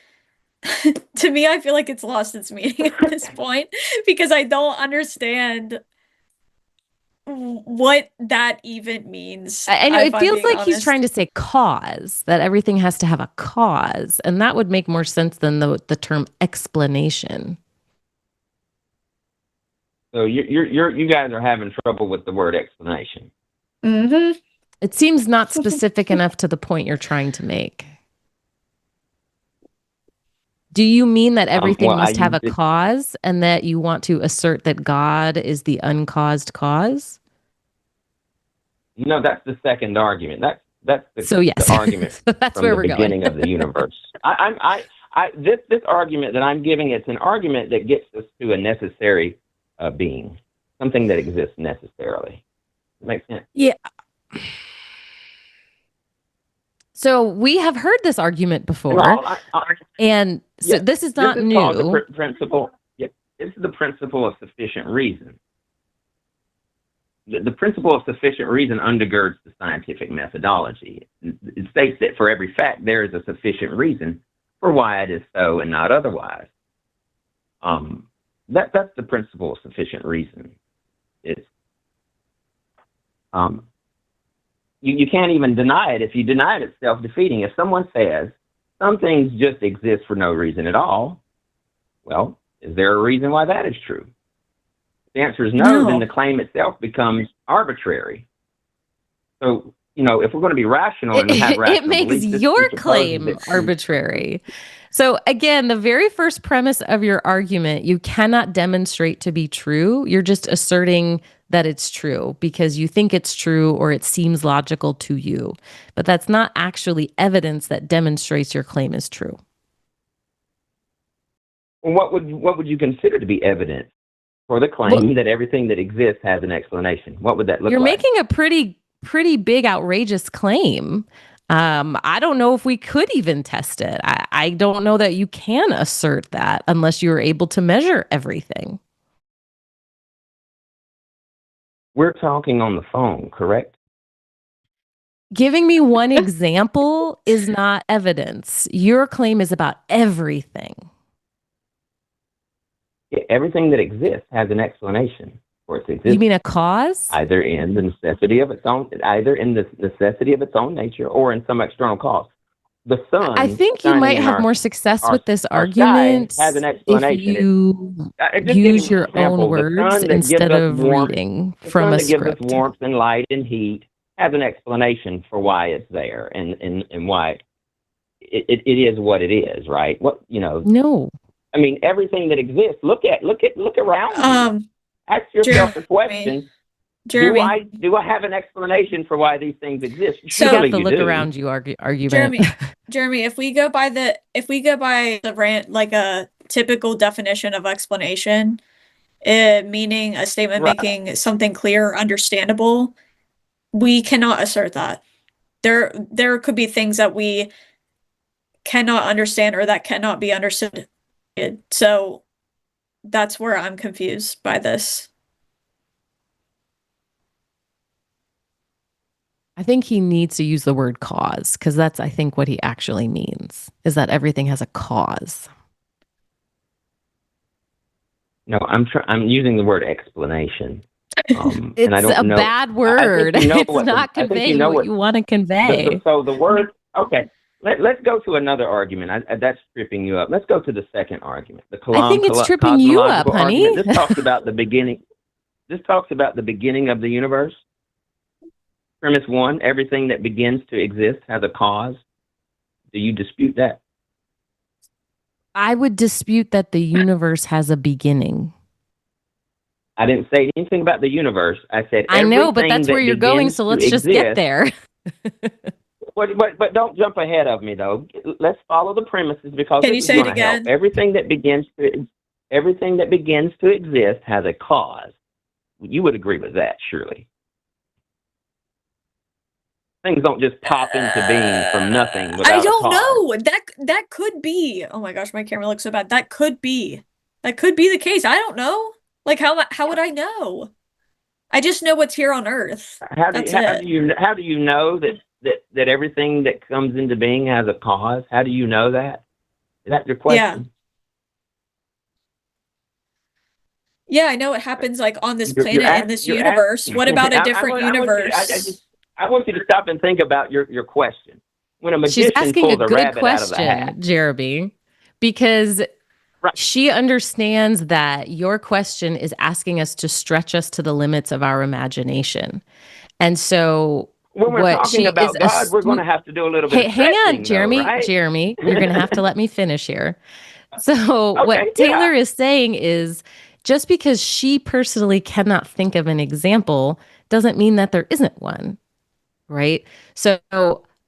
to me, I feel like it's lost its meaning at this point because I don't understand what that even means. I know it feels like he's trying to say cause, that everything has to have a cause, and that would make more sense than the term explanation. So you guys are having trouble with the word explanation. Mm-hmm. It seems not specific enough to the point you're trying to make. Do you mean that everything must have a cause and that you want to assert that God is the uncaused cause? No, that's the second argument. That's the argument that's from where the we're beginning going. of the universe. This argument that I'm giving, it's an argument that gets us to a necessary being, something that exists necessarily. Makes sense? Yeah. So we have heard this argument before, and so this is not new. Called the principle. Yeah, this is the principle of sufficient reason. The principle of sufficient reason undergirds the scientific methodology. It states that for every fact there is a sufficient reason for why it is so and not otherwise. That's the principle of sufficient reason. It's you can't even deny it. If you deny it, it's self-defeating. If someone says some things just exist for no reason at all, well, is there a reason why that is true? If the answer is no, then the claim itself becomes arbitrary. So, if we're going to be rational and have rational it makes beliefs, your claim arbitrary. So again, the very first premise of your argument, you cannot demonstrate to be true. You're just asserting that it's true because you think it's true or it seems logical to you. But that's not actually evidence that demonstrates your claim is true. Well, what would you consider to be evidence for the claim that everything that exists has an explanation? What would that look like? You're making a pretty big, outrageous claim. I don't know if we could even test it. I don't know that you can assert that unless you're able to measure everything. We're talking on the phone, correct? Giving me one example is not evidence. Your claim is about everything. Yeah, everything that exists has an explanation for its existence. You mean a cause? Either in the necessity of its own nature or in some external cause. The sun. I think you might have more success with this argument has an explanation. if you use your own words instead of reading from a script. The sun that gives us warmth and light and heat has an explanation for why it's there and why it is what it is, right? No. I mean, everything that exists. Look around you. Ask yourself the question. Jeremy, do I have an explanation for why these things exist? So you got the look around you argument. Jeremy, if we go by the rant, like a typical definition of explanation, meaning a statement making something clear or understandable, we cannot assert that. There could be things that we cannot understand or that cannot be understood. So that's where I'm confused by this. I think he needs to use the word cause because that's, I think, what he actually means is that everything has a cause. No, I'm using the word explanation. It's and I don't know. Bad word. It's not conveying what you want to convey. So the word, okay. Let's go to another argument. That's tripping you up. Let's go to the second argument. I think it's tripping you up, honey. This talks about the beginning. This talks about the beginning of the universe. Premise 1, everything that begins to exist has a cause. Do you dispute that? I would dispute that the universe has a beginning. I didn't say anything about the universe. I said I know, but that's where you're going, so let's just get there. But don't jump ahead of me, though. Let's follow the premises because can you say it again? Help. Everything that begins to exist has a cause. You would agree with that, surely. Things don't just pop into being from nothing without I don't a cause. know. That could be. Oh my gosh, my camera looks so bad. That could be the case. I don't know. Like how would I know? I just know what's here on Earth. How do you know that everything that comes into being has a cause? How do you know that? Is that your question? Yeah, I know it happens like on this planet in this universe. What about a different universe? I want you to stop and think about your question. When a magician She's asking a pulls good rabbit out of the hat, question, Jeremy, because she understands that your question is asking us to stretch us to the limits of our imagination. And so when we're talking about God, we're going to have to do a little bit of hang on, Jeremy. though, right? Jeremy, you're going to have to let me finish here. So what Taylor is saying is just because she personally cannot think of an example doesn't mean that there isn't one. Right. So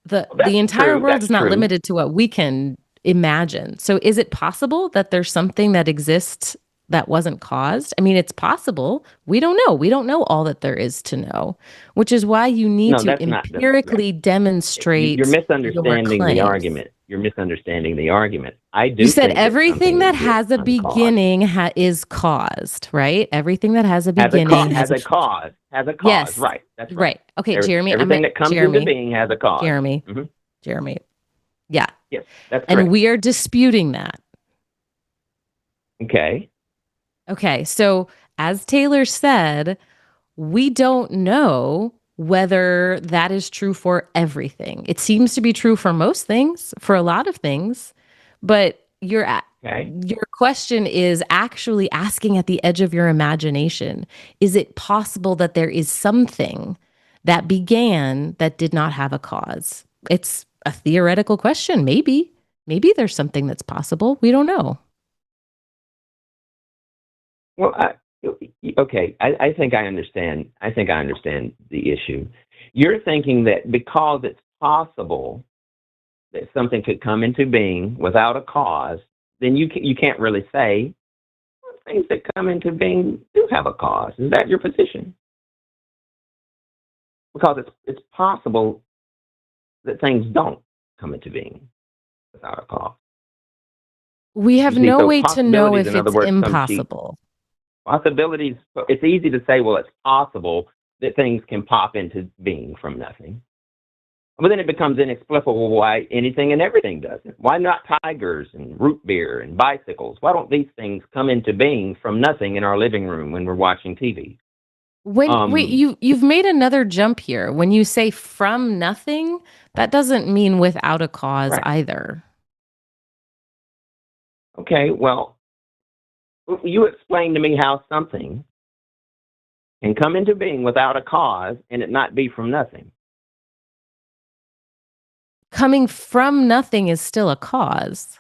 the entire world is not limited to what we can imagine. So is it possible that there's something that exists that wasn't caused? I mean, it's possible. We don't know. We don't know all that there is to know, which is why you need No, to that's not the. empirically You're demonstrate your misunderstanding the claims. argument. You're misunderstanding the argument. I You do said think that everything something that exists has a uncaused. beginning is caused, right? Everything that has a Has a beginning has a cause. Has a cause. yes, Right. That's right. right. Okay, Jeremy, Everything that comes into being has a cause. Jeremy, hmm Jeremy. Yeah. Yes, that's And correct. we are disputing that. Okay. Okay, so as Taylor said, we don't know whether that is true for everything. It seems to be true for most things, for a lot of things, but Okay. your question is actually asking at the edge of your imagination. Is it possible that there is something that began that did not have a cause? It's a theoretical question. Maybe there's something that's possible. We don't know. Well, okay. I think I understand. I think I understand the issue. You're thinking that because it's possible that something could come into being without a cause, then you can't really say things that come into being do have a cause. Is that your position? Because it's possible that things don't come into being without a cause. We have You see, no so way to know possibilities, if in other it's words, come cheap. impossible. Possibilities, it's easy to say, well, it's possible that things can pop into being from nothing. But then it becomes inexplicable why anything and everything doesn't. Why not tigers and root beer and bicycles? Why don't these things come into being from nothing in our living room when we're watching TV? Wait, you've made another jump here. When you say from nothing, that doesn't mean without a cause Right. either. Okay, well, you explain to me how something can come into being without a cause and it not be from nothing. Coming from nothing is still a cause.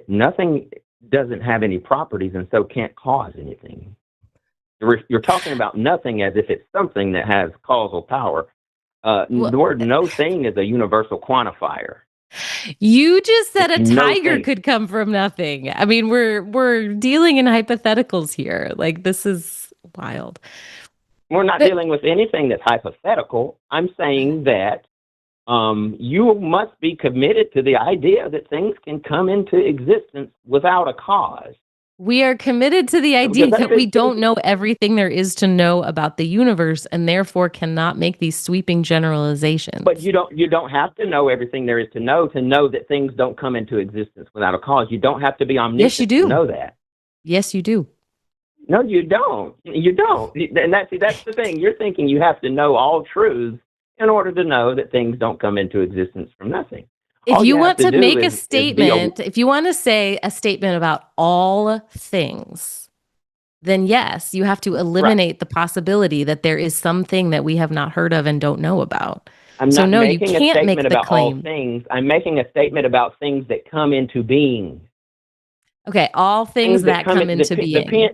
Nothing doesn't have any properties and so can't cause anything. You're talking about nothing as if it's something that has causal power. The word no thing is a universal quantifier. You just said a It's no tiger thing. could come from nothing. I mean, we're dealing in hypotheticals here. Like, this is wild. We're not dealing with anything that's hypothetical. I'm saying that you must be committed to the idea that things can come into existence without a cause. We are committed to the idea that we don't know everything there is to know about the universe and therefore cannot make these sweeping generalizations. But you don't have to know everything there is to know that things don't come into existence without a cause. You don't have to be omniscient Yes, you do. to know that. Yes, you do. No, you don't. You don't. And that's the thing. You're thinking you have to know all truths in order to know that things don't come into existence from nothing. If you want to make a statement, if you want to say a statement about all things, then yes, you have to eliminate the possibility that there is something that we have not heard of and don't know about. I'm so not no, making you a can't statement make the about claim. all things. I'm making a statement about things that come into being. Okay, all things that come into being.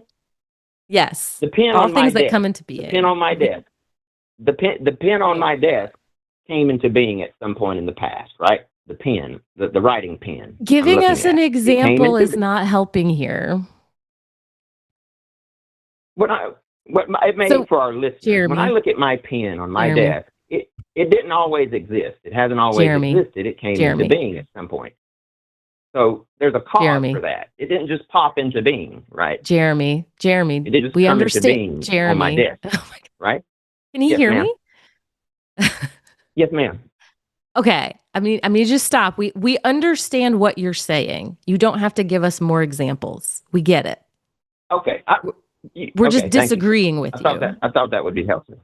Yes. The pen all on things my that desk. come into being. The pen on my desk. The pen on my desk came into being at some point in the past, right? The pen, the writing pen. Giving us an example is not helping here. It may for our listeners. Jeremy, when I look at my pen on my desk, it didn't always exist. It hasn't always existed. It came into being at some point. So there's a cause for that. It didn't just pop into being, right? Jeremy, it didn't just we come understand. Into being on my desk, right? Can you hear me? Yes, ma'am. Okay. I mean, just stop. We understand what you're saying. You don't have to give us more examples. We get it. Okay. We're just disagreeing with you. I thought that would be helpful.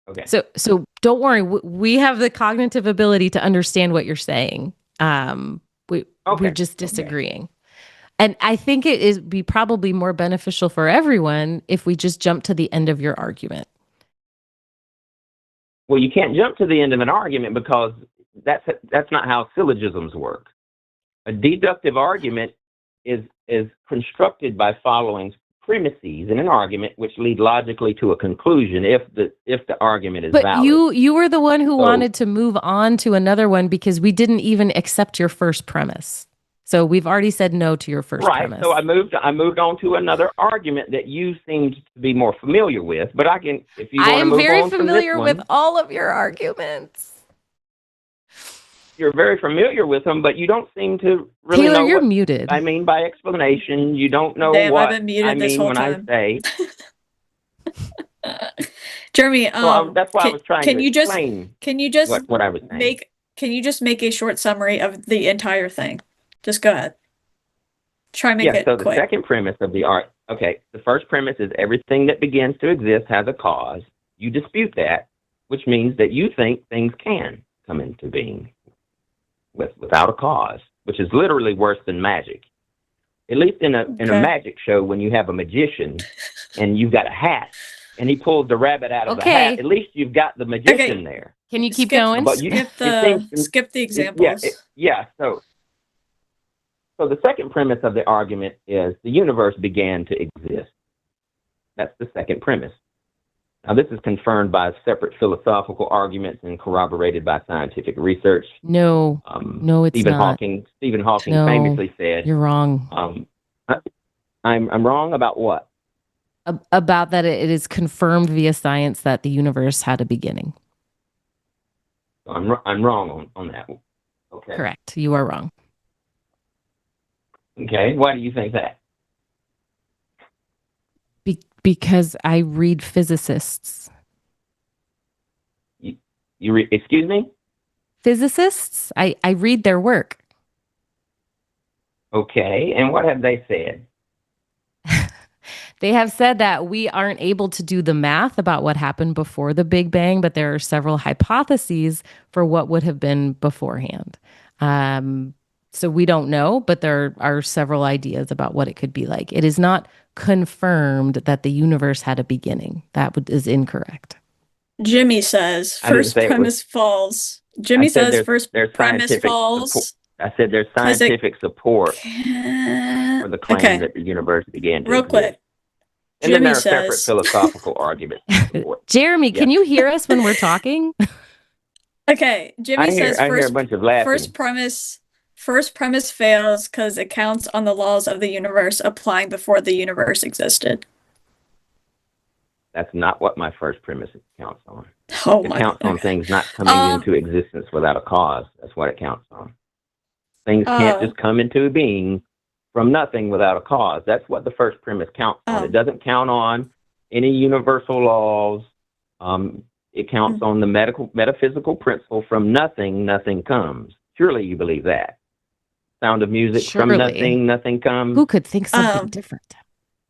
Okay. So don't worry. We have the cognitive ability to understand what you're saying. We're just disagreeing. And I think it is be probably more beneficial for everyone if we just jump to the end of your argument. Well, you can't jump to the end of an argument because that's not how syllogisms work. A deductive argument is constructed by following premises in an argument which lead logically to a conclusion if the argument is valid. But you were the one who wanted to move on to another one because we didn't even accept your first premise. So we've already said no to your first Right. premise. So I moved on to another argument that you seemed to be more familiar with. But I can, if you want to I'm move very on from this familiar one, with all of your arguments. you're very familiar with them, but you don't seem to really Taylor, know you're what muted. I mean by explanation. You don't know Damn, I've what been muted I this mean whole when time. I say. Jeremy, So that's why I was trying can to you just explain can you just what I was saying. can you just make a short summary of the entire thing? Just go ahead. Try and make it So the quick. second premise of the art, the first premise is everything that begins to exist has a cause. You dispute that, which means that you think things can come into being without a cause, which is literally worse than magic. At least in a magic show, when you have a magician and you've got a hat and he pulls the rabbit out of the hat, at least you've got the magician there. Can you keep going? But skip the examples. So the second premise of the argument is the universe began to exist. That's the second premise. Now, this is confirmed by separate philosophical arguments and corroborated by scientific research. No, no, it's not. Stephen Hawking No, famously said, "You're wrong." I'm wrong about what? About that it is confirmed via science that the universe had a beginning. I'm wrong on that. Okay. Correct. You are wrong. Okay. Why do you think that? Because I read physicists. You read? Excuse me? Physicists? I read their work. Okay. And what have they said? They have said that we aren't able to do the math about what happened before the Big Bang, but there are several hypotheses for what would have been beforehand. So we don't know, but there are several ideas about what it could be like. It is not confirmed that the universe had a beginning. That is incorrect. Jimmy says first premise falls. Jimmy says first premise falls. I said there's scientific support for the claim that the universe began to real exist. Quick. And Jimmy then there are says, separate philosophical arguments. Jeremy, can you hear us when we're talking? Okay, Jimmy says I hear a bunch of laughing. First premise fails because it counts on the laws of the universe applying before the universe existed. That's not what my first premise counts on. Oh, it counts on things not coming into existence without a cause. That's what it counts on. Things can't just come into being from nothing without a cause. That's what the first premise counts on. It doesn't count on any universal laws. It counts on the metaphysical principle: from nothing, nothing comes. Surely you believe that. Sound of music, from nothing, nothing comes. Who could think something different?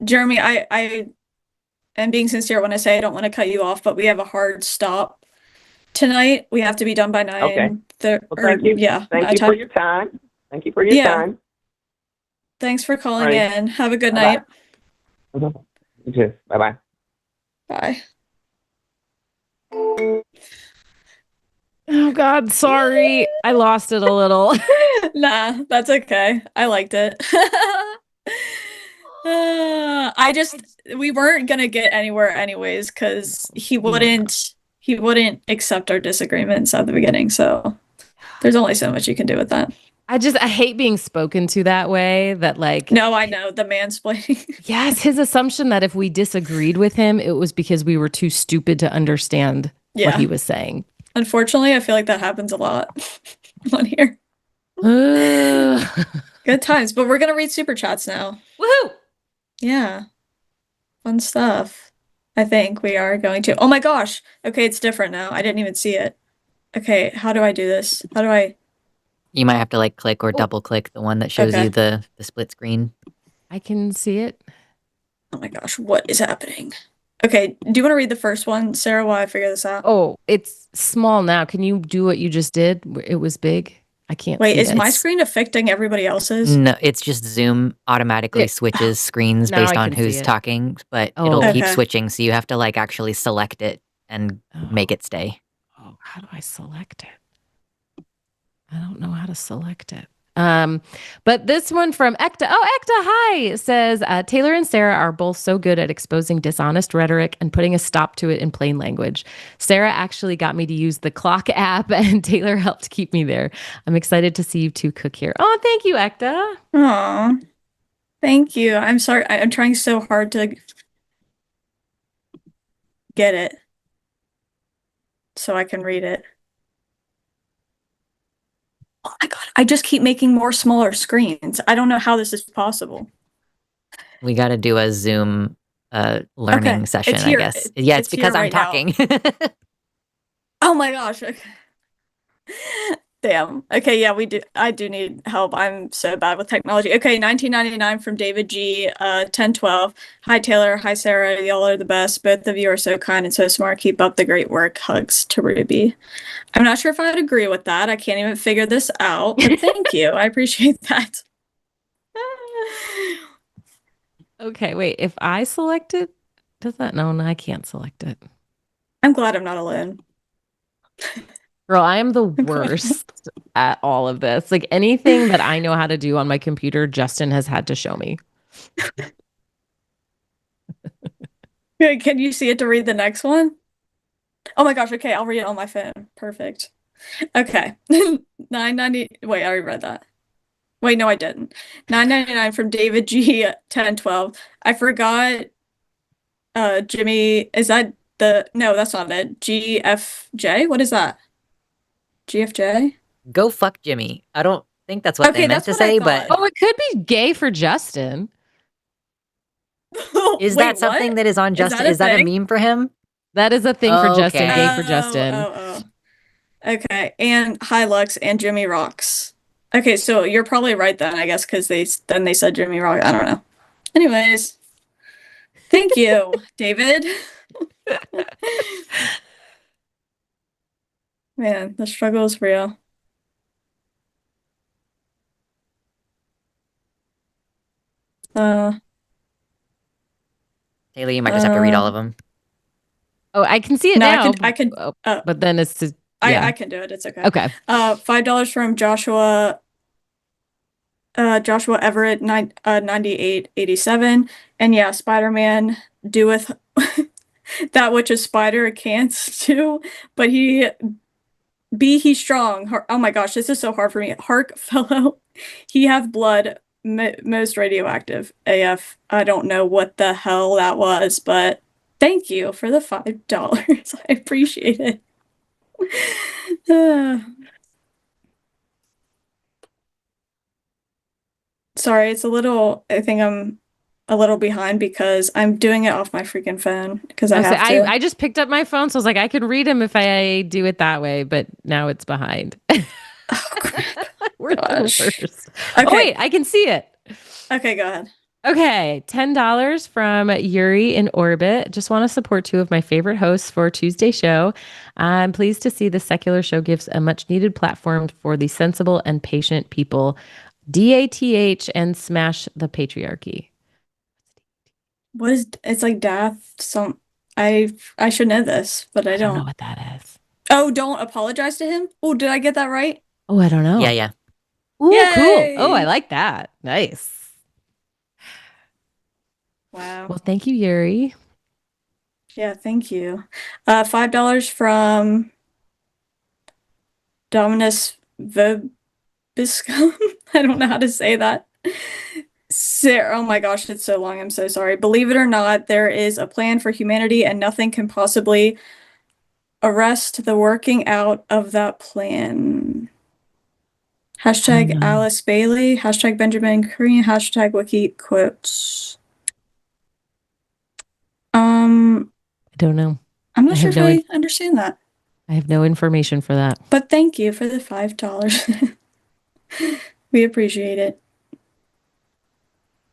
Jeremy, I am being sincere when I say I don't want to cut you off, but we have a hard stop tonight. We have to be done by 9. Okay. Thank you. Yeah. Thank you for your time. Thank you for your time. Thanks for calling in. Have a good night. You too. Bye-bye. Bye. Oh, God, sorry. I lost it a little. Nah, that's okay. I liked it. We weren't gonna get anywhere anyways, because he wouldn't accept our disagreements at the beginning, so there's only so much you can do with that. I hate being spoken to that way, that like... No, I know, the mansplaining. Yes, his assumption that if we disagreed with him, it was because we were too stupid to understand what he was saying. Unfortunately, I feel like that happens a lot on here. Good times, but we're gonna read super chats now. Woohoo! Yeah. Fun stuff. I think we are going to. Oh my gosh. Okay, it's different now. I didn't even see it. Okay, how do I do this? How do I... You might have to like click or double click the one that shows you the split screen. I can see it. Oh my gosh, what is happening? Okay, do you want to read the first one, Sarah, while I figure this out? Oh, it's small now. Can you do what you just did? It was big. I can't Wait, see is my screen affecting everybody else's? No, it's just Zoom automatically switches screens based on who's talking, but it'll keep switching, so you have to like actually select it and make it stay. Oh, how do I select it? I don't know how to select it. But this one from Ekta. Oh, Ekta, hi, says Taylor and Sarah are both so good at exposing dishonest rhetoric and putting a stop to it in plain language. Sarah actually got me to use the clock app, and Taylor helped keep me there. I'm excited to see you two cook here. Oh, thank you, Ekta. Aw, thank you. I'm sorry. I'm trying so hard to get it so I can read it. Oh my God, I just keep making more smaller screens. I don't know how this is possible. We got to do a Zoom learning session, I guess. Yeah, it's because I'm right now. talking. Oh my gosh. Okay. Damn. Okay, yeah, we do. I do need help. I'm so bad with technology. Okay, 1999 from David G. 1012. Hi Taylor. Hi Sarah. Y'all are the best. Both of you are so kind and so smart. Keep up the great work. Hugs to Ruby. I'm not sure if I'd agree with that. I can't even figure this out. But thank you. I appreciate that. Okay, wait. If I select it, does that? No, I can't select it. I'm glad I'm not alone. Girl, I am the worst at all of this. Like anything that I know how to do on my computer, Justin has had to show me. Can you see it to read the next one? Oh my gosh, okay, I'll read it on my phone. Perfect. Okay. 990. Wait, I already read that. Wait, no, I didn't. 999 from David G 1012. I forgot Jimmy, is that no, that's not it. GFJ? What is that? GFJ? Go fuck Jimmy. I don't think that's what they meant to say, but Oh, it could be gay for Justin. is Wait, that something what? that is on Justin? that a Is that a thing? meme for him? That is a thing for Justin, Okay. gay for Justin. Oh. Okay, and Hilux and Jimmy Rocks. Okay, so you're probably right then, I guess, because they said Jimmy Rock. I don't know. Anyways, thank you, David. Man, the struggle is real. Taylor, you might just have to read all of them. Oh, I can see it No, now. I can. But then it's just, I can do it. It's okay. Okay. $5 from Joshua. Joshua Everett 9887, and yeah, Spider-Man doeth that which a spider can't do, but he's strong. Oh my gosh, this is so hard for me. Hark, fellow, he have blood, most radioactive AF. I don't know what the hell that was, but thank you for the $5. I appreciate it. Sorry, it's a little, I think I'm a little behind because I'm doing it off my freaking phone because I have to. I just picked up my phone, so I was like, I could read them if I do it that way, but now it's behind. Oh, crap. We're the worst. Okay. Oh, wait, I can see it. Okay, go ahead. Okay, $10 from Yuri in Orbit. Just want to support two of my favorite hosts for Tuesday show. I'm pleased to see the secular show gives a much needed platform for the sensible and patient people. DATH and smash the patriarchy. What is it's like death? I should know this, but I don't know what that is. Oh, don't apologize to him? Oh, did I get that right? Oh, I don't know. Yeah. Ooh, Yay! cool. Oh, I like that. Nice. Wow. Well, thank you, Yuri. Yeah, thank you. $5 from Dominus Vobiscum. I don't know how to say that. Sarah, oh my gosh, it's so long. I'm so sorry. Believe it or not, there is a plan for humanity and nothing can possibly arrest the working out of that plan. Hashtag Alice Bailey, hashtag Benjamin Korean, hashtag wiki quotes. I don't know. I'm not sure if I understand that. I have no information for that. But thank you for the $5. We appreciate it.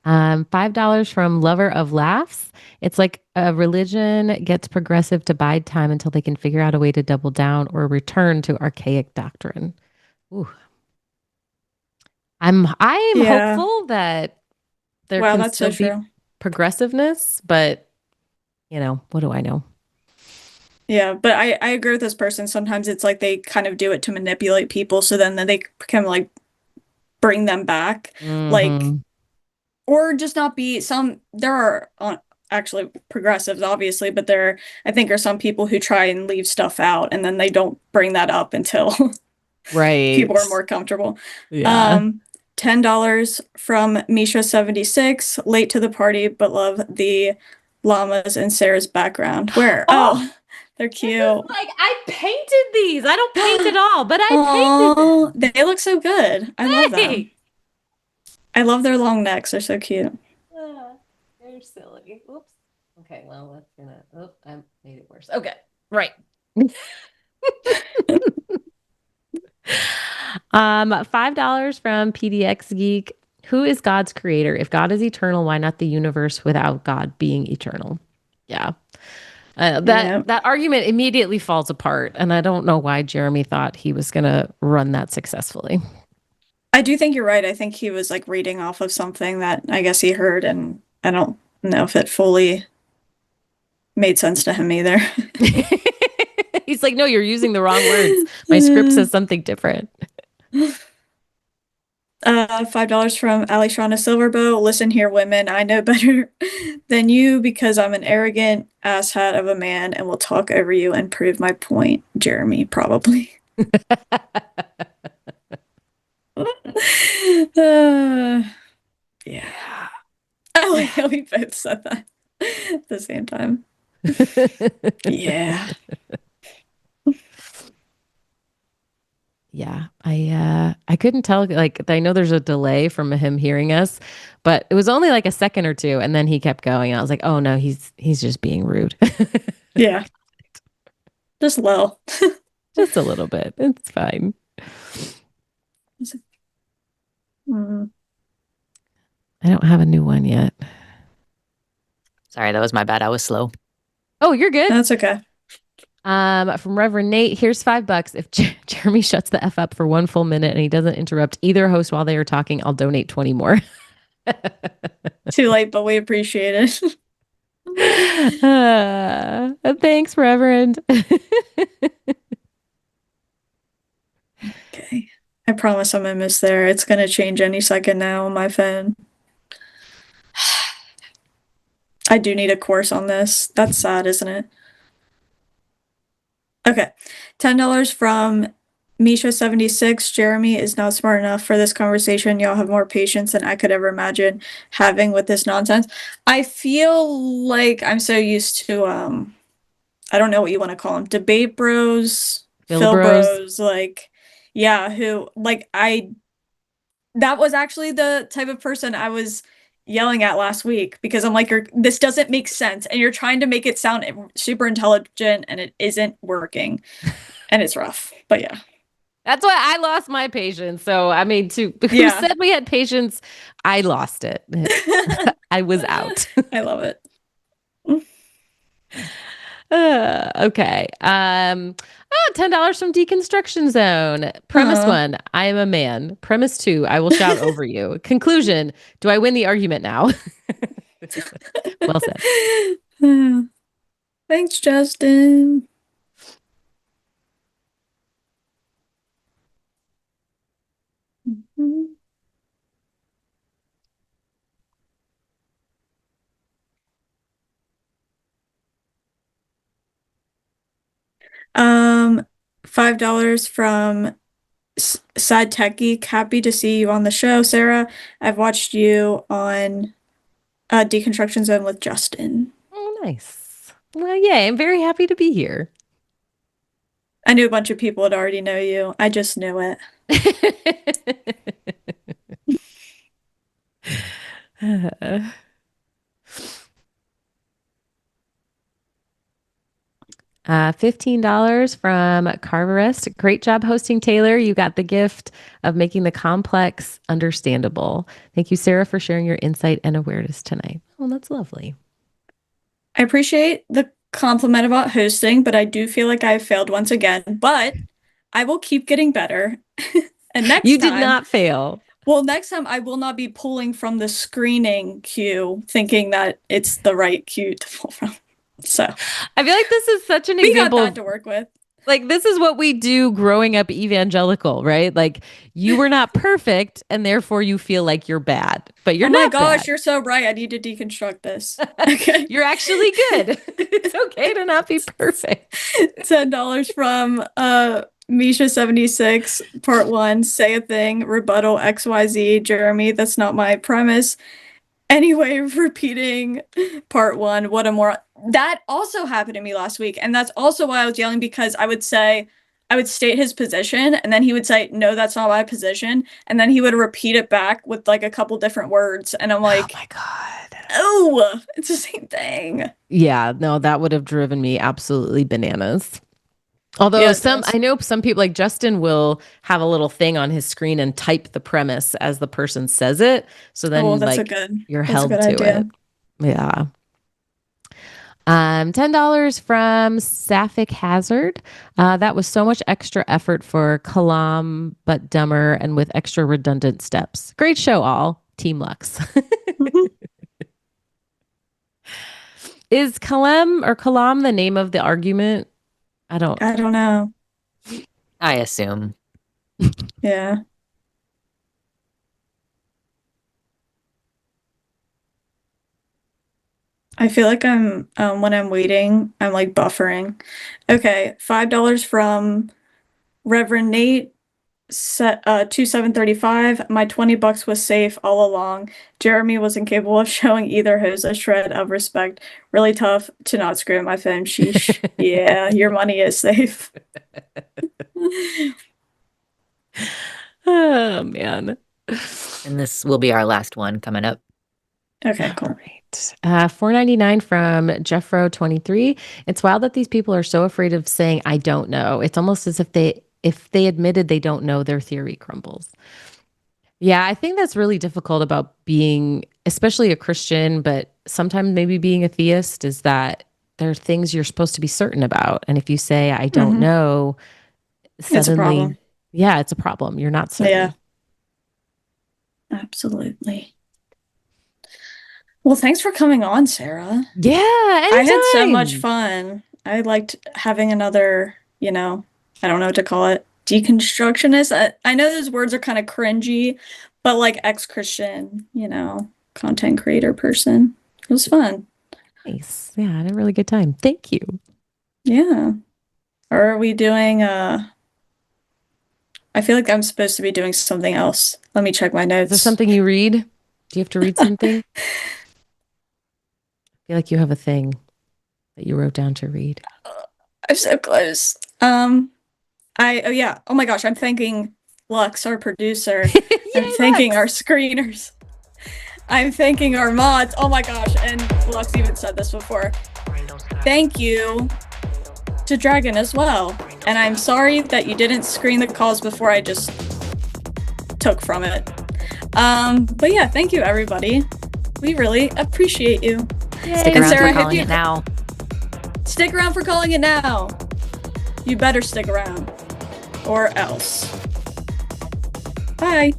$5 from Lover of Laughs. It's like a religion gets progressive to bide time until they can figure out a way to double down or return to archaic doctrine. Ooh. I'm hopeful that there can still be progressiveness, but what do I know? Yeah, but I agree with this person. Sometimes it's like they kind of do it to manipulate people, so then they become like bring them back. Like, or just not be there are actually progressives, obviously, but I think are some people who try and leave stuff out and then they don't bring that up until Right. people are more comfortable. Yeah. $10 from Misha76, late to the party, but love the llamas in Sarah's background. Where? Oh, they're cute. Like, I painted these. I don't paint at all, but I painted them. They look so good. I love them. I love their long necks. They're so cute. They're silly. Oops. Okay, well, that's gonna. Oh, I made it worse. Okay, right. $5 from PDX Geek. Who is God's creator? If God is eternal, why not the universe without God being eternal? Yeah. That argument immediately falls apart, and I don't know why Jeremy thought he was going to run that successfully. I do think you're right. I think he was like reading off of something that I guess he heard, and I don't know if it fully made sense to him either. He's like, no, you're using the wrong words. My script says something different. $5 from Alishana Silverbow. Listen here, women. I know better than you because I'm an arrogant asshat of a man and will talk over you and prove my point. Jeremy, probably. Yeah. Oh, we both said that at the same time. Yeah. Yeah, I couldn't tell. Like, I know there's a delay from him hearing us, but it was only like a second or two, and then he kept going. And I was like, oh no, he's just being rude. Yeah, just low, just a little bit. It's fine. I don't have a new one yet. Sorry, that was my bad. I was slow. Oh, you're good. That's okay. From Reverend Nate, here's $5. If Jeremy shuts the F up for 1 full minute and he doesn't interrupt either host while they are talking, I'll donate 20 more. Too late, but we appreciate it. Thanks, Reverend. Okay. I promise I'm almost there. It's going to change any second now on my phone. I do need a course on this. That's sad, isn't it? Okay. $10 from Misha76. Jeremy is not smart enough for this conversation. Y'all have more patience than I could ever imagine having with this nonsense. I feel like I'm so used to, I don't know what you want to call them, debate bros, Phil bros, like, yeah, who, like, that was actually the type of person I was yelling at last week because I'm like, this doesn't make sense and you're trying to make it sound super intelligent and it isn't working and it's rough, but yeah. That's why I lost my patience. So, I mean, who said we had patience? I lost it. I was out. I love it. Okay. $10 from Deconstruction Zone. Premise 1, I am a man. Premise 2, I will shout over you. Conclusion, do I win the argument now? Well said. Thanks, Justin. $5 from Sad Tech Geek. Happy to see you on the show, Sarah. I've watched you on Deconstruction Zone with Justin. Oh, nice. Well, yeah, I'm very happy to be here. I knew a bunch of people would already know you. I just knew it. $15 from Carverest. Great job hosting, Taylor. You got the gift of making the complex understandable. Thank you, Sarah, for sharing your insight and awareness tonight. Oh, that's lovely. I appreciate the compliment about hosting, but I do feel like I've failed once again. But I will keep getting better. And next time, you did not fail. Well, next time I will not be pulling from the screening queue, thinking that it's the right queue to pull from. So I feel like this is such an example got that to work with. Like, this is what we do growing up evangelical, right? Like, you were not perfect, and therefore you feel like you're bad, but you're not. Oh my gosh, bad. you're so right. I need to deconstruct this. Okay. You're actually good. It's okay to not be perfect. $10 from Misha76, part 1, say a thing, rebuttal XYZ, Jeremy, that's not my premise. Anyway, repeating part 1, what a more that also happened to me last week, and that's also why I was yelling, because I would state his position, and then he would say, no, that's not my position, and then he would repeat it back with like a couple different words, and I'm like, oh my God. Oh, it's the same thing. Yeah, no, that would have driven me absolutely bananas. Although Yeah, I know some people, like Justin, will have a little thing on his screen and type the premise as the person says it. So then you're held to idea. it. Yeah. $10 from Sapphic Hazard. That was so much extra effort for Kalam, but dumber and with extra redundant steps. Great show, all. Team Lux. Is Kalam the name of the argument? I don't know. I assume. Yeah. I feel like I'm when I'm waiting, I'm like buffering. Okay, $5 from Reverend Nate. 2735. My $20 was safe all along. Jeremy was incapable of showing either hose a shred of respect. Really tough to not screw at my phone. Sheesh. Yeah, your money is safe. Oh man. And this will be our last one coming up. Okay, cool. All right. $4.99 from Jeffro23. It's wild that these people are so afraid of saying I don't know. It's almost as if they admitted they don't know, their theory crumbles. Yeah, I think that's really difficult about being, especially a Christian, but sometimes maybe being a theist, is that there are things you're supposed to be certain about. And if you say, I don't know, suddenly, it's a problem. Yeah, it's a problem. You're not certain. Yeah. Absolutely. Well, thanks for coming on, Sarah. Yeah, anytime. I had so much fun. I liked having another, I don't know what to call it, deconstructionist. I know those words are kind of cringy, but like ex-Christian, content creator person. It was fun. Nice. Yeah, I had a really good time. Thank you. Yeah. Or are we doing I feel like I'm supposed to be doing something else. Let me check my notes. Is there something you read? Do you have to read something? I feel like you have a thing that you wrote down to read. I'm so close. Oh my gosh, I'm thanking Lux, our producer. I'm thanking our screeners. I'm thanking our mods. Oh my gosh, and Lux even said this before. Thank you to Dragon as well. And I'm sorry that you didn't screen the calls before I just took from it. But yeah, thank you everybody. We really appreciate you. Stick around for calling it now. Stick around for calling it now. You better stick around. Or else. Bye.